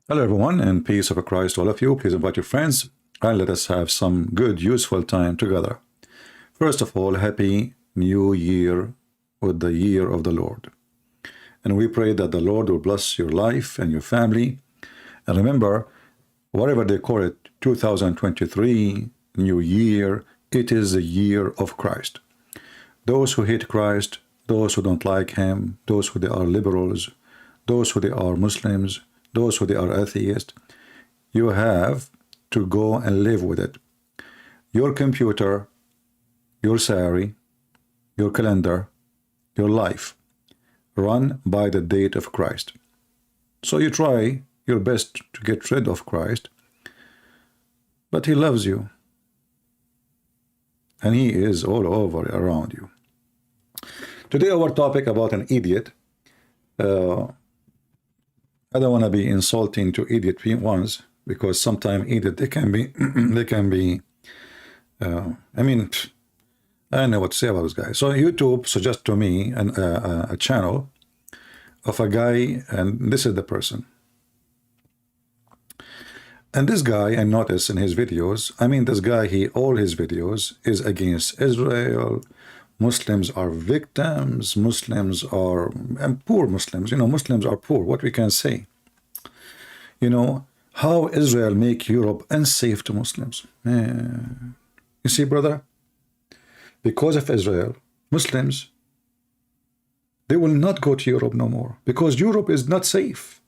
Hello, everyone, and peace of Christ to all of you. Please invite your friends and let us have some good, useful time together. First of all, Happy New Year with the year of the Lord. And we pray that the Lord will bless your life and your family. And remember, whatever they call it, 2023, New Year, it is the year of Christ. Those who hate Christ, those who don't like him, those who they are liberals, those who they are Muslims, those who they are atheists, you have to go and live with it. Your computer, your salary, your calendar, your life, run by the date of Christ. So you try your best to get rid of Christ, but he loves you, and he is all over around you. Today our topic about an idiot. I don't want to be insulting to idiot ones, because sometimes idiot they can be I mean, I don't know what to say about this guy. So YouTube suggests to me a channel of a guy, and this is the person. And this guy, I noticed in his videos, I mean, this guy, all his videos is against Israel. Muslims are victims. Muslims are, and poor Muslims, Muslims are poor. What we can say, how Israel make Europe unsafe to Muslims. You see, brother, because of Israel, Muslims, they will not go to Europe no more, because Europe is not safe.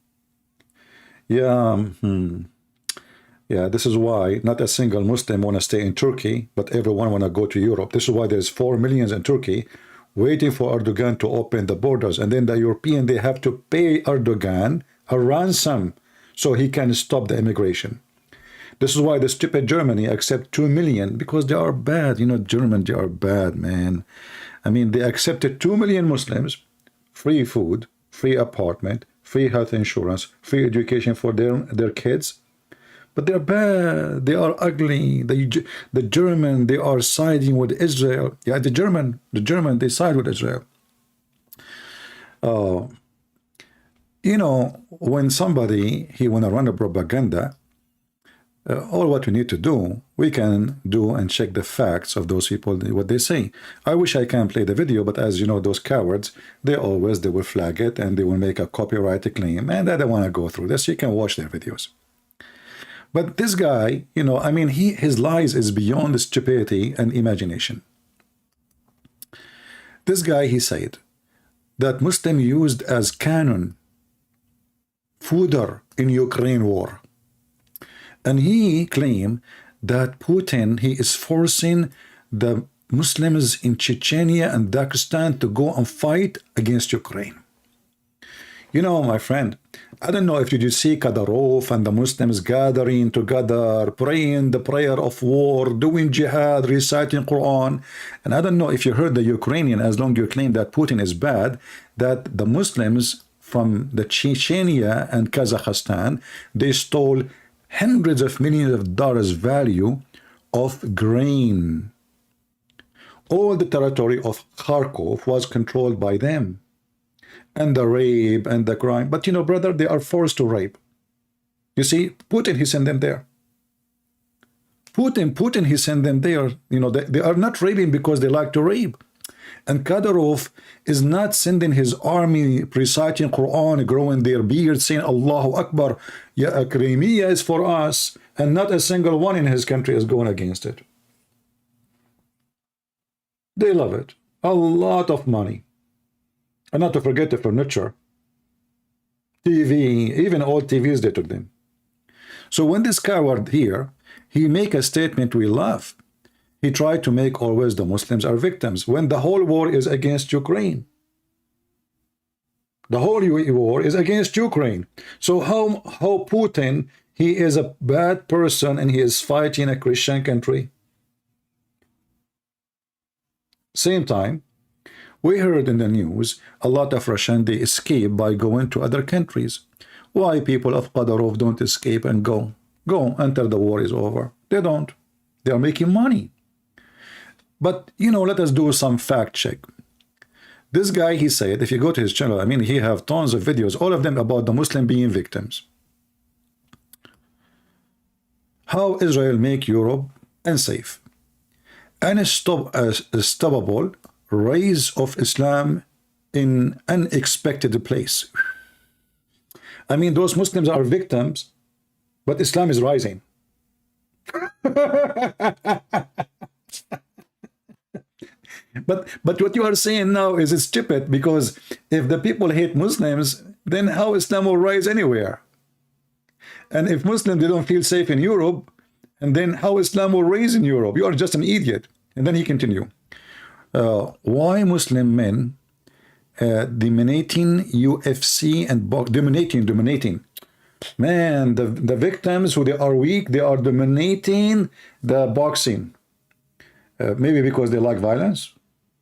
Yeah, this is why not a single Muslim want to stay in Turkey, but everyone want to go to Europe. This is why there's 4 million in Turkey waiting for Erdogan to open the borders. And then the European, they have to pay Erdogan a ransom so he can stop the immigration. This is why the stupid Germany accept 2 million, because they are bad. German, they are bad, man. I mean, they accepted 2 million Muslims, free food, free apartment, free health insurance, free education for their kids. But they're bad. They are ugly. The German, they are siding with Israel. Yeah, the German, they side with Israel. When somebody, he want to run a propaganda, all what we need to do, we can do and check the facts of those people, what they say. I wish I can play the video, but as you know, those cowards, they will flag it, and they will make a copyright claim, and I don't want to go through this. You can watch their videos. But this guy, I mean, his lies is beyond stupidity and imagination. This guy, he said that Muslim used as cannon fodder in Ukraine war. And he claimed that Putin, he is forcing the Muslims in Chechnya and Dagestan to go and fight against Ukraine. My friend, I don't know if you see Kadyrov and the Muslims gathering together, praying the prayer of war, doing jihad, reciting Quran. And I don't know if you heard the Ukrainian, as long as you claim that Putin is bad, that the Muslims from the Chechnya and Kazakhstan, they stole hundreds of millions of dollars value of grain. All the territory of Kharkov was controlled by them. And the rape and the crime. But brother, they are forced to rape. You see, Putin, he sent them there. Putin, he sent them there. They are not raping because they like to rape. And Kadyrov is not sending his army reciting Quran, growing their beard, saying Allahu Akbar, yeah, Crimea is for us, and not a single one in his country is going against it. They love it. A lot of money. And not to forget the furniture, TV, even old TVs, they took them. So when this coward here, he make a statement we laugh. He tried to make always the Muslims are victims when the whole war is against Ukraine. The whole war is against Ukraine. So how Putin, he is a bad person and he is fighting a Christian country? Same time, we heard in the news a lot of Russian, they escape by going to other countries. Why people of Kadyrov don't escape and go until the war is over? They don't. They are making money. But, let us do some fact check. This guy, he said, if you go to his channel, I mean, he have tons of videos, all of them about the Muslim being victims. how Israel make Europe unsafe. Unstoppable rise of Islam in unexpected place. I mean, those Muslims are victims, but Islam is rising. But what you are saying now is stupid, because if the people hate Muslims, then how Islam will rise anywhere? And if Muslims, they don't feel safe in Europe, and then how Islam will rise in Europe? You are just an idiot. And then he continued, why Muslim men dominating UFC and dominating. Man, the victims who they are weak, they are dominating the boxing. Maybe because they like violence?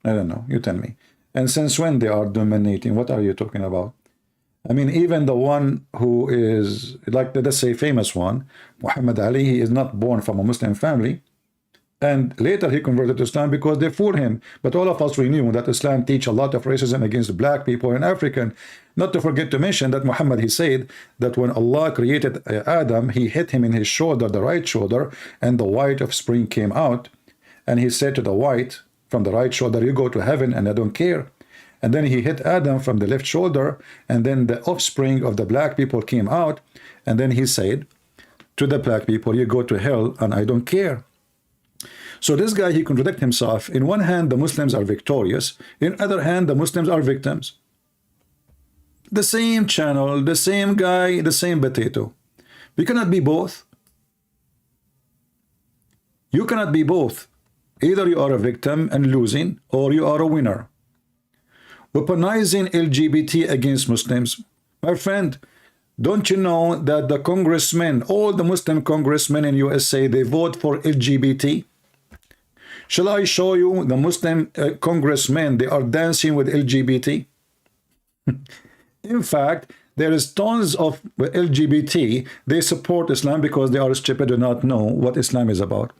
I don't know. You tell me. And since when they are dominating? What are you talking about? I mean, even the one who is, like, let's say, famous one, Muhammad Ali, he is not born from a Muslim family. And later he converted to Islam because they fooled him. But all of us, we knew that Islam teach a lot of racism against black people and African. Not to forget to mention that Muhammad, he said that when Allah created Adam, he hit him in his shoulder, the right shoulder, and the white offspring came out. And he said to the white from the right shoulder, you go to heaven and I don't care. And then he hit Adam from the left shoulder, and then the offspring of the black people came out. And then he said to the black people, you go to hell and I don't care. So this guy, he contradicts himself. In one hand, the Muslims are victorious. In other hand, the Muslims are victims. The same channel, the same guy, the same potato. We cannot be both. You cannot be both. Either you are a victim and losing, or you are a winner. Weaponizing LGBT against Muslims. My friend, don't you know that the congressmen, all the Muslim congressmen in USA, they vote for LGBT? Shall I show you the Muslim congressmen, they are dancing with LGBT? In fact, there is tons of LGBT, they support Islam because they are stupid, do not know what Islam is about.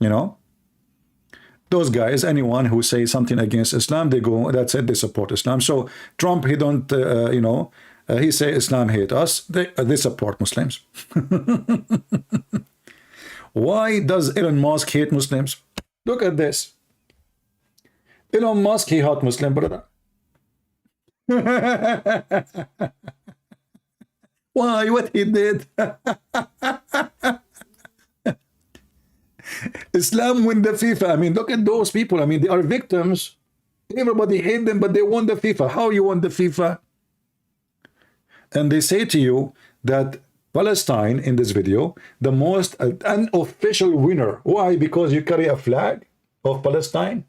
You know? Those guys, anyone who says something against Islam, they go, that's it, they support Islam. So Trump, he don't, you know, he say Islam hate us, they support Muslims. Why does Elon Musk hate Muslims? Look at this. Elon Musk, he hate Muslim, brother. Why? What he did? Islam win the FIFA. I mean, look at those people. I mean, they are victims. Everybody hate them, but they won the FIFA. How you won the FIFA? And they say to you that Palestine, in this video, the most unofficial winner. Why? Because you carry a flag of Palestine.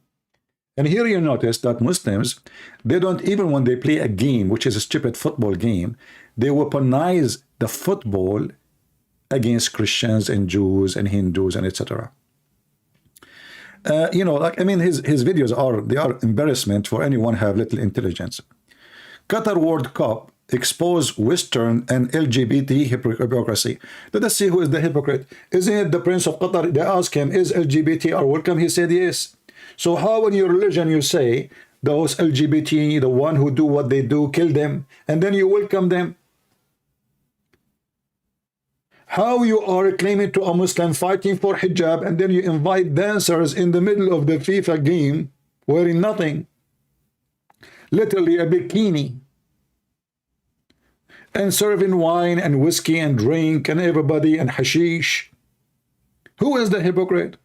And here you notice that Muslims, they don't, even when they play a game, which is a stupid football game, they weaponize the football against Christians and Jews and Hindus and etc. You know, like, I mean, his videos are, they are embarrassment for anyone who have little intelligence. Qatar World Cup expose Western and LGBT hypocrisy. Let us see who is the hypocrite. Isn't it the Prince of Qatar? They ask him, is LGBT are welcome? He said yes. So how in your religion you say those LGBT, the one who do what they do, kill them, and then you welcome them? How you are claiming to a Muslim fighting for hijab, and then you invite dancers in the middle of the FIFA game wearing nothing, literally a bikini, and serving wine and whiskey and drink and everybody and hashish? Who is the hypocrite?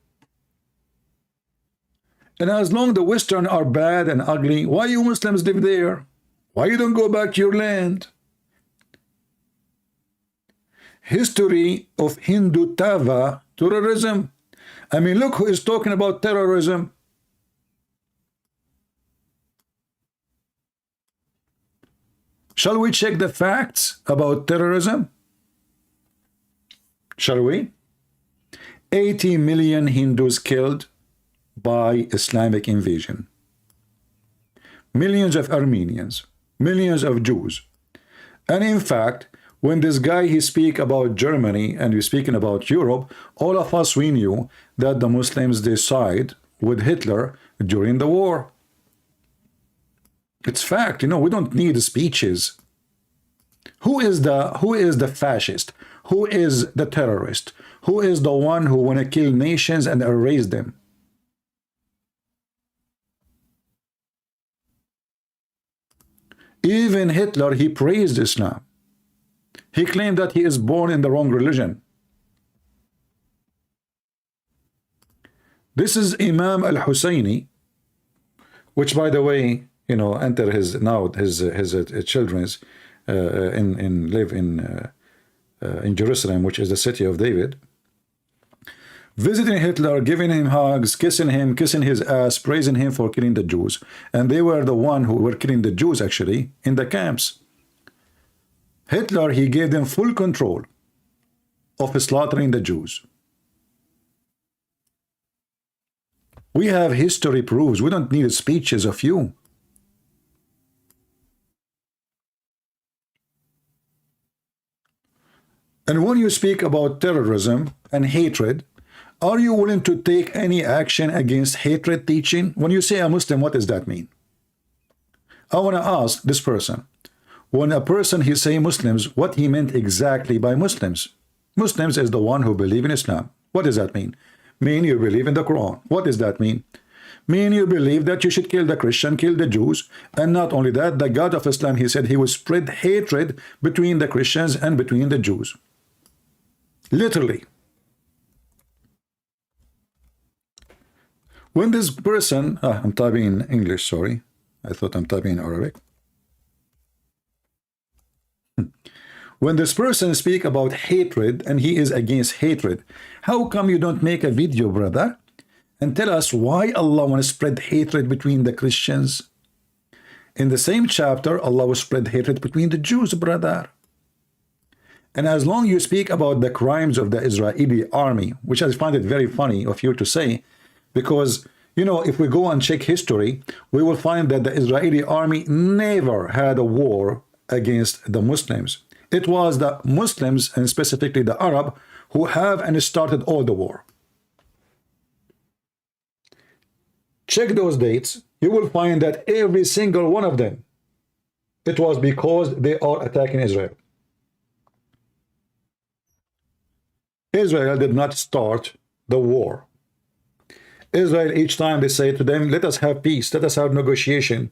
And as long the Western are bad and ugly, why you Muslims live there? Why you don't go back to your land? History of Hindu Tava terrorism. I mean, look who is talking about terrorism. Shall we check the facts about terrorism? Shall we? 80 million Hindus killed by Islamic invasion. Millions of Armenians, millions of Jews. And in fact, when this guy, he speak about Germany and he's speaking about Europe, all of us, we knew that the Muslims, they side with Hitler during the war. It's fact, you know, we don't need speeches. Who is the fascist? Who is the terrorist? Who is the one who want to kill nations and erase them? Even Hitler, he praised Islam. He claimed that he is born in the wrong religion. This is Imam al-Husseini, which, by the way, you know, enter his children's live in Jerusalem, which is the city of David, visiting Hitler, giving him hugs, kissing his ass, praising him for killing the Jews. And they were the one who were killing the Jews, actually, in the camps. Hitler, he gave them full control of slaughtering the Jews. We have history proofs. We don't need speeches of you. And when you speak about terrorism and hatred, are you willing to take any action against hatred teaching? When you say a Muslim, what does that mean? I want to ask this person. When a person he say Muslims, what he meant exactly by Muslims? Muslims is the one who believe in Islam. What does that mean? Mean you believe in the Quran. What does that mean? Mean you believe that you should kill the Christian, kill the Jews, and not only that, the God of Islam, he said he will spread hatred between the Christians and between the Jews. Literally. When this person, I'm typing in English, sorry. I thought I'm typing in Arabic. When this person speak about hatred and he is against hatred, how come you don't make a video, brother, and tell us why Allah want to spread hatred between the Christians? In the same chapter, Allah will spread hatred between the Jews, brother. And as long you speak about the crimes of the Israeli army, which I find it very funny of you to say, because, you know, if we go and check history, we will find that the Israeli army never had a war against the Muslims. It was the Muslims, and specifically the Arab, who have and started all the war. Check those dates. You will find that every single one of them, it was because they are attacking Israel. Israel did not start the war. Israel, each time they say to them, let us have peace, let us have negotiation.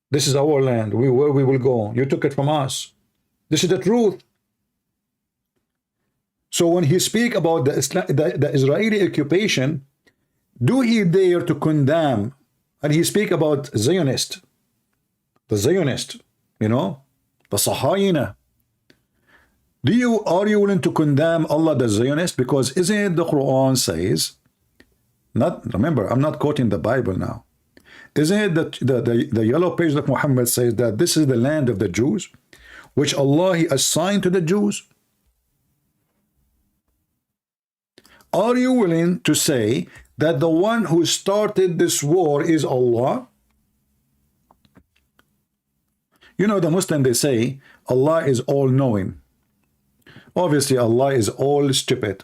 This is our land, where we will go. You took it from us. This is the truth. So when he speak about the Israeli occupation, do he dare to condemn, and he speak about Zionist, the Zionist, you know, the Sahayina. Are you willing to condemn Allah the Zionist? Because isn't it the Quran says, remember, I'm not quoting the Bible now. Isn't it that the yellow page of Muhammad says that this is the land of the Jews, which Allah he assigned to the Jews? Are you willing to say that the one who started this war is Allah? You know, the Muslim, they say Allah is all-knowing. Obviously, Allah is all stupid,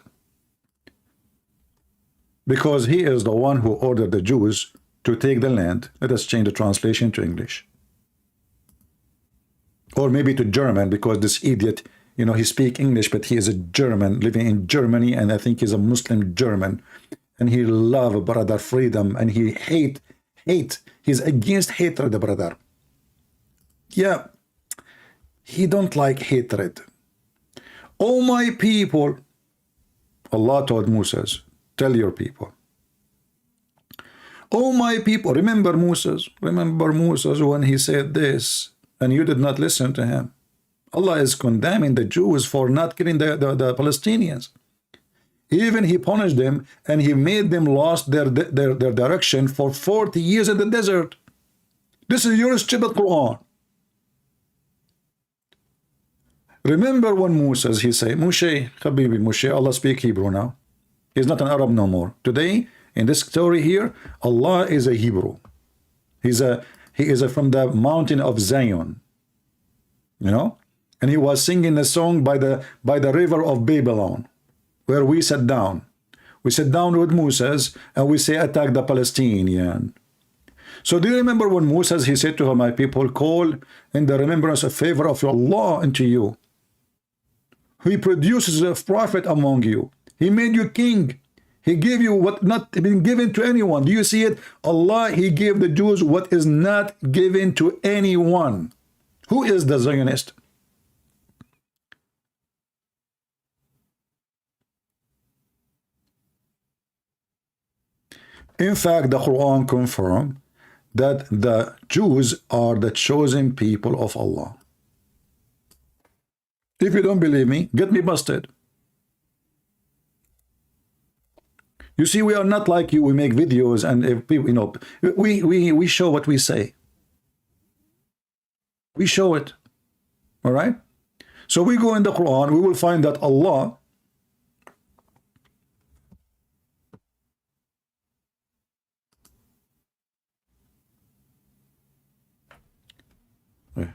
because he is the one who ordered the Jews to take the land. Let us change the translation to English. Or maybe to German, because this idiot, you know, he speaks English, but he is a German living in Germany, and I think he's a Muslim German. And he love brother freedom, and he hate. He's against hatred, brother. Yeah, he don't like hatred. Oh my people, Allah told Moses, tell your people. Oh my people, remember Moses when he said this, and you did not listen to him. Allah is condemning the Jews for not killing the Palestinians. Even he punished them, and he made them lost their direction for 40 years in the desert. This is your stupid Quran. Remember when Moses, he said, Moshe, Habibi Moshe, Allah speak Hebrew now. He's not an Arab no more. Today, in this story here, Allah is a Hebrew. He is from the mountain of Zion. You know? And he was singing a song by the river of Babylon, where we sat down. We sat down with Moses, and we say, attack the Palestinian. So do you remember when Moses, he said to her, my people, call in the remembrance of favor of Allah unto you? He produces a prophet among you. He made you king. He gave you what not been given to anyone. Do you see it? Allah, He gave the Jews what is not given to anyone. Who is the Zionist? In fact, the Quran confirms that the Jews are the chosen people of Allah. If you don't believe me, get me busted. You see, we are not like you. We make videos and if people, you know, we show what we say. We show it. All right? So we go in the Quran, we will find that Allah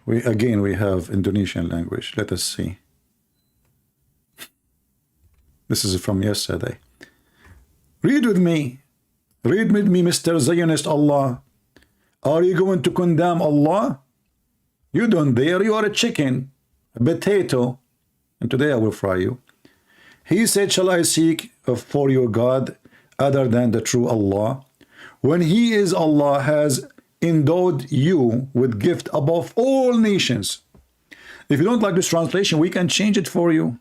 we have Indonesian language. Let us see. This is from yesterday. Read with me. Read with me, Mr. Zionist Allah. Are you going to condemn Allah? You don't dare. You are a chicken, a potato. And today I will fry you. He said, shall I seek for your God other than the true Allah? When He is Allah has endowed you with gift above all nations. If you don't like this translation, we can change it for you.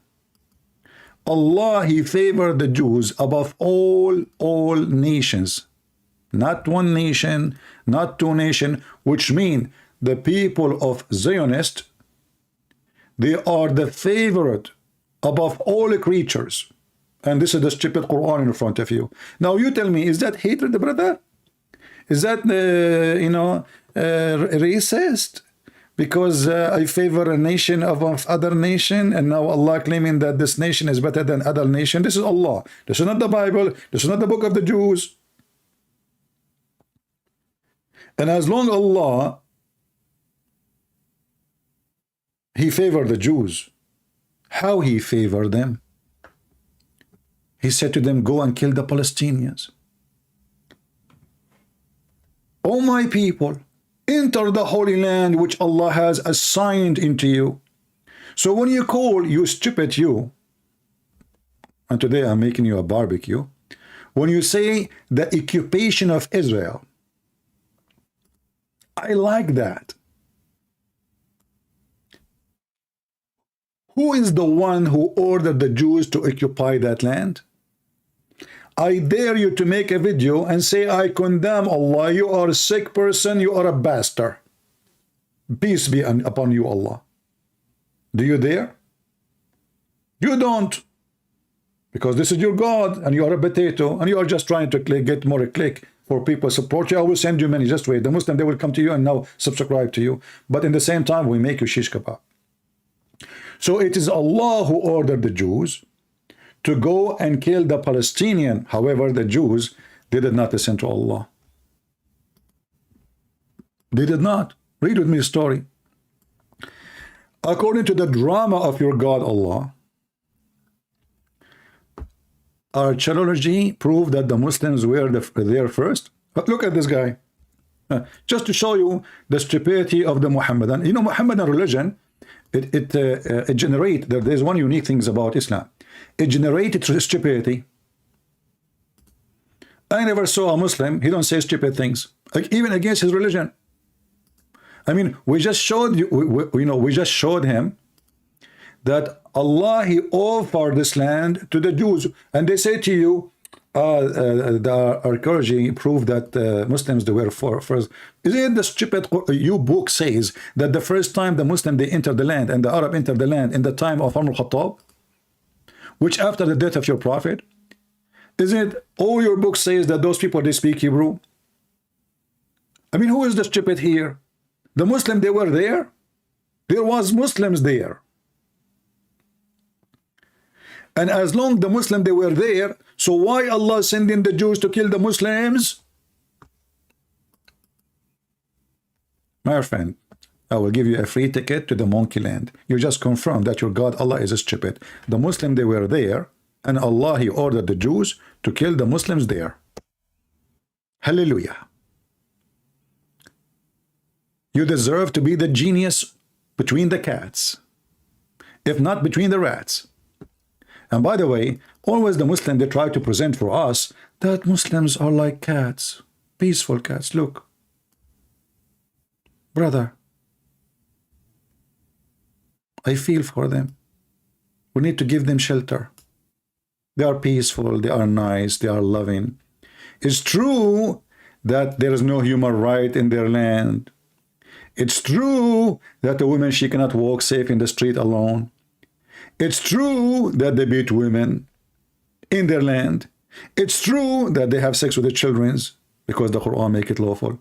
Allah, He favored the Jews above all nations. Not one nation, not two nations, which mean the people of Zionist, they are the favorite above all creatures. And this is the stupid Quran in front of you. Now you tell me, is that hatred, brother? Is that, racist? Because I favor a nation above other nation, and now Allah claiming that this nation is better than other nation. This is Allah. This is not the Bible. This is not the book of the Jews. And as long Allah, He favored the Jews. How He favored them? He said to them, go and kill the Palestinians. O my people, enter the Holy Land which Allah has assigned into you. So when you call, you stupid you, and today I'm making you a barbecue, when you say the occupation of Israel, I like that. Who is the one who ordered the Jews to occupy that land? I dare you to make a video and say, I condemn Allah, you are a sick person, you are a bastard. Peace be upon you, Allah. Do you dare? You don't. Because this is your God, and you are a potato, and you are just trying to get more click for people support you. I will send you many, just wait. The Muslim, they will come to you and now subscribe to you. But in the same time, we make you shish kebab. So it is Allah who ordered the Jews to go and kill the Palestinian. However, the Jews, they did not listen to Allah. They did not. Read with me a story. According to the drama of your God, Allah, archaeology proved that the Muslims were there first. But look at this guy. Just to show you the stupidity of the Muhammadan. You know, Muhammadan religion, it generates, there's one unique thing about Islam. It generated stupidity. I never saw a Muslim, he don't say stupid things, like even against his religion. I mean, we just showed you, we just showed him that Allah, He offered this land to the Jews, and they say to you, the archaeology proved that Muslims, they were first. Is it the stupid you book says that the first time the Muslim they entered the land and the Arab entered the land in the time of Umar al-Khattab, which after the death of your prophet? Isn't it all your book says that those people, they speak Hebrew? I mean, who is the stupid here? The Muslim, they were there. There was Muslims there. And as long the Muslim, they were there, so why Allah sending the Jews to kill the Muslims? My friend, I will give you a free ticket to the monkey land. You just confirm that your God, Allah, is stupid. The Muslim, they were there, and Allah, He ordered the Jews to kill the Muslims there. Hallelujah. You deserve to be the genius between the cats, if not between the rats. And by the way, always the Muslim, they try to present for us that Muslims are like cats, peaceful cats. Look, brother, I feel for them. We need to give them shelter. They are peaceful, they are nice, they are loving. It's true that there is no human right in their land. It's true that a woman, she cannot walk safe in the street alone. It's true that they beat women in their land. It's true that they have sex with their children because the Quran make it lawful.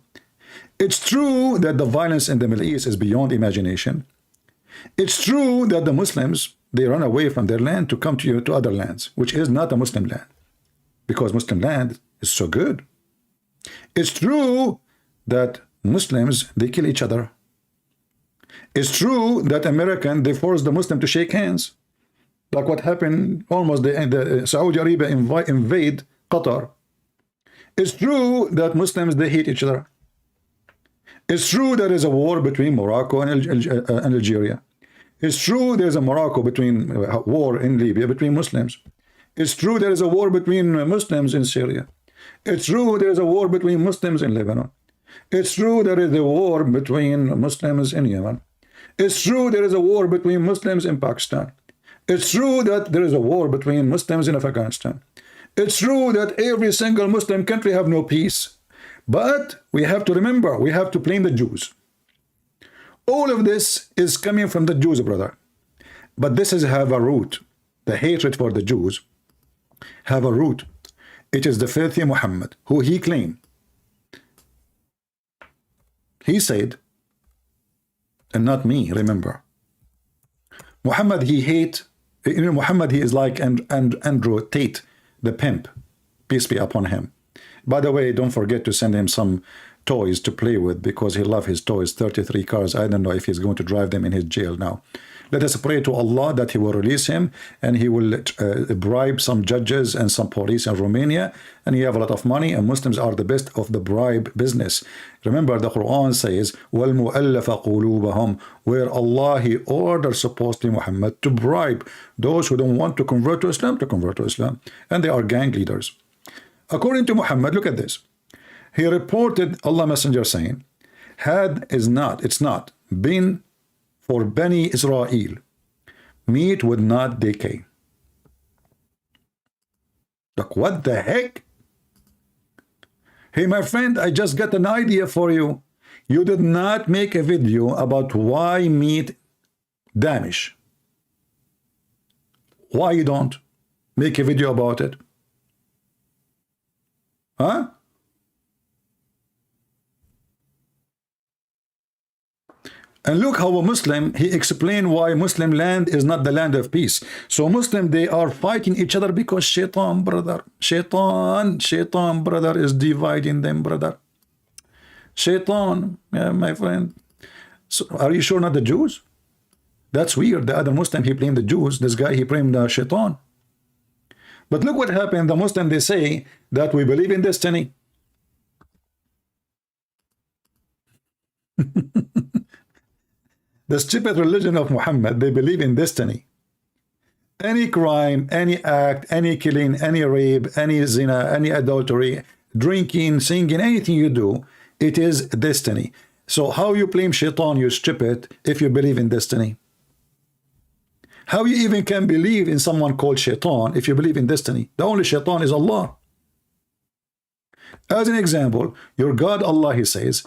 It's true that the violence in the Middle East is beyond imagination. It's true that the Muslims, they run away from their land to come to other lands, which is not a Muslim land, because Muslim land is so good. It's true that Muslims, they kill each other. It's true that American, they force the Muslim to shake hands, like what happened almost the Saudi Arabia invade Qatar. It's true that Muslims, they hate each other. It's true there is a war between Morocco and Algeria. It's true there's a Morocco war in Libya between Muslims. It's true there is a war between Muslims in Syria. It's true there is a war between Muslims in Lebanon. It's true there is a war between Muslims in Yemen. It's true there is a war between Muslims in Pakistan. It's true that there is a war between Muslims in Afghanistan. It's true that every single Muslim country have no peace. But we have to remember, we have to blame the Jews. All of this is coming from the Jews, brother. But this have a root. The hatred for the Jews have a root. It is the filthy Muhammad, who he claimed. He said, and not me, remember. Muhammad, he hate, Muhammad, he is like Andrew Tate, the pimp, peace be upon him. By the way, don't forget to send him some toys to play with, because he loves his toys, 33 cars. I don't know if he's going to drive them in his jail now. Let us pray to Allah that he will release him, and he will bribe some judges and some police in Romania, and he have a lot of money, and Muslims are the best of the bribe business. Remember, the Quran says, وَالْمُؤَلَّفَ قُلُوبَهُمْ, where Allah, he orders supposedly Muhammad to bribe those who don't want to convert to Islam, and they are gang leaders. According to Muhammad, look at this. He reported Allah Messenger saying, it's not been for Bani Israel, meat would not decay. Look, what the heck? Hey, my friend, I just got an idea for you. You did not make a video about why meat damage. Why you don't make a video about it? Huh? And look how a Muslim, he explained why Muslim land is not the land of peace. So Muslim, they are fighting each other because shaitan, brother. Shaitan, brother, is dividing them, brother. Shaitan, yeah, my friend. So are you sure not the Jews? That's weird. The other Muslim, he blamed the Jews. This guy, he blamed the shaitan. But look what happened. The Muslim, they say that we believe in destiny. The stupid religion of Muhammad, they believe in destiny. Any crime, any act, any killing, any rape, any zina, any adultery, drinking, singing, anything you do, it is destiny. So how you blame shaitan, you stupid, if you believe in destiny? How you even can believe in someone called shaitan if you believe in destiny? The only shaitan is Allah. As an example, your God Allah, he says,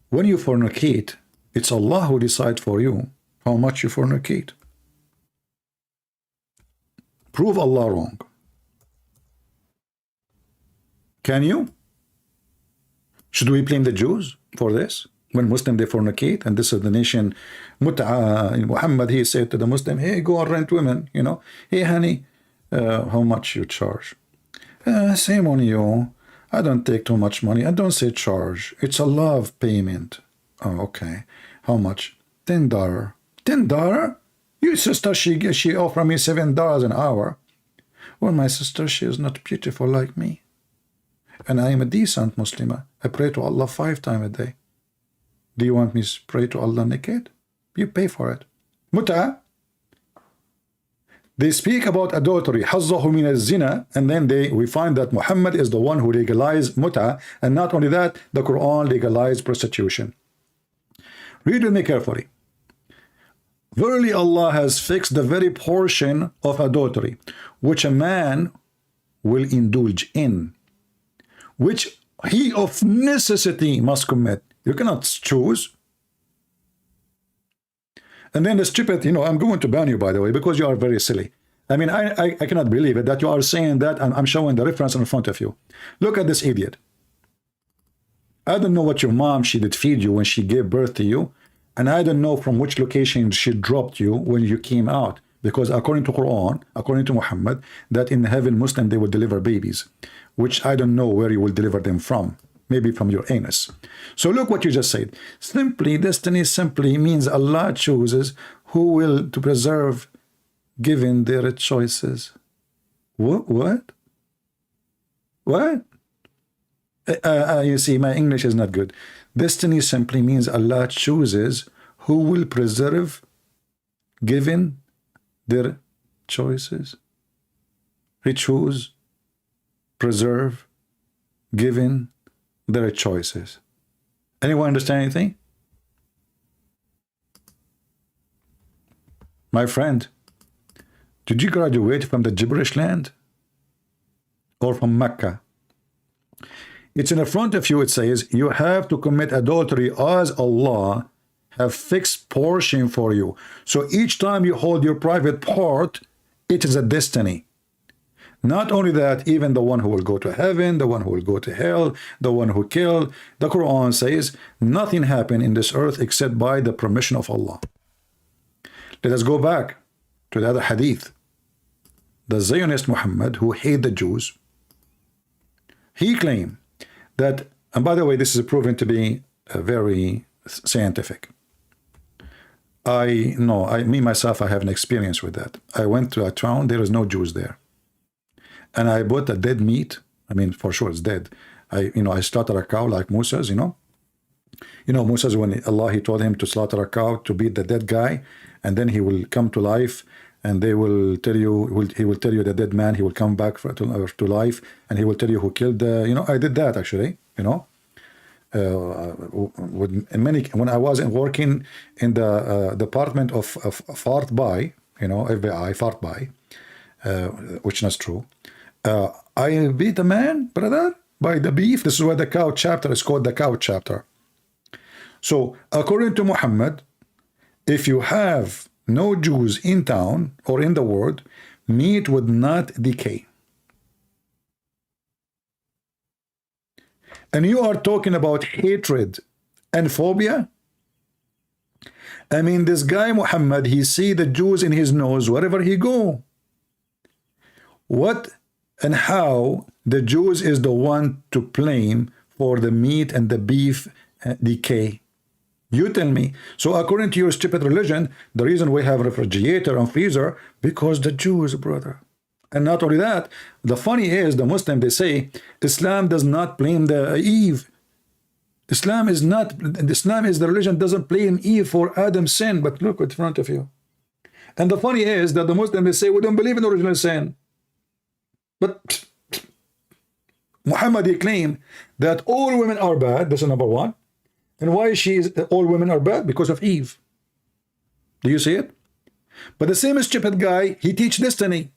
when you fornicate, it's Allah who decides for you how much you fornicate. Prove Allah wrong. Can you? Should we blame the Jews for this? When Muslim, they fornicate, and this is the nation, Muhammad, he said to the Muslim, hey, go and rent women, you know. Hey, honey, how much you charge? Same on you. I don't take too much money. I don't say charge. It's a love payment. Oh, okay. How much? $10. $10? Your sister, she offered me $7 an hour. Well, my sister, she is not beautiful like me. And I am a decent Muslim. I pray to Allah 5 times a day. Do you want me to pray to Allah naked? You pay for it. Muta. They speak about adultery, حظه من الزنا, and then we find that Muhammad is the one who legalized muta, and not only that, the Quran legalized prostitution. Read with me carefully. Verily Allah has fixed the very portion of adultery which a man will indulge in, which he of necessity must commit. You cannot choose. And then the stupid, I'm going to ban you, by the way, because you are very silly. I mean, I cannot believe it that you are saying that, and I'm showing the reference in front of you. Look at this idiot. I don't know what your mom, she did feed you when she gave birth to you, and I don't know from which location she dropped you when you came out. Because according to Quran, according to Muhammad, that in heaven Muslim they will deliver babies, which I don't know where you will deliver them from. Maybe from your anus. So look what you just said. Simply, destiny simply means Allah chooses who will to preserve given their choices. What? You see, my English is not good. Destiny simply means Allah chooses who will preserve given their choices. He choose, preserve, given their choices. Anyone understand anything? My friend, did you graduate from the gibberish land or from Mecca? It's in the front of you. It says you have to commit adultery as Allah have fixed portion for you. So each time you hold your private part, it is a destiny. Not only that, even the one who will go to heaven, the one who will go to hell, the one who killed, the Quran says nothing happened in this earth except by the permission of Allah. Let us go back to the other hadith. The Zionist Muhammad, who hated the Jews, he claimed that, and by the way, this is proven to be very scientific. Me myself, I have an experience with that. I went to a town, there is no Jews there. And I bought a dead meat. I mean, for sure it's dead. I slaughtered a cow like Moses, Moses, when Allah, he told him to slaughter a cow to beat the dead guy, and then he will come to life, and they will tell you, he will tell you the dead man, he will come back to life, and he will tell you who killed the, I did that actually, when I was working in the department of fart by, FBI, fart by, which is not true. I beat a man, brother, by the beef. This is why the cow chapter is called the cow chapter. So, according to Muhammad, if you have no Jews in town or in the world, meat would not decay. And you are talking about hatred and phobia? I mean, this guy Muhammad, he see the Jews in his nose wherever he go. What and how the Jews is the one to blame for the meat and the beef decay? You tell me. So according to your stupid religion, the reason we have refrigerator and freezer, because the Jews, brother. And not only that, the funny is the Muslim, they say Islam does not blame the Eve. Islam is the religion doesn't blame Eve for Adam's sin, but look in front of you. And the funny is that the Muslim, they say we don't believe in original sin. But Muhammad, he claimed that all women are bad. This is number one. And why all women are bad? Because of Eve. Do you see it? But the same stupid guy, he teach destiny.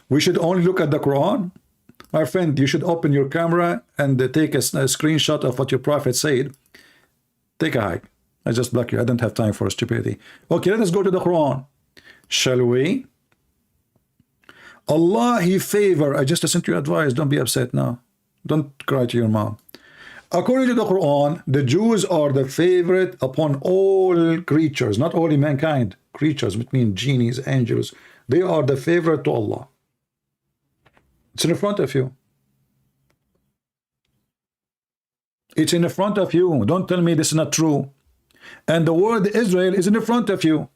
We should only look at the Quran. My friend, you should open your camera and take a screenshot of what your prophet said. Take a hike. I just block you. I don't have time for stupidity. Okay, let us go to the Quran. Shall we? Allah, he favor. I just sent you advice. Don't be upset now. Don't cry to your mom. According to the Quran, the Jews are the favorite upon all creatures, not only mankind, creatures, which mean genies, angels. They are the favorite to Allah. It's in front of you. It's in front of you. Don't tell me this is not true. And the word Israel is in front of you.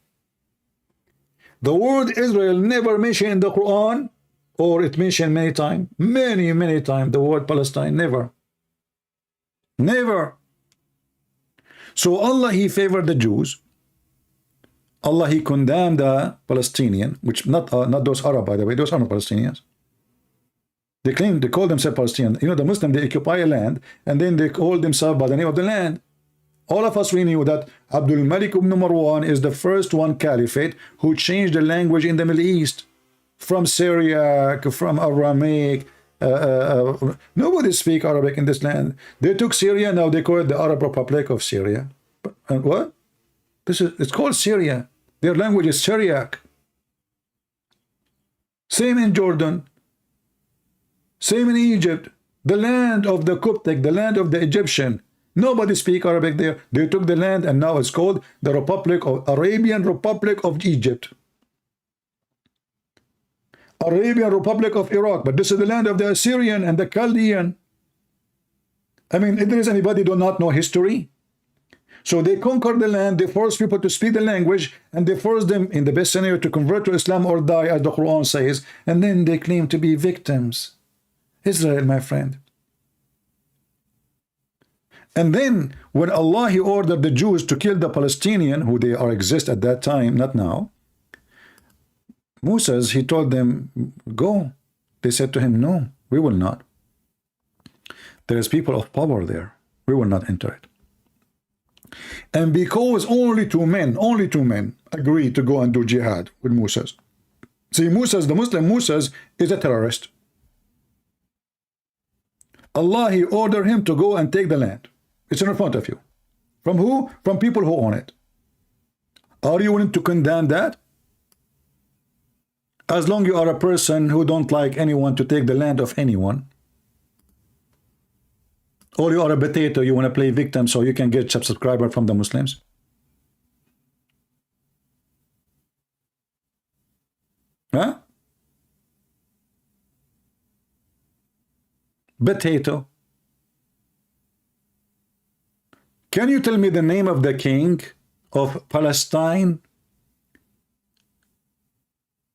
The word Israel never mentioned in the Quran, or it mentioned many times, many times, the word Palestine, never. Never. So Allah, he favored the Jews. Allah, he condemned the Palestinian, which not those Arab, by the way, those are not Palestinians. They claim, they call themselves Palestinian. You know, the Muslim, they occupy a land, and then they call themselves by the name of the land. All of us, we knew that Abdul Malik ibn Marwan is the first one caliphate who changed the language in the Middle East from Syriac, from Aramaic. Nobody speak Arabic in this land. They took Syria, now they call it the Arab Republic of Syria. And what? It's called Syria. Their language is Syriac. Same in Jordan. Same in Egypt. The land of the Coptic, the land of the Egyptian. Nobody speak Arabic there. They took the land and now it's called the Republic of Arabian Republic of Egypt. Arabian Republic of Iraq. But this is the land of the Assyrian and the Chaldean. I mean, if there is anybody do not know history. So they conquered the land, they forced people to speak the language, and they forced them, in the best scenario, to convert to Islam or die, as the Quran says, and then they claim to be victims. Israel, my friend. And then, when Allah, he ordered the Jews to kill the Palestinian, who they are exist at that time, not now, Moses, he told them, go. They said to him, no, we will not. There is people of power there. We will not enter it. And because only two men agreed to go and do jihad with Moses. See, Moses, the Muslim Moses, is a terrorist. Allah, he ordered him to go and take the land. It's in front of you. From who? From people who own it. Are you willing to condemn that? As long as you are a person who don't like anyone to take the land of anyone, or you are a potato, you want to play victim so you can get subscriber from the Muslims. Huh? Potato. Can you tell me the name of the king of Palestine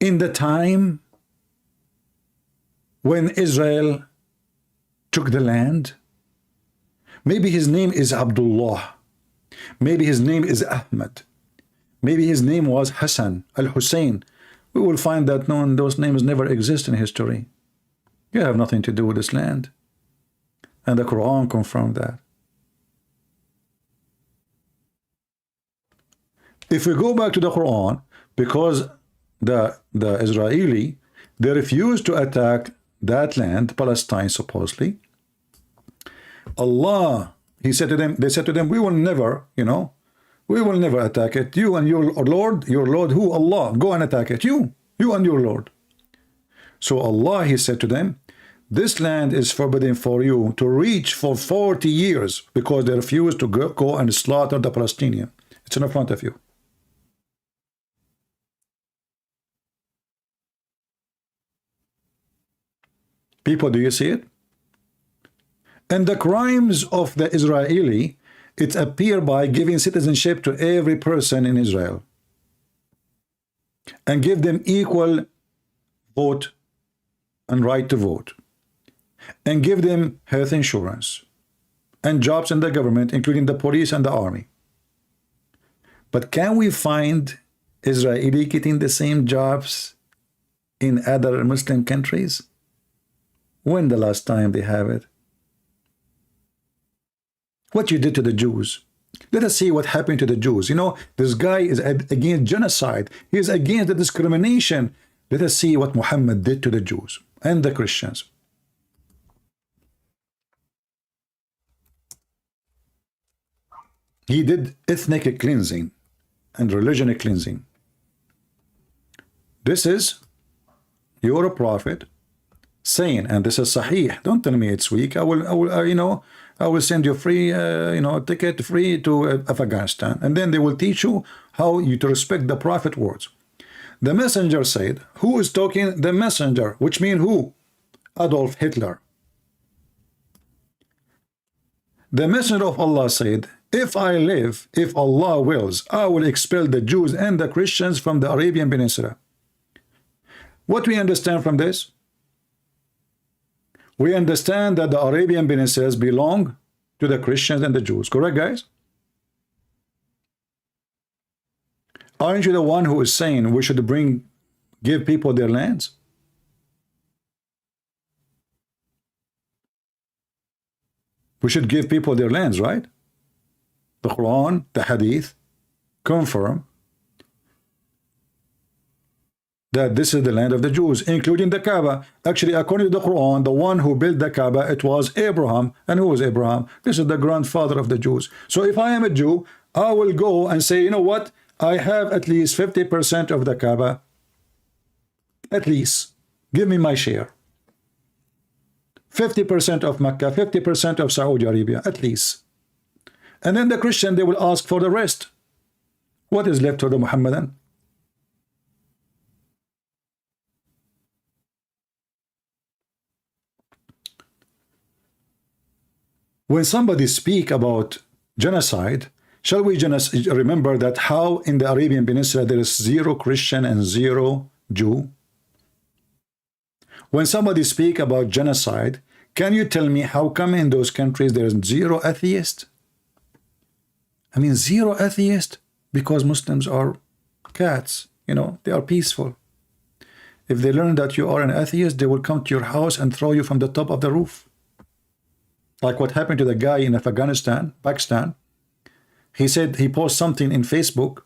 in the time when Israel took the land? Maybe his name is Abdullah. Maybe his name is Ahmed. Maybe his name was Hassan, Al-Hussein. We will find that none those names never exist in history. You have nothing to do with this land. And the Quran confirmed that. If we go back to the Quran, because the Israeli, they refused to attack that land, Palestine supposedly, Allah, he said to them, they said to them, we will never, we will never attack it. You and your Lord who? Allah, go and attack it. You and your Lord. So Allah, he said to them, this land is forbidden for you to reach for 40 years because they refused to go and slaughter the Palestinian. It's in front of you. People, do you see it? And the crimes of the Israeli, it appear by giving citizenship to every person in Israel and give them equal vote and right to vote and give them health insurance and jobs in the government, including the police and the army. But can we find Israeli getting the same jobs in other Muslim countries? When the last time they have it? What you did to the Jews. Let us see what happened to the Jews. This guy is against genocide. He is against the discrimination. Let us see what Muhammad did to the Jews and the Christians. He did ethnic cleansing and religion cleansing. This is your prophet saying, and this is Sahih. Don't tell me it's weak. I will send you free, ticket free to Afghanistan, and then they will teach you how you to respect the prophet words. The messenger said, who is talking? The messenger, which means who? Adolf Hitler. The messenger of Allah said, if I live, if Allah wills, I will expel the Jews and the Christians from the Arabian Peninsula. What we understand from this? We understand that the Arabian Peninsula belong to the Christians and the Jews. Correct, guys? Aren't you the one who is saying we should give people their lands? We should give people their lands, right? The Quran, the Hadith confirm that this is the land of the Jews, including the Kaaba. Actually, according to the Quran, the one who built the Kaaba, it was Abraham. And who was Abraham? This is the grandfather of the Jews. So if I am a Jew, I will go and say, you know what? I have at least 50% of the Kaaba. At least. Give me my share. 50% of Mecca, 50% of Saudi Arabia, at least. And then the Christian, they will ask for the rest. What is left for the Muhammadan? When somebody speak about genocide, shall we remember that how in the Arabian Peninsula there is 0 Christian and 0 Jew? When somebody speak about genocide, can you tell me how come in those countries there is 0 atheist? I mean 0 atheist? Because Muslims are cats, you know, they are peaceful. If they learn that you are an atheist, they will come to your house and throw you from the top of the roof. Like what happened to the guy in Afghanistan, Pakistan. He said he posted something in Facebook.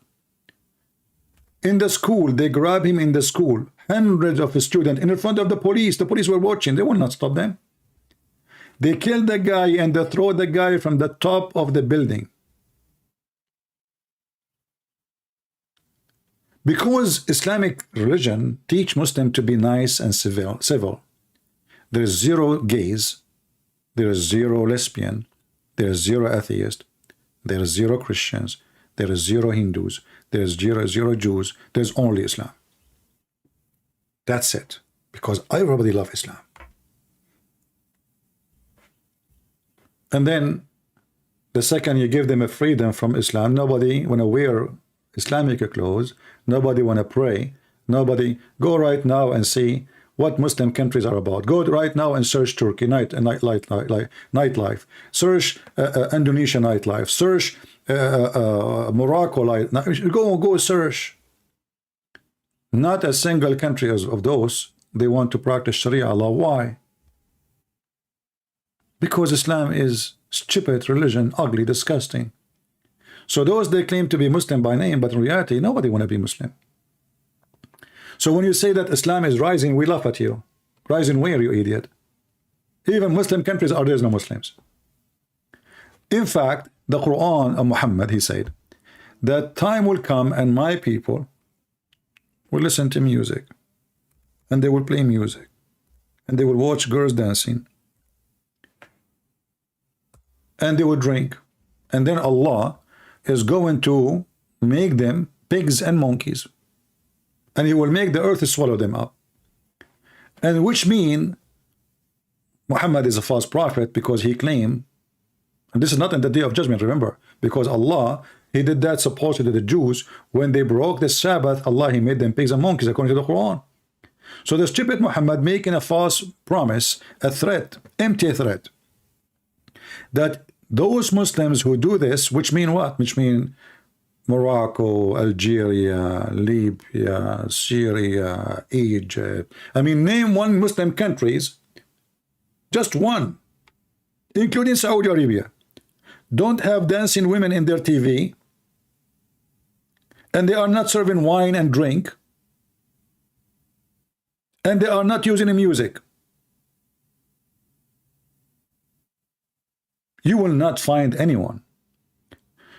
In the school, they grab him in the school. Hundreds of students in front of the police. The police were watching. They will not stop them. They killed the guy and they throw the guy from the top of the building. Because Islamic religion teach Muslim to be nice and civil. There is 0 gays. There is 0 lesbian, there is 0 atheist, there is 0 Christians, there is 0 Hindus, there is 0 Jews, there's only Islam. That's it. Because everybody loves Islam. And then the second you give them a freedom from Islam, nobody want to wear Islamic clothes, nobody want to pray, nobody. Go right now and see what Muslim countries are about. Go right now and search Turkey nightlife. Search Indonesia nightlife. Search Morocco Go search. Not a single country of those they want to practice Sharia law. Why? Because Islam is stupid religion, ugly, disgusting. So those they claim to be Muslim by name, but in reality nobody want to be Muslim. So when you say that Islam is rising, we laugh at you. Rising where, you idiot? Even Muslim countries are there is no Muslims. In fact, the Quran of Muhammad, he said, that time will come and my people will listen to music. And they will play music. And they will watch girls dancing. And they will drink. And then Allah is going to make them pigs and monkeys. And he will make the earth swallow them up. And which mean Muhammad is a false prophet because he claimed, and this is not in the day of judgment, remember, because Allah, he did that supposedly to the Jews when they broke the Sabbath. Allah, he made them pigs and monkeys according to the Quran. So the stupid Muhammad making a false promise, a threat, empty threat, that those Muslims who do this, which mean what? Which mean Morocco, Algeria, Libya, Syria, Egypt. I mean, name one Muslim countries, just one, including Saudi Arabia, don't have dancing women in their TV, and they are not serving wine and drink, and they are not using music. You will not find anyone.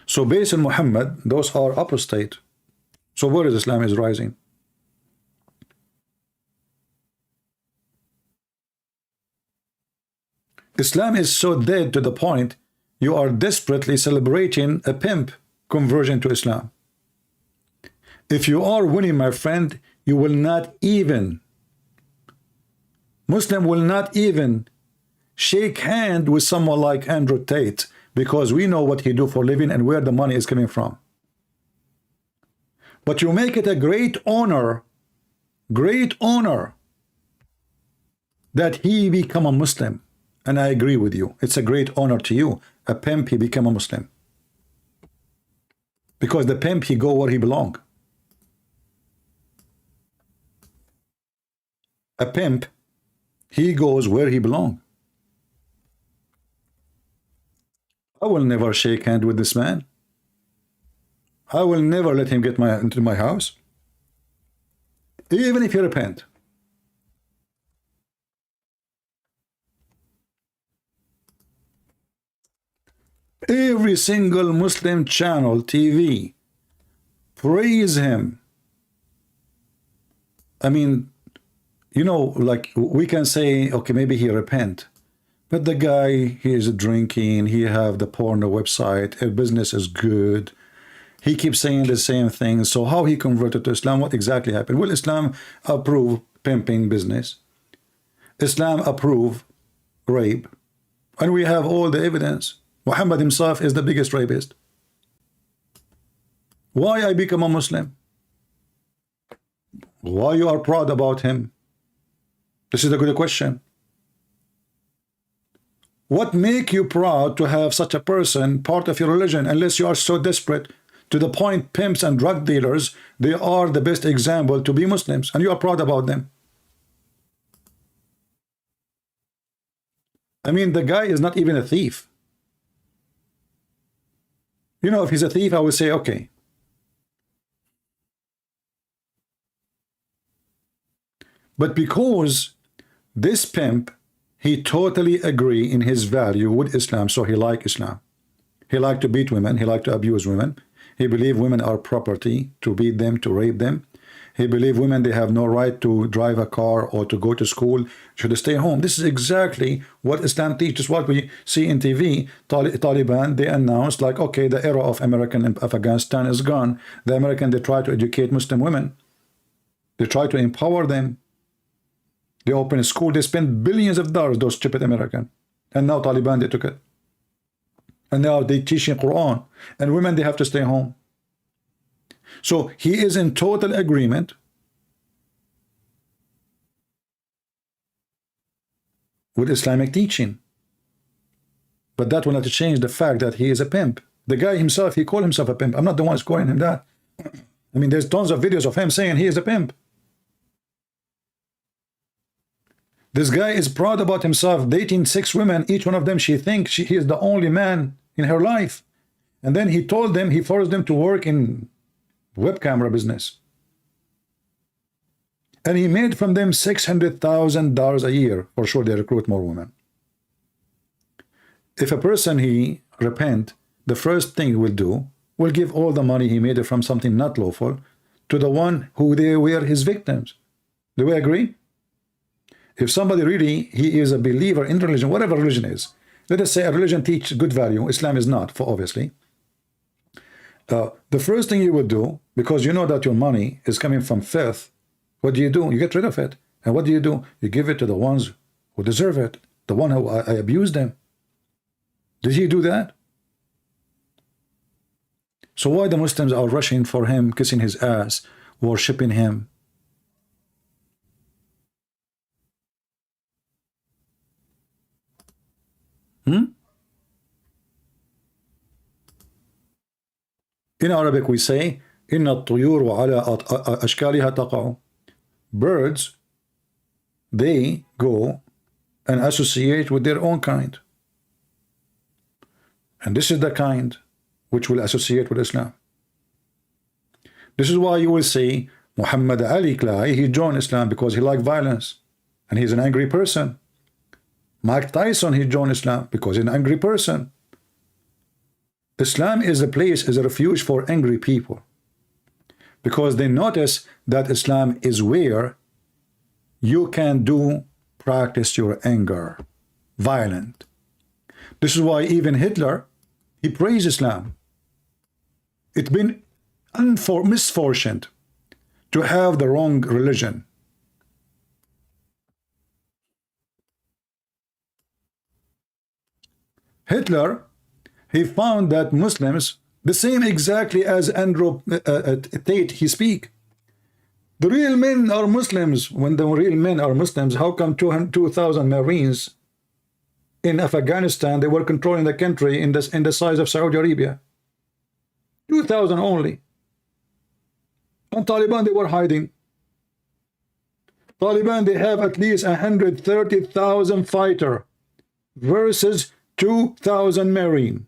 So based on Muhammad, those are apostate. So where is Islam is rising? Islam is so dead to the point you are desperately celebrating a pimp conversion to Islam. If you are winning, my friend, you will not even, Muslim will not even shake hand with someone like Andrew Tate, because we know what he do for living and where the money is coming from. But you make it a great honor that he become a Muslim. And I agree with you. It's a great honor to you. A pimp, he become a Muslim. Because the pimp, he go where he belong. A pimp, he goes where he belongs. I will never shake hand with this man. I will never let him get into my house, even if he repent. Every single Muslim channel, TV, praise him. I mean, you know, like we can say, okay, maybe he repent. But the guy, he is drinking, he have the porno website, his business is good. He keeps saying the same thing. So how he converted to Islam? What exactly happened? Will Islam approve pimping business? Islam approve rape? And we have all the evidence. Muhammad himself is the biggest rapist. Why I become a Muslim? Why you are proud about him? This is a good question. What make you proud to have such a person part of your religion, unless you are so desperate to the point pimps and drug dealers, they are the best example to be Muslims, and you are proud about them? I mean, the guy is not even a thief. You know, if he's a thief, I would say, okay. But because this pimp, he totally agree in his value with Islam, so he like Islam. He like to beat women, he like to abuse women. He believe women are property, to beat them, to rape them. He believe women, they have no right to drive a car or to go to school, should stay home. This is exactly what Islam teaches, what we see in TV. Taliban, they announced like, okay, the era of American in Afghanistan is gone. The American, they try to educate Muslim women. They try to empower them. They open a school, they spend billions of dollars, those stupid American. And now Taliban, they took it. And now they teaching Quran. And women, they have to stay home. So he is in total agreement with Islamic teaching. But that will not change the fact that he is a pimp. The guy himself, he called himself a pimp. I'm not the one who's calling him that. I mean, there's tons of videos of him saying he is a pimp. This guy is proud about himself, dating 6 women. Each one of them, she thinks he is the only man in her life. And then he told them, he forced them to work in web camera business. And he made from them $600,000 a year. For sure, they recruit more women. If a person, he repent, the first thing he will do, will give all the money he made from something not lawful to the one who they were his victims. Do we agree? If somebody really, he is a believer in religion, whatever religion is, let us say a religion teaches good value, Islam is not, for obviously. The first thing you would do, because you know that your money is coming from filth, what do? You get rid of it. And what do? You give it to the ones who deserve it, the one who I abused them. Did he do that? So why the Muslims are rushing for him, kissing his ass, worshipping him? In Arabic we say, إن الطيور على أشكالها تقع. Birds, they go and associate with their own kind. And this is the kind which will associate with Islam. This is why you will see Muhammad Ali Clay, he joined Islam because he liked violence. And he's an angry person. Mike Tyson, he joined Islam because he's an angry person. Islam is a place, is a refuge for angry people. Because they notice that Islam is where you can practice your anger, violent. This is why even Hitler, he praised Islam. It's been misfortunate to have the wrong religion. Hitler, he found that Muslims, the same exactly as Andrew Tate, he speak. The real men are Muslims. When the real men are Muslims, how come 2,000 Marines in Afghanistan, they were controlling the country in the size of Saudi Arabia? 2,000 only. And Taliban, they were hiding. Taliban, they have at least 130,000 fighter versus 2,000 Marine.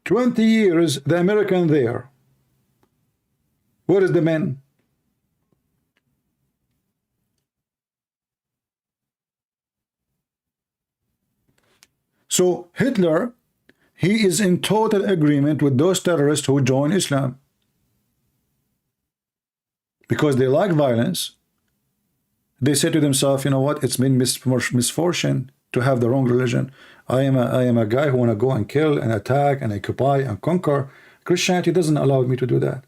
20 years, the American there. Where is the men? So Hitler, he is in total agreement with those terrorists who join Islam. Because they like violence, they say to themselves, you know what, it's been misfortune to have the wrong religion. I am a guy who want to go and kill and attack and occupy and conquer. Christianity doesn't allow me to do that.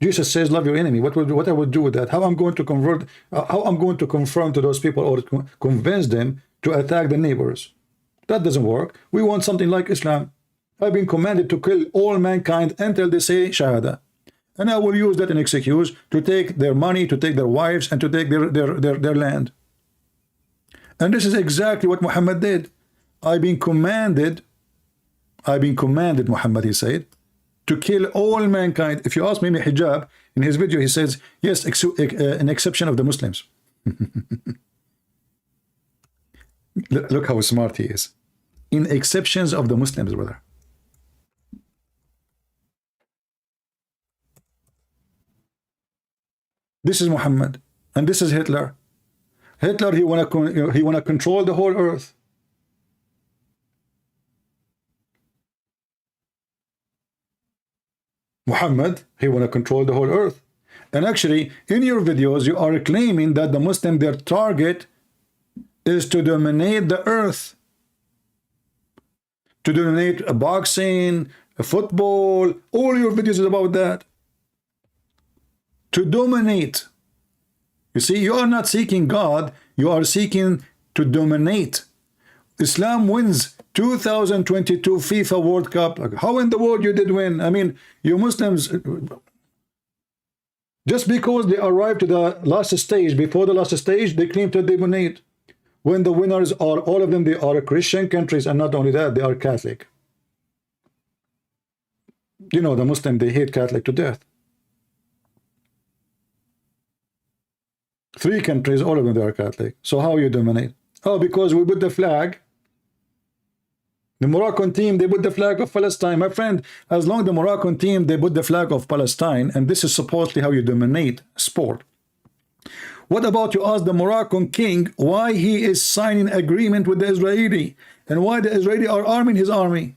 Jesus says, love your enemy. What I would do with that? How I'm going to convert? How I'm going to confront to those people or convince them to attack the neighbors? That doesn't work. We want something like Islam. I've been commanded to kill all mankind until they say Shahada. And I will use that in excuse to take their money, to take their wives, and to take their land. And this is exactly what Muhammad did. I've been commanded, Muhammad, he said, to kill all mankind. If you ask Mimi Hijab, in his video, he says, yes, an exception of the Muslims. Look how smart he is. In exceptions of the Muslims, brother. This is Muhammad, and this is Hitler. Hitler, he wanna control the whole earth. Muhammad, he wanna control the whole earth. And actually, in your videos, you are claiming that the Muslim, their target is to dominate the earth, to dominate a boxing, a football. All your videos is about that. To dominate. You see, you are not seeking God, you are seeking to dominate. Islam wins 2022 FIFA World Cup. How in the world you did win? I mean, you Muslims, just because they arrived to the last stage, before the last stage, they claim to dominate. When the winners are, all of them, they are Christian countries, and not only that, they are Catholic. You know, the Muslim, they hate Catholic to death. 3 countries, all of them, they are Catholic. So how you dominate? Oh, because we put the flag. The Moroccan team, they put the flag of Palestine. My friend, as long as the Moroccan team, they put the flag of Palestine, and this is supposedly how you dominate sport. What about you ask the Moroccan king why he is signing agreement with the Israeli, and why the Israeli are arming his army?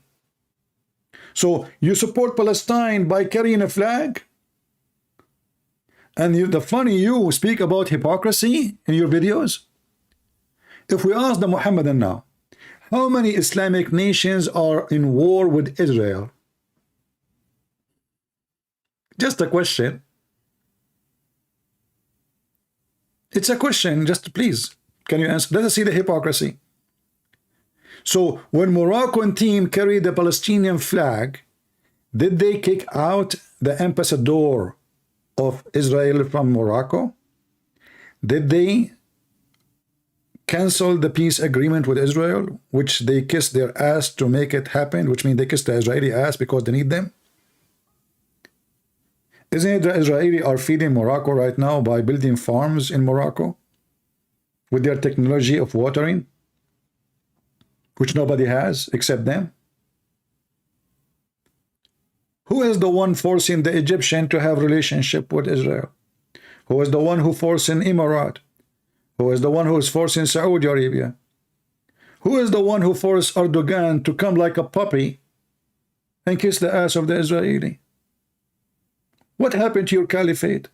So you support Palestine by carrying a flag? And you speak about hypocrisy in your videos. If we ask the Muhammadan now, how many Islamic nations are in war with Israel? Just a question. It's a question, just please. Can you answer? Let us see the hypocrisy. So when Moroccan team carried the Palestinian flag, did they kick out the ambassador of Israel from Morocco? Did they cancel the peace agreement with Israel, which they kissed their ass to make it happen, which means they kissed the Israeli ass because they need them? Isn't it the Israeli are feeding Morocco right now by building farms in Morocco with their technology of watering, which nobody has except them? Who is the one forcing the Egyptian to have relationship with Israel? Who is the one who forcing Emirat? Who is the one who is forcing Saudi Arabia? Who is the one who forced Erdogan to come like a puppy and kiss the ass of the Israeli? What happened to your caliphate?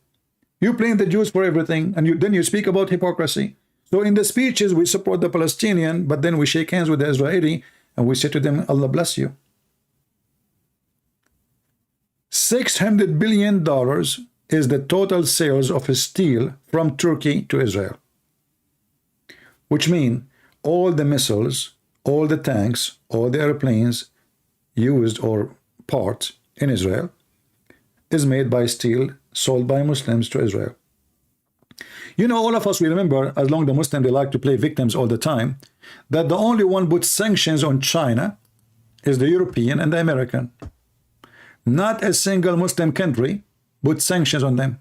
You blame the Jews for everything, and then you speak about hypocrisy. So in the speeches, we support the Palestinian, but then we shake hands with the Israeli, and we say to them, Allah bless you. $600 billion is the total sales of steel from Turkey to Israel. Which means all the missiles, all the tanks, all the airplanes used or parts in Israel is made by steel sold by Muslims to Israel. You know, all of us, we remember, as long as the Muslims, they like to play victims all the time, that the only one put sanctions on China is the European and the American. Not a single Muslim country put sanctions on them.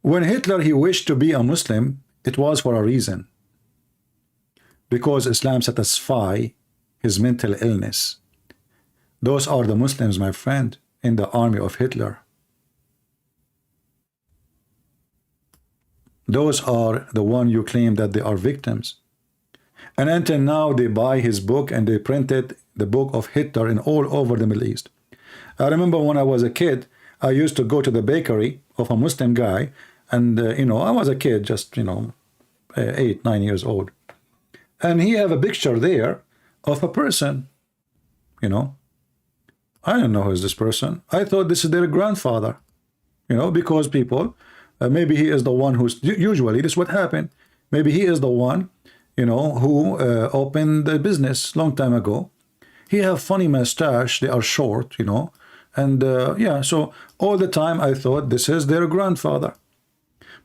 When Hitler, he wished to be a Muslim, it was for a reason. Because Islam satisfy his mental illness. Those are the Muslims, my friend, in the army of Hitler. Those are the one you claim that they are victims. And until now, they buy his book and they printed the book of Hitler in all over the Middle East. I remember when I was a kid, I used to go to the bakery of a Muslim guy, and you know, I was a kid, just, you know, 8, 9 years old, and he have a picture there of a person, you know. I don't know who is this person. I thought this is their grandfather, you know, because people, maybe he is the one who's, usually this is what happened. Maybe he is the one, you know, who opened the business long time ago. He have funny mustache, they are short, you know, and yeah, so all the time I thought this is their grandfather.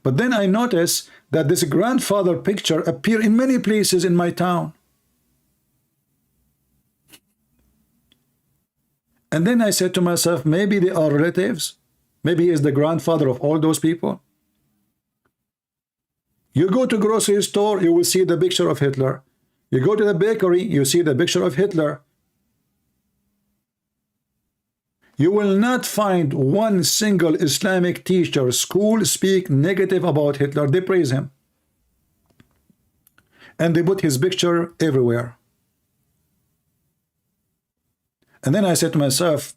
But then I noticed that this grandfather picture appear in many places in my town. And then I said to myself, maybe they are relatives. Maybe he is the grandfather of all those people. You go to grocery store, you will see the picture of Hitler. You go to the bakery, you see the picture of Hitler. You will not find one single Islamic teacher, school speak negative about Hitler. They praise him. And they put his picture everywhere. And then I said to myself,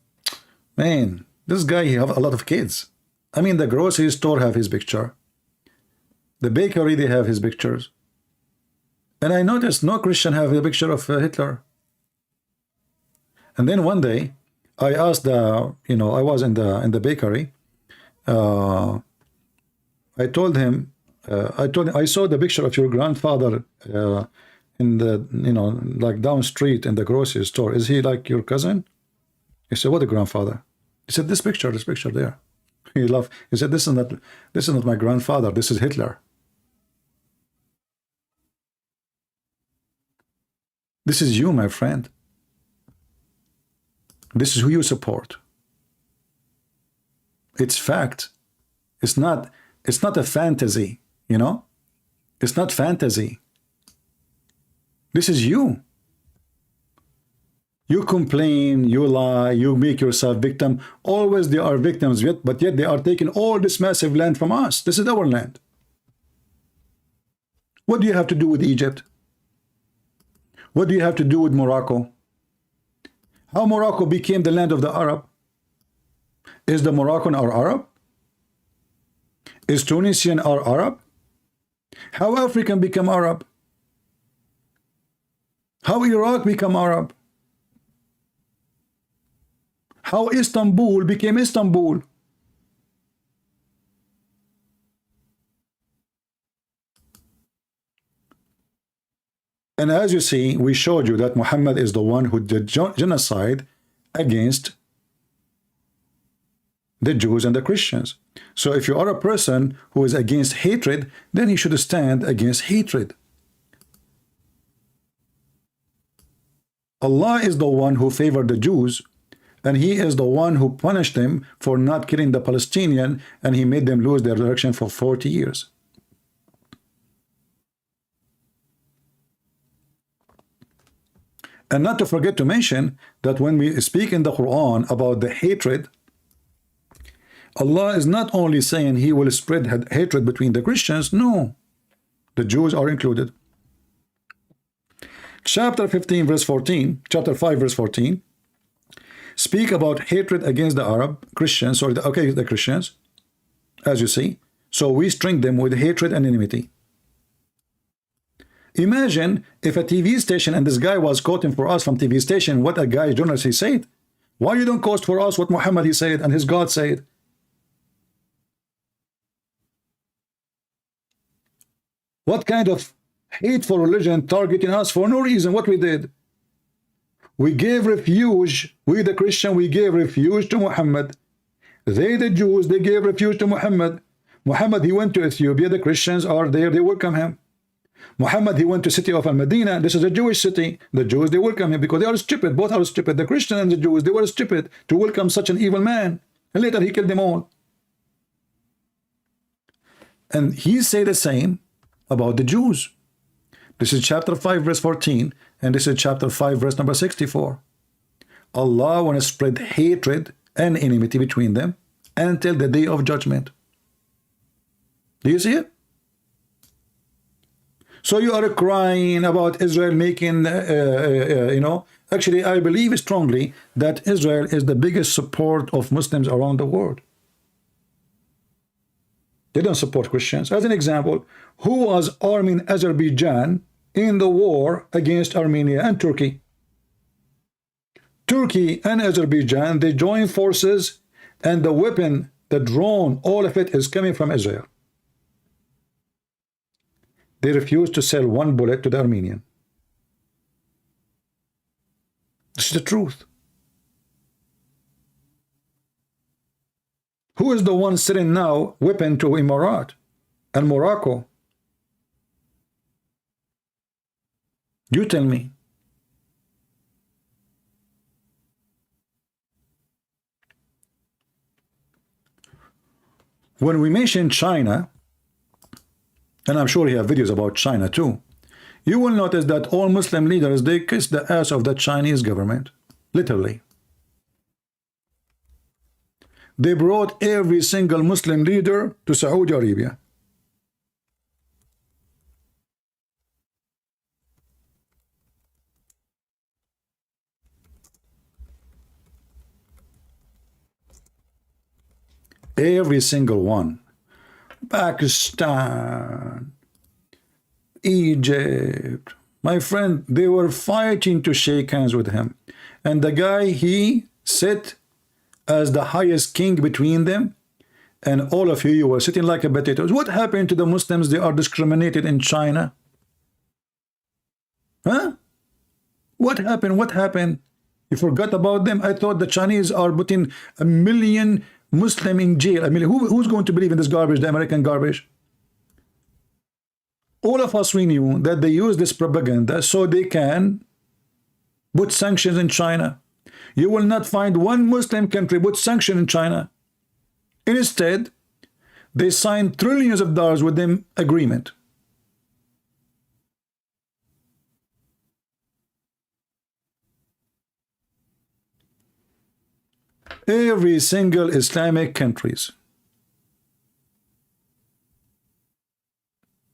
man, this guy, he have a lot of kids. I mean, the grocery store have his picture. The bakery, they have his pictures. And I noticed no Christian have a picture of Hitler. And then one day, I asked the, you know, I was in the bakery. I told him, I saw the picture of your grandfather in the, you know, like down street in the grocery store. Is he like your cousin? He said, what a grandfather? He said, this picture there. He laughed. He said, this is not my grandfather. This is Hitler. This is you, my friend. This is who you support. It's fact. It's not a fantasy, you know? It's not fantasy. This is you. You complain, you lie, you make yourself victim. Always they are victims, but yet they are taking all this massive land from us. This is our land. What do you have to do with Egypt? What do you have to do with Morocco? How Morocco became the land of the Arab? Is the Moroccan our Arab? Is Tunisian our Arab? How African become Arab? How Iraq become Arab? How Istanbul became Istanbul? And as you see, we showed you that Muhammad is the one who did genocide against the Jews and the Christians. So if you are a person who is against hatred, then he should stand against hatred. Allah is the one who favored the Jews, and he is the one who punished them for not killing the Palestinian, and he made them lose their direction for 40 years. And not to forget to mention that when we speak in the Quran about the hatred, Allah is not only saying he will spread hatred between the Christians. No, the Jews are included. Chapter 15 verse 14, chapter 5 verse 14 speak about hatred against the Arab Christians, or the Christians, as you see. So we string them with hatred and enmity. Imagine if a TV station, and this guy was quoting for us from TV station what a guy journalist he said. Why you don't quote for us what Muhammad he said and his God said? What kind of hateful religion targeting us for no reason? What we did? We gave refuge, we the Christian, we gave refuge to Muhammad. They the Jews, they gave refuge to Muhammad. Muhammad, he went to Ethiopia, the Christians are there, they welcome him. Muhammad, he went to city of Al-Medina. This is a Jewish city. The Jews, they welcome him because they are stupid. Both are stupid. The Christian and the Jews, they were stupid to welcome such an evil man. And later he killed them all. And he said the same about the Jews. This is chapter 5 verse 14, and this is chapter 5 verse number 64. Allah want to spread hatred and enmity between them until the day of judgment. Do you see it? So you are crying about Israel making, actually I believe strongly that Israel is the biggest support of Muslims around the world. They don't support Christians. As an example, who was arming Azerbaijan in the war against Armenia and Turkey? Turkey and Azerbaijan, they join forces, and the weapon, the drone, all of it is coming from Israel. They refuse to sell one bullet to the Armenian. This is the truth. Who is the one selling now weapon to Emirat and Morocco? You tell me. When we mention China, and I'm sure you have videos about China too, you will notice that all Muslim leaders, they kiss the ass of the Chinese government, literally. They brought every single Muslim leader to Saudi Arabia. Every single one. Pakistan, Egypt, my friend, they were fighting to shake hands with him. And the guy, he sat as the highest king between them, and all of you were sitting like a potatoes. What happened to the Muslims? They are discriminated in China. Huh? What happened? What happened? You forgot about them? I thought the Chinese are putting 1 million Muslim in jail. I mean, who's going to believe in this garbage, the American garbage? All of us, we knew that they use this propaganda so they can put sanctions in China. You will not find one Muslim country put sanction in China. Instead, they signed trillions of dollars with them agreement. Every single Islamic countries.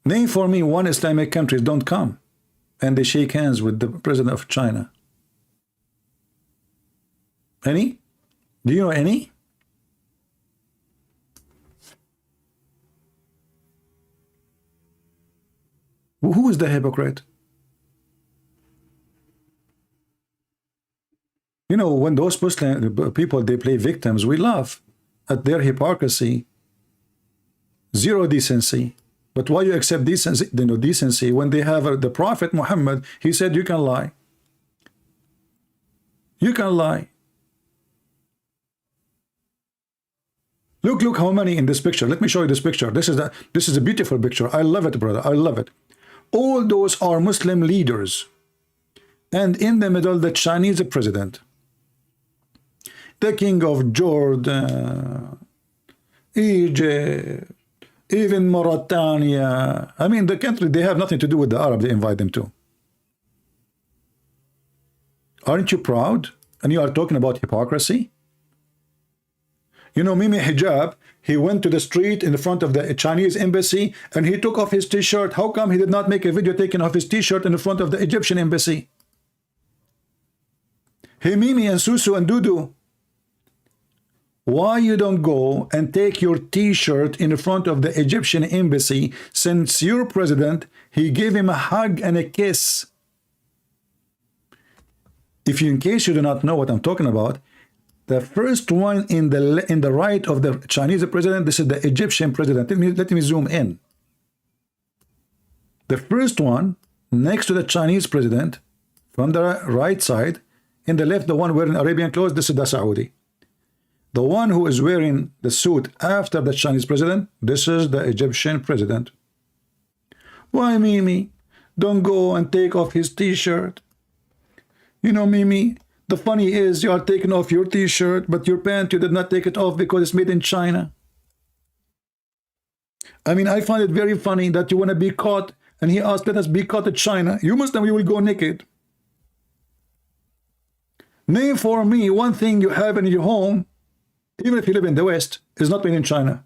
Name for me one Islamic countries don't come and they shake hands with the president of China. Any? Do you know any? Who is the hypocrite? You know, when those Muslim people, they play victims, we laugh at their hypocrisy. Zero decency. But why you accept decency, decency when they have the Prophet Muhammad? He said you can lie. You can lie. Look how many in this picture. Let me show you this picture. This is a beautiful picture. I love it, brother. I love it. All those are Muslim leaders. And in the middle, the Chinese president. The king of Jordan, Egypt, even Mauritania. I mean, the country, they have nothing to do with the Arab they invite them to. Aren't you proud? And you are talking about hypocrisy? You know, Mimi Hijab, he went to the street in front of the Chinese embassy and he took off his t-shirt. How come he did not make a video taking off his t-shirt in front of the Egyptian embassy? Hey, Mimi and Susu and Dudu, why you don't go and take your t-shirt in front of the Egyptian embassy, since your president, he gave him a hug and a kiss? If you, in case you do not know what I'm talking about, the first one in the right of the Chinese president, this is the Egyptian president. Let me zoom in. The first one next to the Chinese president from the right side, in the left, the one wearing Arabian clothes, this is the Saudi. The one who is wearing the suit after the Chinese president, this is the Egyptian president. Why, Mimi? Don't go and take off his t-shirt. You know, Mimi, the funny is you are taking off your t-shirt, but your pant, you did not take it off because it's made in China. I mean, I find it very funny that you want to be caught, and he asked, let us be caught in China. You Muslim, you will go naked. Name for me one thing you have in your home, even if you live in the West, is not made in China.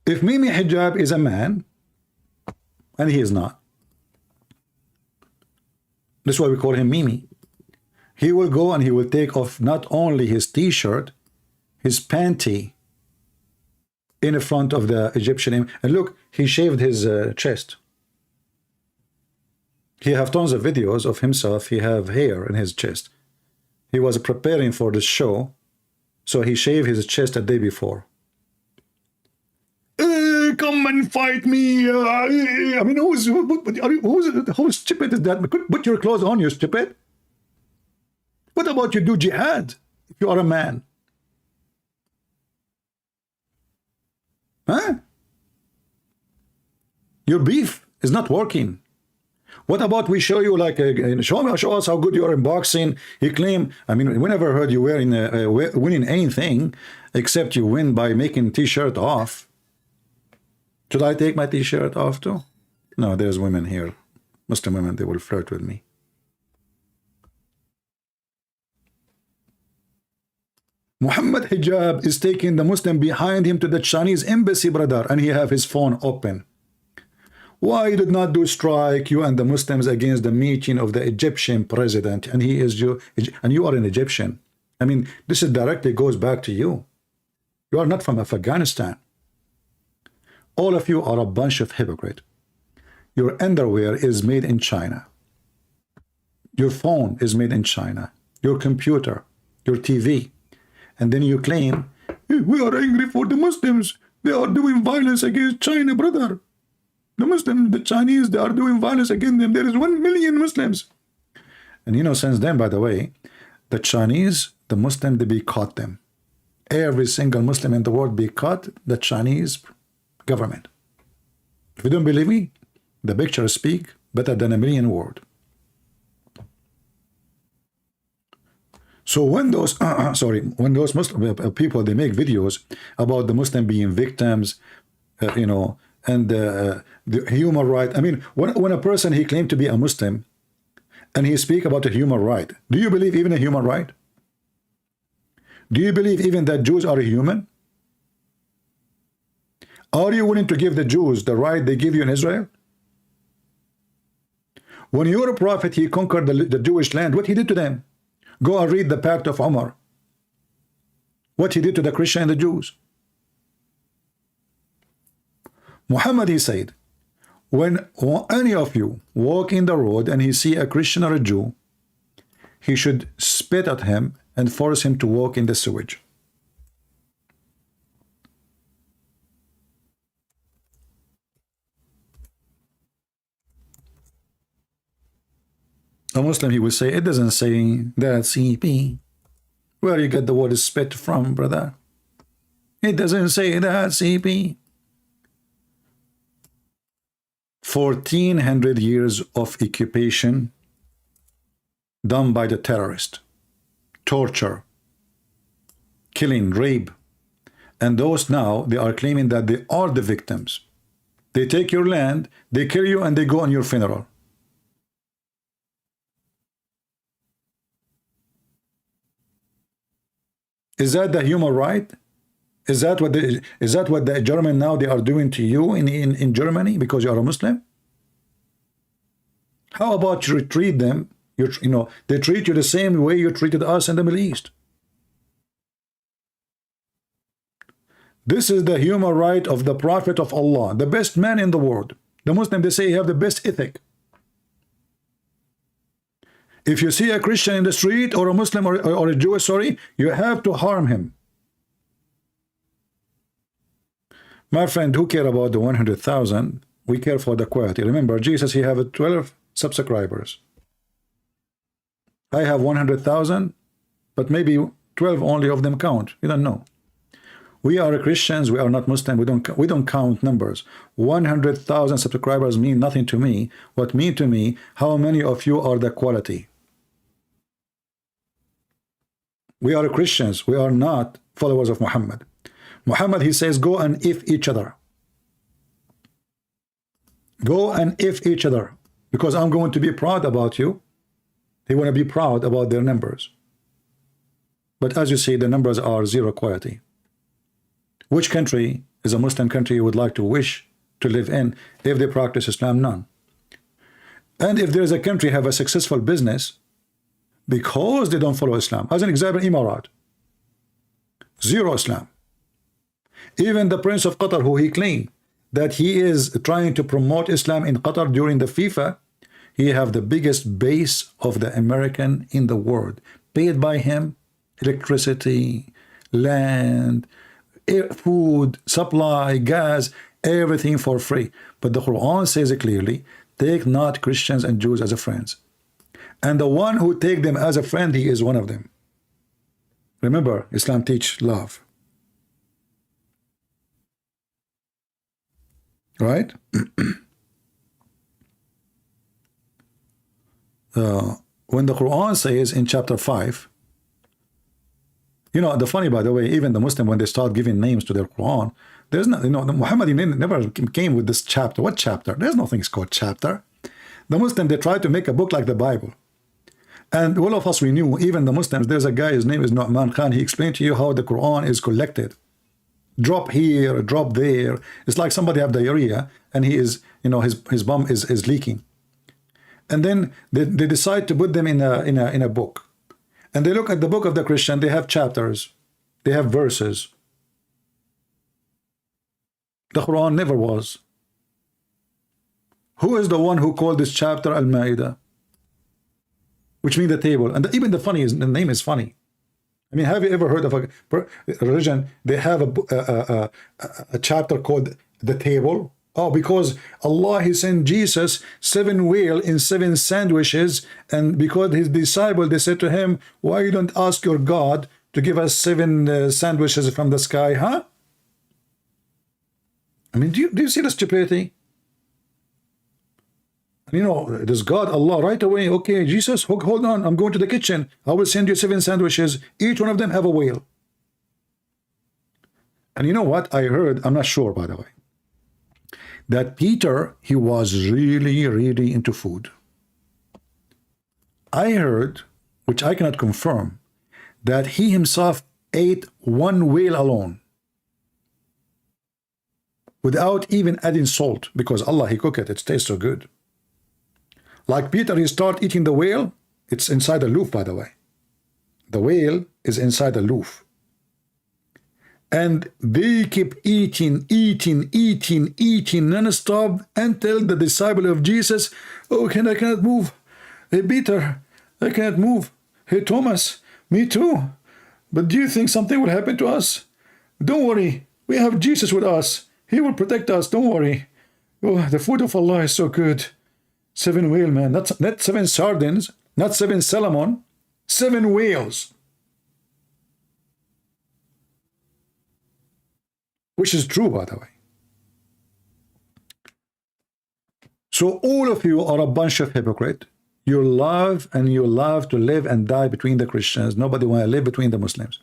If Mimi Hijab is a man, and he is not, that's why we call him Mimi. He will go and he will take off not only his t-shirt, his panty in front of the Egyptian. And look, he shaved his chest. He have tons of videos of himself. He have hair in his chest. He was preparing for the show, so he shaved his chest the day before. Come and fight me. I mean, who's stupid is that? Put your clothes on, you stupid. What about you do jihad if you are a man? Huh? Your beef is not working. What about we show you, like, show us how good you are in boxing? He claimed, I mean, we never heard you winning anything except you win by making t-shirt off. Should I take my t-shirt off too? No, there's women here, Muslim women, they will flirt with me. Muhammad Hijab is taking the Muslim behind him to the Chinese embassy, brother, and he have his phone open. Why you did not do strike, you and the Muslims, against the meeting of the Egyptian president, and he is you, and you are an Egyptian? I mean, this is directly goes back to you. You are not from Afghanistan. All of you are a bunch of hypocrites. Your underwear is made in China. Your phone is made in China. Your computer, your TV. And then you claim, we are angry for the Muslims. They are doing violence against China, brother. The Muslims, the Chinese, they are doing violence against them. There is 1 million Muslims. And you know, since then, by the way, the Chinese, the Muslim, they caught them. Every single Muslim in the world be caught the Chinese government. If you don't believe me, the pictures speak better than a million words. So when those when those Muslim people, they make videos about the Muslim being victims, you know, and the human right. I mean, when a person, he claimed to be a Muslim and he speak about a human right, do you believe even a human right? Do you believe even that Jews are human? Are you willing to give the Jews the right they give you in Israel? When your prophet, he conquered the Jewish land, what he did to them? Go and read the Pact of Umar. What he did to the Christian and the Jews. Muhammad, he said, when any of you walk in the road and he see a Christian or a Jew, he should spit at him and force him to walk in the sewage. A Muslim, he will say, it doesn't say that CP. Where you get the word spit from, brother? It doesn't say that CP. 1400 years of occupation done by the terrorist, torture, killing, rape, and those now, they are claiming that they are the victims. They take your land, they kill you, and they go on your funeral. Is that the human right? Is that what the German now they are doing to you in Germany because you are a Muslim? How about you treat them? You know, they treat you the same way you treated us in the Middle East. This is the human right of the Prophet of Allah, the best man in the world. The Muslim, they say, he have the best ethic. If you see a Christian in the street or a Muslim or a Jew, sorry, you have to harm him. My friend, who care about the 100,000? We care for the quality. Remember, Jesus, he have 12 subscribers. I have 100,000, but maybe 12 only of them count. You don't know. We are Christians. We are not Muslim. We don't count numbers. 100,000 subscribers mean nothing to me. What mean to me? How many of you are the quality? We are Christians. We are not followers of Muhammad. Muhammad, he says, go and if each other. Go and if each other, because I'm going to be proud about you. They want to be proud about their numbers. But as you see, the numbers are zero quality. Which country is a Muslim country you would like to wish to live in if they practice Islam? None. And if there's a country have a successful business because they don't follow Islam, as an example, Emirat, zero Islam. Even the Prince of Qatar, who he claimed that he is trying to promote Islam in Qatar during the FIFA, he have the biggest base of the American in the world, paid by him, electricity, land, air, food, supply, gas, everything for free. But the Quran says it clearly, take not Christians and Jews as a friends. And the one who take them as a friend, he is one of them. Remember, Islam teach love. Right? When the Quran says in chapter 5, you know, the funny, by the way, even the Muslim, when they start giving names to their Quran, there's not, you know, the Muhammad never came with this chapter. What chapter? There's nothing called chapter. The Muslim, they try to make a book like the Bible. And all of us, we knew, even the Muslims, there's a guy, his name is Nu'man Khan. He explained to you how the Quran is collected. Drop here, drop there. It's like somebody have diarrhea and he is, you know, his bum is leaking. And then they decide to put them in a book. And they look at the book of the Christian, they have chapters, they have verses. The Quran never was. Who is the one who called this chapter Al-Ma'idah? Which means the table. And even the funny is, the name is funny. I mean, have you ever heard of a religion? They have a chapter called the table. Oh, because Allah, he sent Jesus 7 whale in 7 sandwiches, and because his disciple, they said to him, why you don't ask your God to give us 7 sandwiches from the sky, huh? I mean, do you see the stupidity? You know, does God, Allah, right away, okay, Jesus, hold on, I'm going to the kitchen. I will send you 7 sandwiches. Each one of them have a whale. And you know what? I heard, I'm not sure, by the way, that Peter, he was really, really into food. I heard, which I cannot confirm, that he himself ate 1 whale alone, without even adding salt, because Allah, he cooked it, it tastes so good. Like Peter, he start eating the whale, it's inside a loaf, by the way. The whale is inside a loaf. And they keep eating non-stop until the disciple of Jesus, oh, I cannot move. Hey, Peter, I cannot move. Hey, Thomas, me too. But do you think something will happen to us? Don't worry, we have Jesus with us. He will protect us, don't worry. Oh, the food of Allah is so good. 7 whale, man, not 7 sardines, not 7 salmon, 7 whales. Which is true, by the way. So all of you are a bunch of hypocrites. You love to live and die between the Christians. Nobody want to live between the Muslims.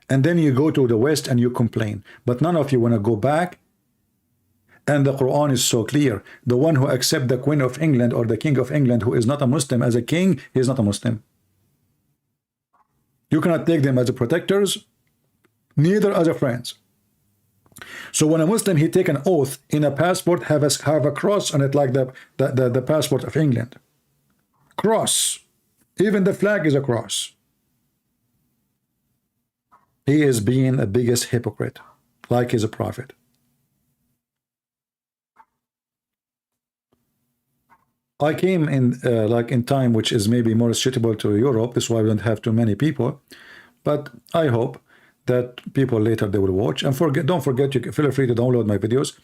And then you go to the West and you complain. But none of you want to go back. And the Quran is so clear. The one who accepts the Queen of England or the King of England who is not a Muslim as a king, he is not a Muslim. You cannot take them as protectors, neither as a friends. So when a Muslim, he take an oath in a passport, have a cross on it like the passport of England. Cross. Even the flag is a cross. He is being the biggest hypocrite, like he's a prophet. I came in like in time which is maybe more suitable to Europe. That's why we don't have too many people. But I hope that people later they will watch. And don't forget, you feel free to download my videos.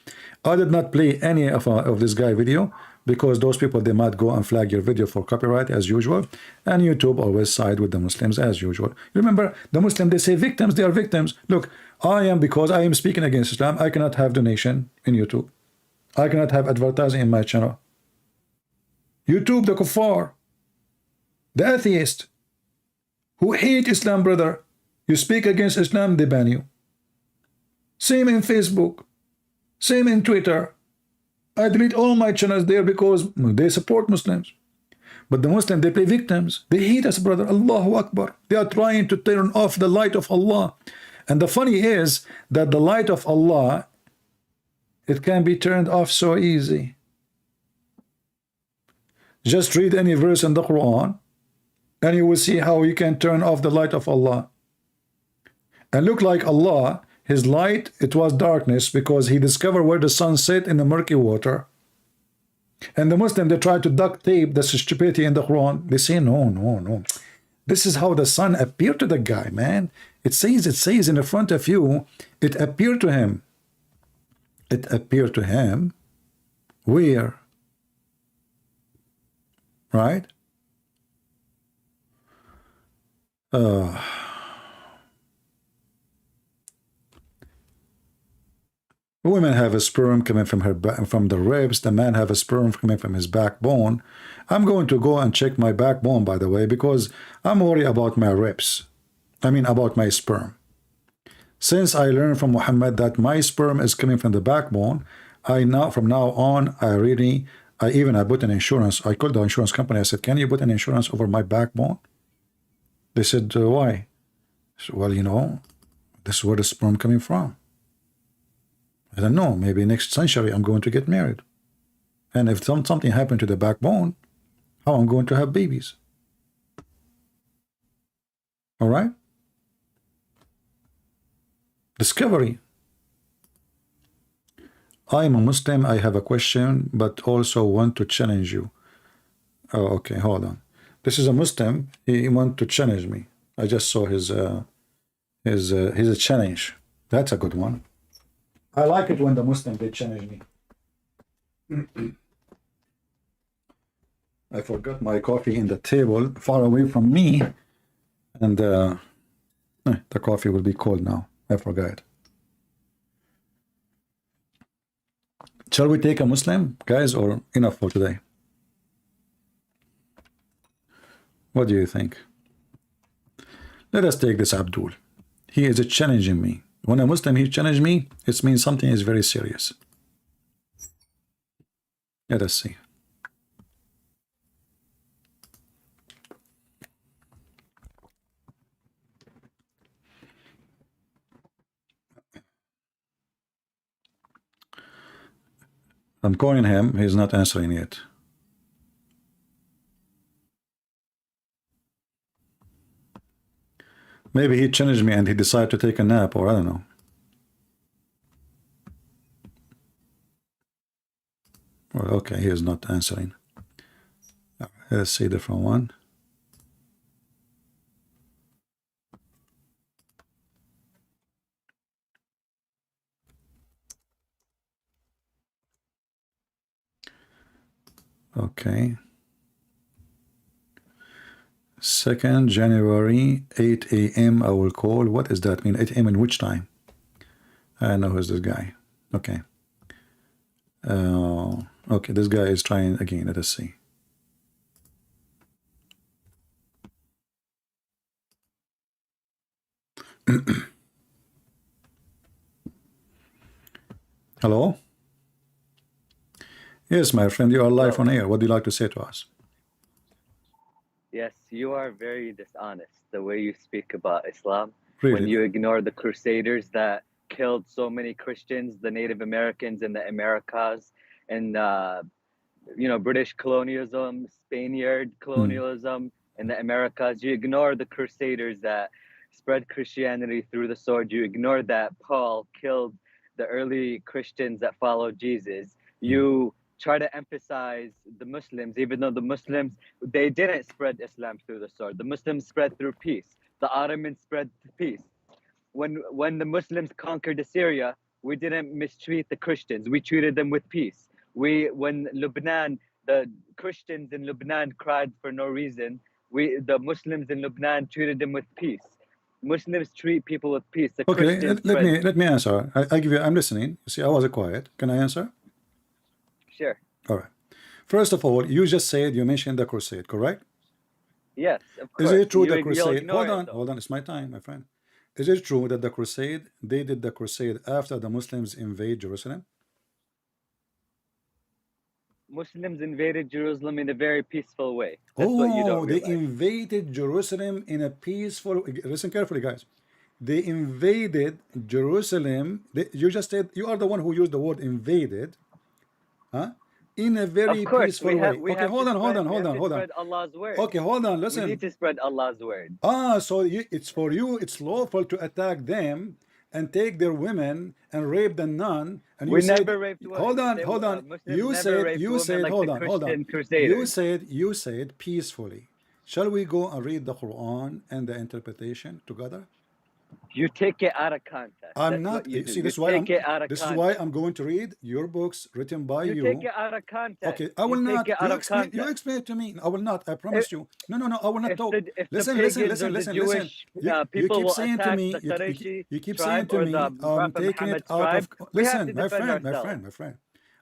I did not play any of this guy video because those people, they might go and flag your video for copyright as usual. And YouTube always side with the Muslims as usual. Remember, the Muslims, they say victims, they are victims. Look, because I am speaking against Islam, I cannot have donation in YouTube. I cannot have advertising in my channel. YouTube, the kuffar, the atheist, who hate Islam, brother. You speak against Islam, they ban you. Same in Facebook, same in Twitter. I delete all my channels there because they support Muslims. But the Muslims, they play victims. They hate us, brother. Allahu Akbar. They are trying to turn off the light of Allah. And the funny is that the light of Allah, it can be turned off so easy. Just read any verse in the Quran, and you will see how you can turn off the light of Allah. And look like Allah, his light, it was darkness because he discovered where the sun set in the murky water. And the Muslim, they try to duct tape the stupidity in the Quran. They say, no, no, no. This is how the sun appeared to the guy, man. It says in the front of you, it appeared to him. It appeared to him. Where? Right? Women have a sperm coming from from the ribs. The man have a sperm coming from his backbone. I'm going to go and check my backbone, by the way, because I'm worried about my ribs. I mean, about my sperm. Since I learned from Muhammad that my sperm is coming from the backbone, from now on, I put an insurance. I called the insurance company. I said, can you put an insurance over my backbone? They said, why? So, well, you know, this is where the sperm coming from. I don't know, maybe next century I'm going to get married. And if something happened to the backbone, how I'm going to have babies? All right? Discovery. I am a Muslim, I have a question, but also want to challenge you. Oh, okay, hold on. This is a Muslim, he want to challenge me. I just saw his challenge. That's a good one. I like it when the Muslim, they challenge me. I forgot my coffee in the table, far away from me. And the coffee will be cold now. I forgot. Shall we take a Muslim, guys, or enough for today? What do you think? Let us take this Abdul. He is challenging me. When a Muslim, he challenged me, it means something is very serious. Let us see. I'm calling him, he's not answering yet. Maybe he challenged me and he decided to take a nap, or I don't know. Well, okay, he is not answering. Let's see a different one. Okay. 2nd January, 8 a.m. I will call. What does that mean? 8 a.m. in which time? I know who's this guy. Okay. Okay, this guy is trying again. Let us see. Hello? Yes, my friend, you are live on air. What do you like to say to us? Yes, you are very dishonest the way you speak about Islam. Really? When you ignore the Crusaders that killed so many Christians, the Native Americans in the Americas, and British colonialism, Spaniard colonialism in the Americas. You ignore the Crusaders that spread Christianity through the sword. You ignore that Paul killed the early Christians that followed Jesus. You try to emphasize the Muslims, even though the Muslims, they didn't spread Islam through the sword. The Muslims spread through peace. The Ottomans spread peace. When the Muslims conquered Assyria, we didn't mistreat the Christians. We treated them with peace. When Lebanon, the Christians in Lebanon cried for no reason, the Muslims in Lebanon treated them with peace. Muslims treat people with peace. The Okay, Christians let me answer. I'm listening. You see, I was quiet. Can I answer? Sure. All right. First of all, you just said, you mentioned the crusade, correct? Yes, of Is course. it true the You'll crusade? ignore Hold it on, though. hold on. It's my time, my friend. Is it true that the crusade, they did the crusade after the Muslims invade Jerusalem? Muslims invaded Jerusalem in a very peaceful way. That's what you don't Oh, they realize. invaded Jerusalem in a peaceful. Listen carefully, guys. They invaded Jerusalem. You just said you are the one who used the word invaded, huh? In a Of very course, peaceful way. we Okay, have to hold on, hold spread on, we hold have on, to hold on. spread Allah's word. Okay, hold on. We need Listen. to spread Allah's word. So it's for you. It's lawful to attack them and take their women and rape the nun. And you We said, never raped women. hold on, hold on. Muslims never raped women like Hold the on, hold on. Christian crusaders. You said peacefully. Shall we go and read the Quran and the interpretation together? You take it out of context. I'm That's what not. you do. See, You take it out of this is why context. I'm going to read your books written by You take you. it out of context. Okay, I You will take not. it out of context. You explain it to me. I will not. I If, promise you. No. I will not talk. if Listen, the listen, pagans listen, or the listen, listen. Jewish You people keep will saying to attack me. the Qurayshi You keep saying tribe to or me. the I'm Prophet taking it Muhammad's out tribe, of. we have Listen, to my defend friend, ourselves. my friend.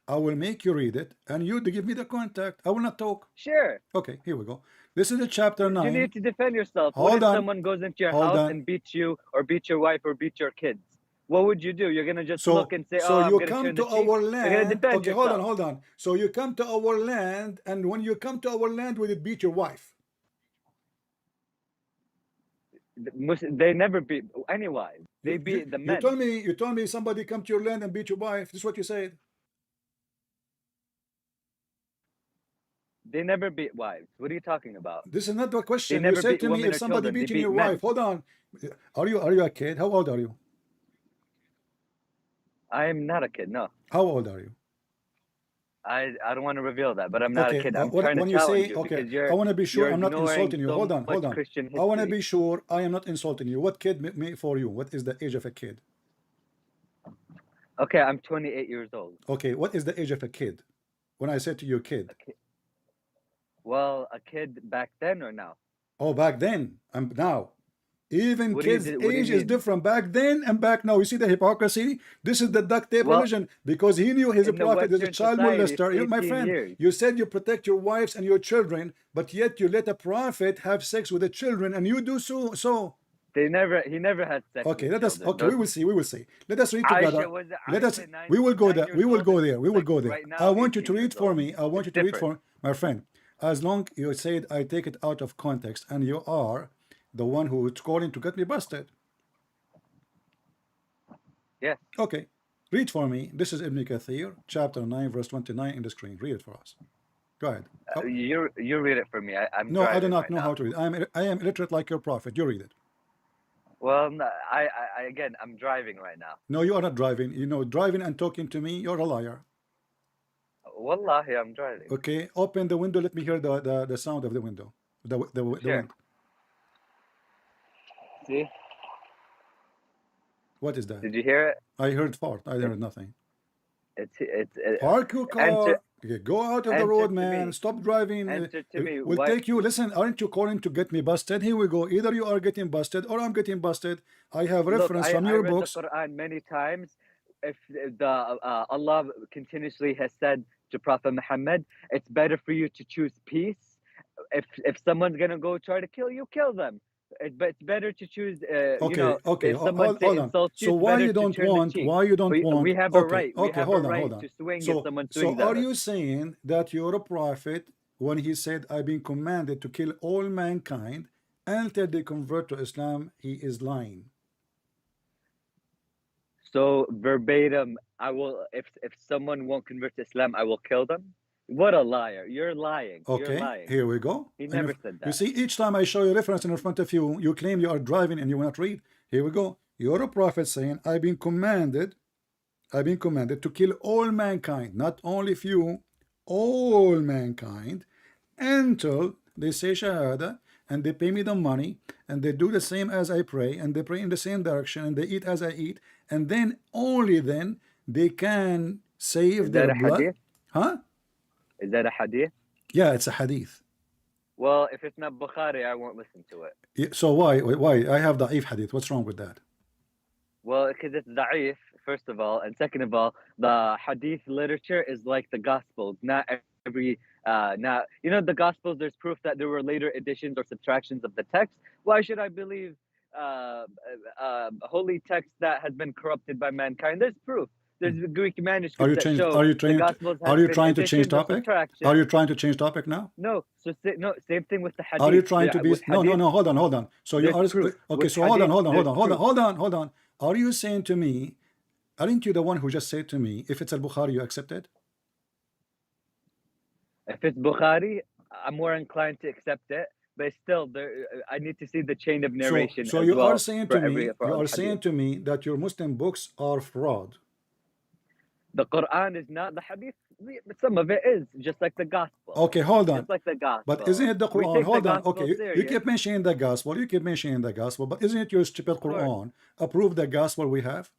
I will make you read it, and you to give me the contact. I will not talk. Sure. Okay, here we go. This is the chapter You 9. need to defend yourself. What Hold if on. someone goes into your Hold house on. and beats you or beats your wife or beats your kids? What would you do? You're going to just So, look and say, oh, I'm you going to come turn the to cheek? our You're going to land. defend Okay, yourself. hold on. So you come to our land, and when you come to our land, will it beat your wife? They never beat any wives. They beat the men. You told me somebody come to your land and beat your wife. This is what you said. They never beat wives. What are you talking about? This is not the question. They You never said beat to me women if or somebody children. They beating beat your men. wife. Hold on. Are you a kid? How old are you? I am not a kid. No. How old are you? I don't want to reveal that, but I'm not a kid. I'm trying to when you challenge say you okay, because you're I want to be sure you're I'm not ignoring insulting you. so Hold on. much Christian I want to history. be sure I am not insulting you. What kid for you? What is the age of a kid? Okay, I'm 28 years old. Okay, what is the age of a kid? When I said to you kid. Well, a kid back then or now? Oh, back then and now. Even kids' age is different back then and back now. You see the hypocrisy? This is the duct tape religion because he knew he's a prophet, there's a child molester. My friend, you said you protect your wives and your children, but yet you let a prophet have sex with the children and you do so. He never had sex okay, with children. Okay, we will see. Let us read together. We will go there. We will go there. Right now, I want you to read for old. me. I want you to read for my friend. As long you said I take it out of context and you are the one who is calling to get me busted. Yes. Okay. Read for me. This is Ibn Kathir, chapter 9, verse 29 in the screen. Read it for us. Go ahead. You read it for me. I'm no, I do not right know now. how to read. I am illiterate like your prophet. You read it. Well, I again, I'm driving right now. No, you are not driving. You know, driving and talking to me, you're a liar. Wallahi, I'm driving. Okay, open the window. Let me hear the sound of the window. The wind. See? What is that? Did you hear it? I heard fart. I heard nothing. It's park your car. Okay, go out of the road, man. Stop driving. Answer to me. We'll take you. Listen, aren't you calling to get me busted? Here we go. Either you are getting busted or I'm getting busted. I have reference from your books. I read the Quran many times. If Allah continuously has said to Prophet Muhammad, it's better for you to choose peace. If someone's gonna go try to kill you, kill them. But it's better to choose. Okay. If someone insults you, so why you don't want? We have a right. We have a right to swing if someone swings. So are you saying that you're a prophet when he said, "I've been commanded to kill all mankind until they convert to Islam"? He is lying. So verbatim, I will. If someone won't convert to Islam, I will kill them. What a liar! You're lying. Okay, you're lying. Here we go. He never said that. You see, each time I show you a reference in front of you, you claim you are driving and you will not read. Here we go. You're a prophet saying, I've been commanded to kill all mankind, not only few, all mankind, until they say Shahada and they pay me the money and they do the same as I pray and they pray in the same direction and they eat as I eat, and then only then they can save their blood. Hadith? Huh? Is that a hadith? Yeah, it's a hadith. Well, if it's not Bukhari, I won't listen to it. Yeah, so why? I have da'if hadith. What's wrong with that? Well, because it's da'if, first of all, and second of all, the hadith literature is like the Gospels. Not every Now, you know, the Gospels, there's proof that there were later additions or subtractions of the text. Why should I believe holy text that has been corrupted by mankind? There's proof. There's Greek manuscripts that show the Gospels are has you been trying to change additions or topic? subtractions. Are you trying to change topic now? No, so no, same thing with the hadith. Are you trying to be with no, hadith, hold on. So you there's are proof. okay, With so hadith, hold on. Are you saying to me, aren't you the one who just said to me, if it's al-Bukhari, you accept it? If it's Bukhari, I'm more inclined to accept it, but still, there, I need to see the chain of narration. So as you well are saying for to me, for you all are the saying hadith. to me that your Muslim books are fraud. The Quran is not the hadith. Some of it is, just like the gospel. Okay, hold on. Just like the gospel. But isn't it the We Quran? take Hold the on. gospel Okay, you serious. keep mentioning the gospel. But isn't it your stupid Quran approve the gospel we have?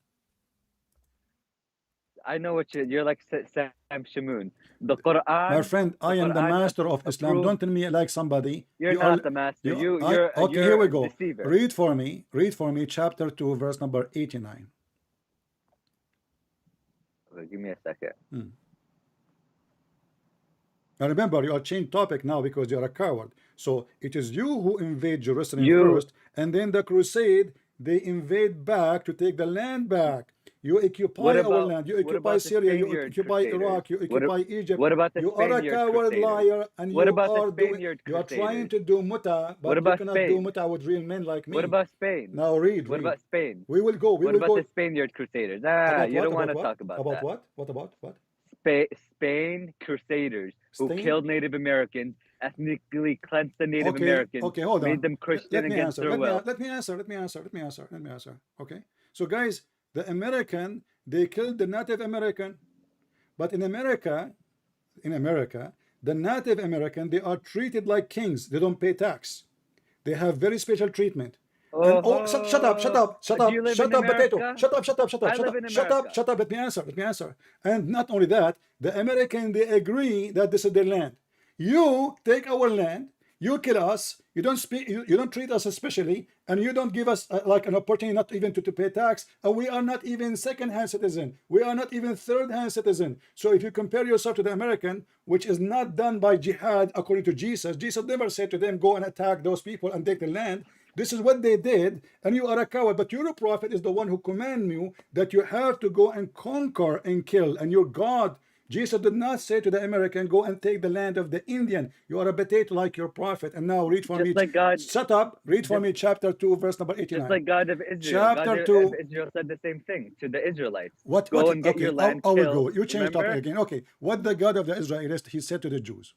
I know what you're like Sam Shamoon. The Quran. My friend, I am the master of Islam. Don't tell me like somebody. You're not the master. You're okay, here we go. Deceiver. Read for me chapter 2, verse number 89. Give me a second. Now remember, you are changing topic now because you are a coward. So it is you who invade Jerusalem first, and then the crusade, they invade back to take the land back. You occupy our land. You occupy Syria. You occupy Iraq. You occupy Egypt. What about the you are a coward liar, and you are trying to do muta, but you cannot do muta with real men like me. What about Spain? Now read. What about Spain? We will go. What about the Spaniard Crusaders? You don't want to talk about that. What about what? Spain Crusaders who killed Native Americans, ethnically cleansed the Native Americans, hold on. made them Christian against their will. Let me answer. Okay. So guys, the American, they killed the Native American, but in America, the Native American, they are treated like kings. They don't pay tax. They have very special treatment. Shut up, potato. Shut up, let me answer. And not only that, the American, they agree that this is their land. You take our land, you kill us, you don't treat us especially, and you don't give us like an opportunity not even to pay tax, and we are not even second-hand citizen. We are not even third-hand citizen. So if you compare yourself to the American, which is not done by jihad according to Jesus, Jesus never said to them, go and attack those people and take the land. This is what they did, and you are a coward. But your prophet is the one who commanded you that you have to go and conquer and kill. And your God, Jesus did not say to the American, go and take the land of the Indian. You are a potato like your prophet. And now read for me. Like God, shut up. Read for me chapter 2, verse number 89. Just like God of Israel. Chapter God 2. of Israel said the same thing to the Israelites. Go and get your land I will killed. go. You change topic again. Okay. What the God of the Israelites, he said to the Jews?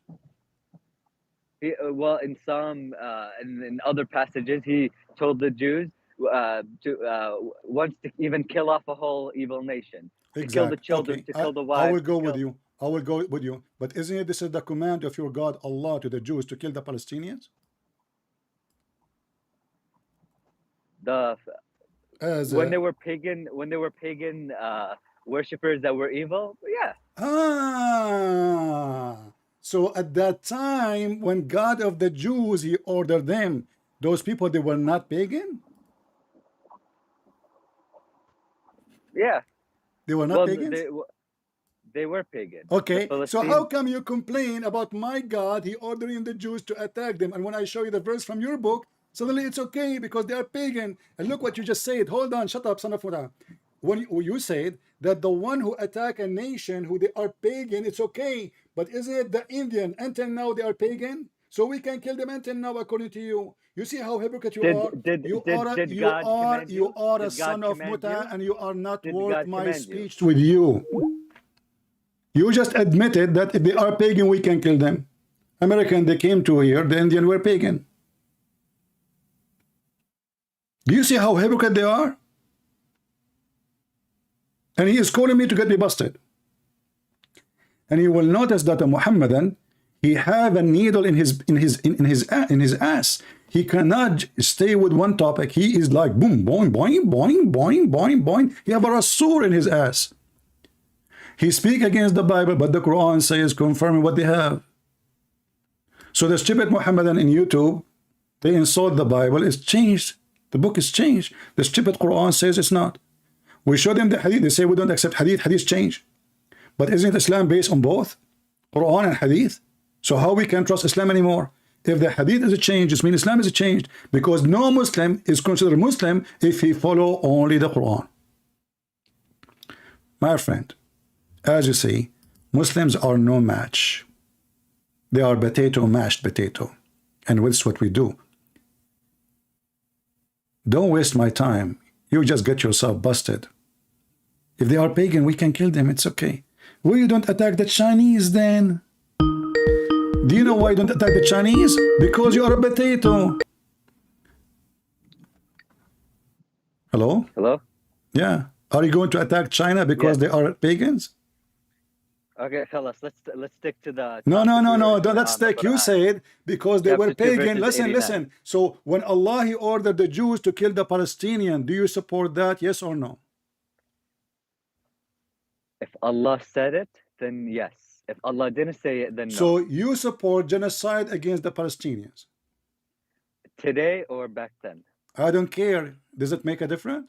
Well, in some and in other passages, he told the Jews to once to even kill off a whole evil nation, to kill the children, to kill the wives. I will go with you. But isn't it this is the command of your God Allah to the Jews to kill the Palestinians? When they were pagan worshippers that were evil, yeah. So at that time, when God of the Jews, he ordered them, those people, they were not pagan? Yeah. They were not pagans? They were pagan. Okay, so how come you complain about my God, he ordering the Jews to attack them, and when I show you the verse from your book, suddenly it's okay because they are pagan. And look what you just said. Hold on, shut up, son of Mura. When you said that the one who attack a nation who they are pagan, it's okay. But is it the Indian? Until now they are pagan, so we can kill them until now according to you. You see how hypocrite you are. You are a son of Muta, and you are not worth my speech with you. You just admitted that if they are pagan, we can kill them. American, they came to here, the Indian were pagan. Do you see how hypocrite they are? And he is calling me to get me busted. And you will notice that a Muhammadan, he have a needle in his ass. He cannot stay with one topic. He is like boom, boing, boing, boing, boing, boing, boing. He have a rasoor in his ass. He speak against the Bible, but the Quran says confirming what they have. So the stupid Muhammadan in YouTube, they insult the Bible. It's changed. The book is changed. The stupid Quran says it's not. We show them the hadith. They say we don't accept hadith. Hadith change. But isn't Islam based on both Quran and hadith? So how we can trust Islam anymore? If the hadith is changed, it means Islam is changed, because no Muslim is considered Muslim if he follow only the Quran. My friend, as you see, Muslims are no match. They are potato, mashed potato. And that's what we do. Don't waste my time. You just get yourself busted. If they are pagan, we can kill them. It's okay. Well, you don't attack the Chinese then? Do you know why you don't attack the Chinese? Because you are a potato. Hello? Hello? Yeah. Are you going to attack China because they are pagans? Okay, Khalas, let's stick to the... No. Let's stick. You said because they were Chapter 2, pagan. verses 89. Listen. So when Allah, he ordered the Jews to kill the Palestinian, do you support that? Yes or no? If Allah said it, then yes. If Allah didn't say it, then no. So you support genocide against the Palestinians? Today or back then? I don't care. Does it make a difference?